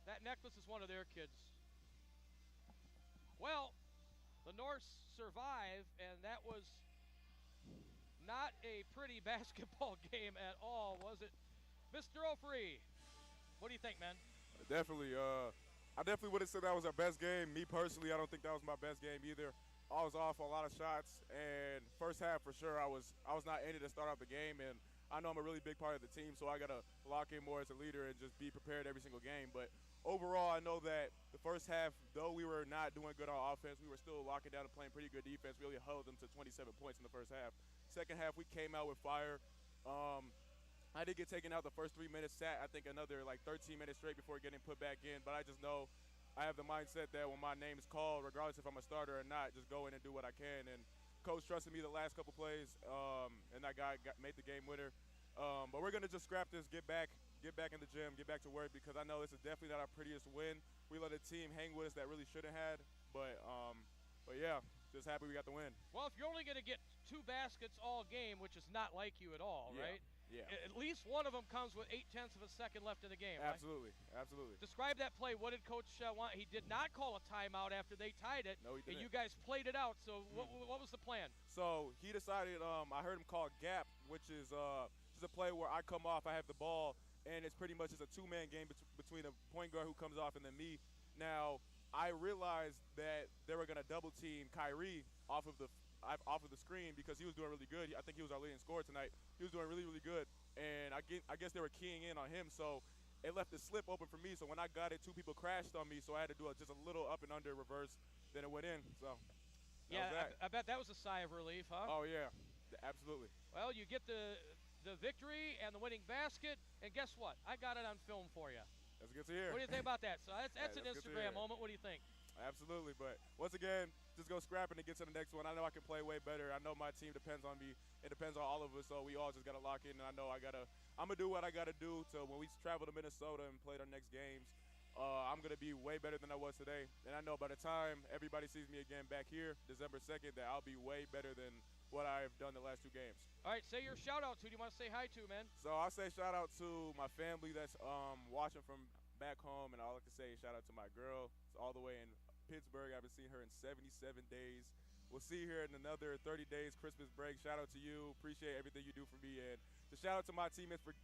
That necklace is one of their kids. Well, the North survive, and that was not a pretty basketball game at all, was it? Mr. Ofree, what do you think, man? Definitely. I definitely would have said that was our best game. Me personally, I don't think that was my best game either. I was off a lot of shots, and first half for sure I was not in it to start off the game, and I know I'm a really big part of the team, so I got to lock in more as a leader and just be prepared every single game. But overall, I know that the first half, though we were not doing good on offense, we were still locking down and playing pretty good defense. We really held them to 27 points in the first half. Second half, we came out with fire. I did get taken out the first 3 minutes, sat I think another like 13 minutes straight before getting put back in, but I just know I have the mindset that when my name is called, regardless if I'm a starter or not, just go in and do what I can. And Coach trusted me the last couple plays, and that guy made the game winner. But we're gonna just scrap this, get back in the gym, get back to work, because I know this is definitely not our prettiest win. We let a team hang with us that really shouldn't have. But yeah, just happy we got the win. Well, if you're only gonna get 2 baskets all game, which is not like you at all, right? Yeah. At least one of them comes with 0.8 of a second left in the game. Absolutely, right? Absolutely. Describe that play. What did Coach want? He did not call a timeout after they tied it. No, he didn't. And you guys played it out. So what was the plan? So he decided. I heard him call gap, which is just a play where I come off, I have the ball, and it's pretty much just a 2-man game between a point guard who comes off and then me. Now I realized that they were gonna double team Kyrie off of the screen because he was doing really good. I think he was our leading scorer tonight. He was doing really, really good. And I guess they were keying in on him, so it left the slip open for me. So when I got it, 2 people crashed on me, so I had to do just a little up and under reverse. Then it went in, so yeah, I bet that was a sigh of relief, huh? Oh, yeah, absolutely. Well, you get the victory and the winning basket, and guess what? I got it on film for you. That's good to hear. What do you think about that? So that's an Instagram moment. What do you think? Absolutely, but once again, just go scrapping and get to the next one. I know I can play way better. I know my team depends on me. It depends on all of us, so we all just got to lock in, and I know I'm going to do what I got to do to when we travel to Minnesota and play our next games. I'm going to be way better than I was today, and I know by the time everybody sees me again back here, December 2nd, that I'll be way better than what I've done the last 2 games. All right, say your shout-out. Who do you want to say hi to, man? So I'll say shout-out to my family that's watching from back home, and I like to say shout-out to my girl. It's all the way in Pittsburgh. I haven't seen her in 77 days. We'll see her in another 30 days, Christmas break. Shout out to you. Appreciate everything you do for me. And just shout out to my teammates for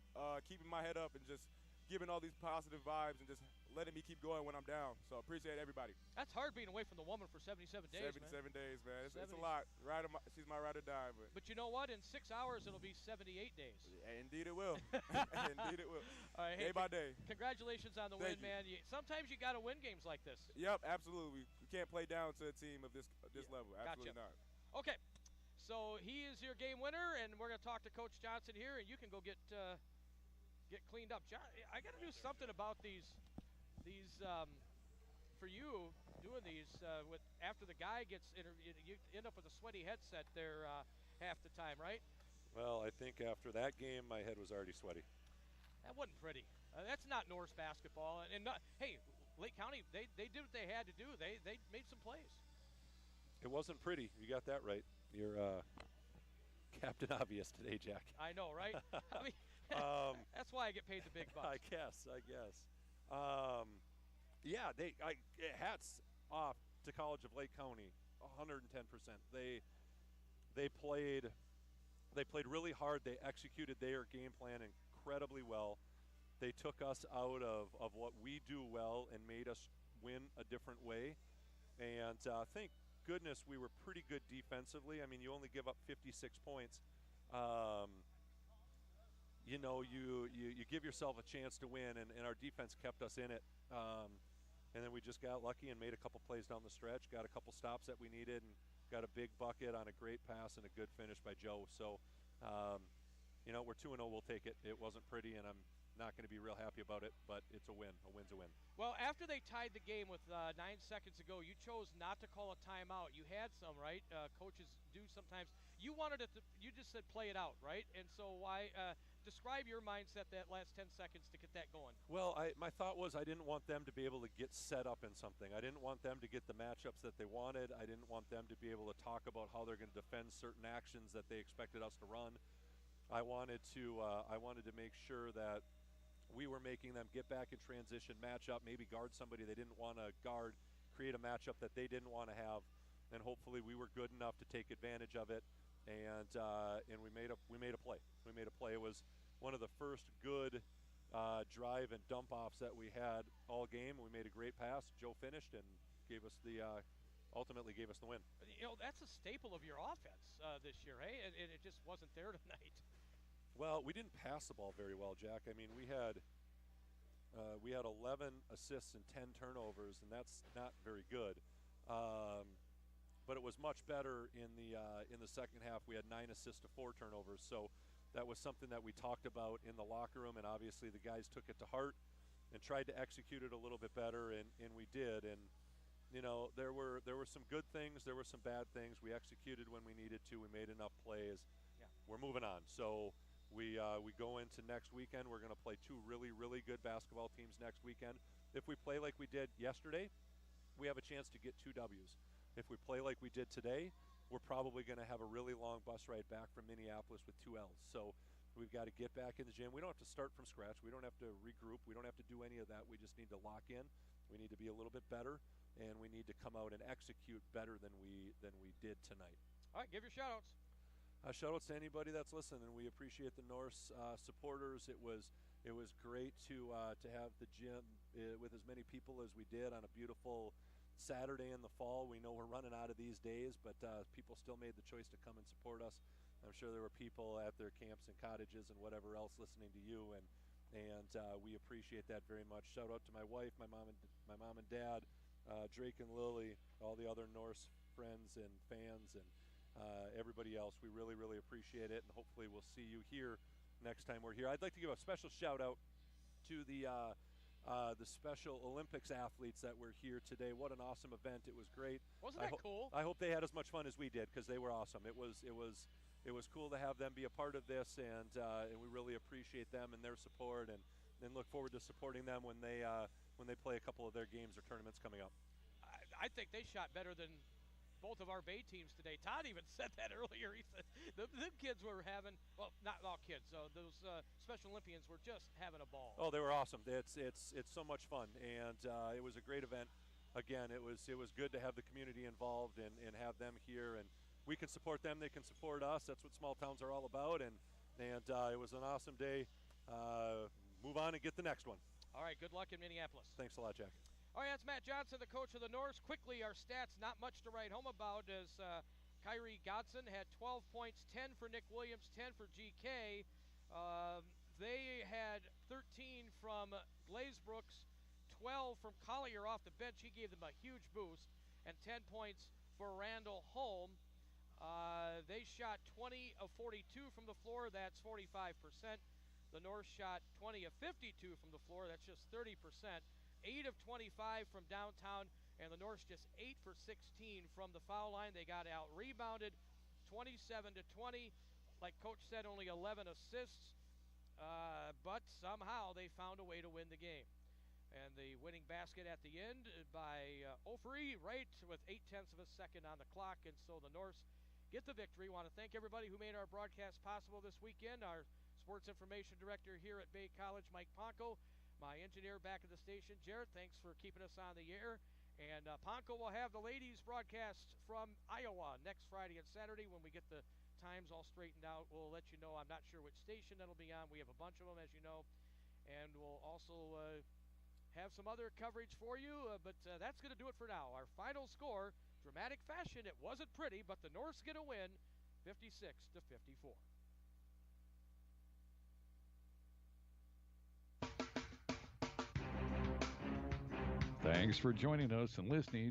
keeping my head up and just giving all these positive vibes and just letting me keep going when I'm down. So appreciate everybody. That's hard being away from the woman for 77 days, 77 man. days, man. It's a lot. She's my ride or die. But you know what? In 6 hours, it'll be 78 days. Indeed it will. Indeed it will. All right, hey, day by day. Congratulations on the win, man. Sometimes you got to win games like this. Yep, absolutely. We can't play down to a team of this level. Absolutely Gotcha. not. Okay, so he is your game winner, and we're going to talk to Coach Johnson here, and you can go get cleaned up. John, I got to do something about these for you doing these with after the guy gets interviewed, you end up with a sweaty headset there half the time, right? Well, I think after that game, my head was already sweaty. That wasn't pretty. That's not Norse basketball. And hey, Lake County, they did what they had to do. They made some plays. It wasn't pretty. You got that right. You're Captain Obvious today, Jack. I know, right? I mean, that's why I get paid the big bucks. I guess. Yeah, hats off to College of Lake County, 110%. They played really hard. They executed their game plan incredibly well. They took us out of what we do well and made us win a different way. And thank goodness we were pretty good defensively. I mean, you only give up 56 points. You give yourself a chance to win, and our defense kept us in it. And then we just got lucky and made a couple plays down the stretch, got a couple stops that we needed, and got a big bucket on a great pass and a good finish by Joe. So, we're 2-0. We'll take it. It wasn't pretty, and I'm not going to be real happy about it, but it's a win. A win's a win. Well, after they tied the game with 9 seconds to go, you chose not to call a timeout. You had some, right? Coaches do sometimes. You wanted it to, you just said play it out, right? And so why describe your mindset that last 10 seconds to get that going? Well, my thought was I didn't want them to be able to get set up in something. I didn't want them to get the matchups that they wanted. I didn't want them to be able to talk about how they're going to defend certain actions that they expected us to run. I wanted to make sure that we were making them get back in transition, match up, maybe guard somebody they didn't want to guard, create a matchup that they didn't want to have, and hopefully we were good enough to take advantage of it. And we made a play. We made a play. It was one of the first good drive and dump offs that we had all game. We made a great pass. Joe finished and ultimately gave us the win. That's a staple of your offense this year, hey? And it just wasn't there tonight. Well, we didn't pass the ball very well, Jack. I mean, we had 11 assists and 10 turnovers, and that's not very good. But it was much better in the second half. We had 9 assists to 4 turnovers, so that was something that we talked about in the locker room, and obviously the guys took it to heart and tried to execute it a little bit better, and we did. And there were some good things, there were some bad things. We executed when we needed to. We made enough plays. Yeah. We're moving on. So we go into next weekend. We're going to play 2 really, really good basketball teams next weekend. If we play like we did yesterday, we have a chance to get 2 W's. If we play like we did today, we're probably going to have a really long bus ride back from Minneapolis with 2 L's. So we've got to get back in the gym. We don't have to start from scratch. We don't have to regroup. We don't have to do any of that. We just need to lock in. We need to be a little bit better, and we need to come out and execute better than we did tonight. All right, give your shout-outs. Shout-outs to anybody that's listening. We appreciate the Norse supporters. It was great to have the gym with as many people as we did on a beautiful Saturday in the fall. We know we're running out of these days, but people still made the choice to come and support us. I'm sure there were people at their camps and cottages and whatever else listening to you, and we appreciate that very much. Shout out to my wife, my mom and dad, Drake and Lily, all the other Norse friends and fans, and everybody else. We really, really appreciate it, and hopefully we'll see you here next time we're here. I'd like to give a special shout out to the Special Olympics athletes that were here today. What an awesome event. It was great. Wasn't that cool? I hope they had as much fun as we did, because they were awesome. It was cool to have them be a part of this, and we really appreciate them and their support, and look forward to supporting them when they play a couple of their games or tournaments coming up. I think they shot better than both of our Bay teams today. Todd even said that earlier. He said the kids were having, well, not all kids. Those Special Olympians were just having a ball. Oh, they were awesome. It's so much fun, and it was a great event. Again, it was good to have the community involved and have them here, and we can support them. They can support us. That's what small towns are all about, and it was an awesome day. Move on on and get the next one. All right, good luck in Minneapolis. Thanks a lot, Jack. All right, that's Matt Johnson, the coach of the Norse. Quickly, our stats, not much to write home about, as Kyrie Godson had 12 points, 10 for Nick Williams, 10 for GK. They had 13 from Blaze Brooks, 12 from Collier off the bench. He gave them a huge boost, and 10 points for Randall Holm. They shot 20 of 42 from the floor. That's 45%. The North shot 20 of 52 from the floor. That's just 30%. 8 of 25 from downtown, and the North just 8 for 16 from the foul line. They got out rebounded 27 to 20. Like Coach said, only 11 assists, but somehow they found a way to win the game. And the winning basket at the end by Ofri, right with 0.8 of a second on the clock, and so the Norse get the victory. Want to thank everybody who made our broadcast possible this weekend. Our sports information director here at Bay College, Mike Ponko. My engineer back at the station, Jared, thanks for keeping us on the air. And Ponko will have the ladies broadcast from Iowa next Friday and Saturday when we get the times all straightened out. We'll let you know. I'm not sure which station that'll be on. We have a bunch of them, as you know. And we'll also have some other coverage for you. But that's going to do it for now. Our final score, dramatic fashion. It wasn't pretty, but the North's going to win 56 to 54. Thanks for joining us and listening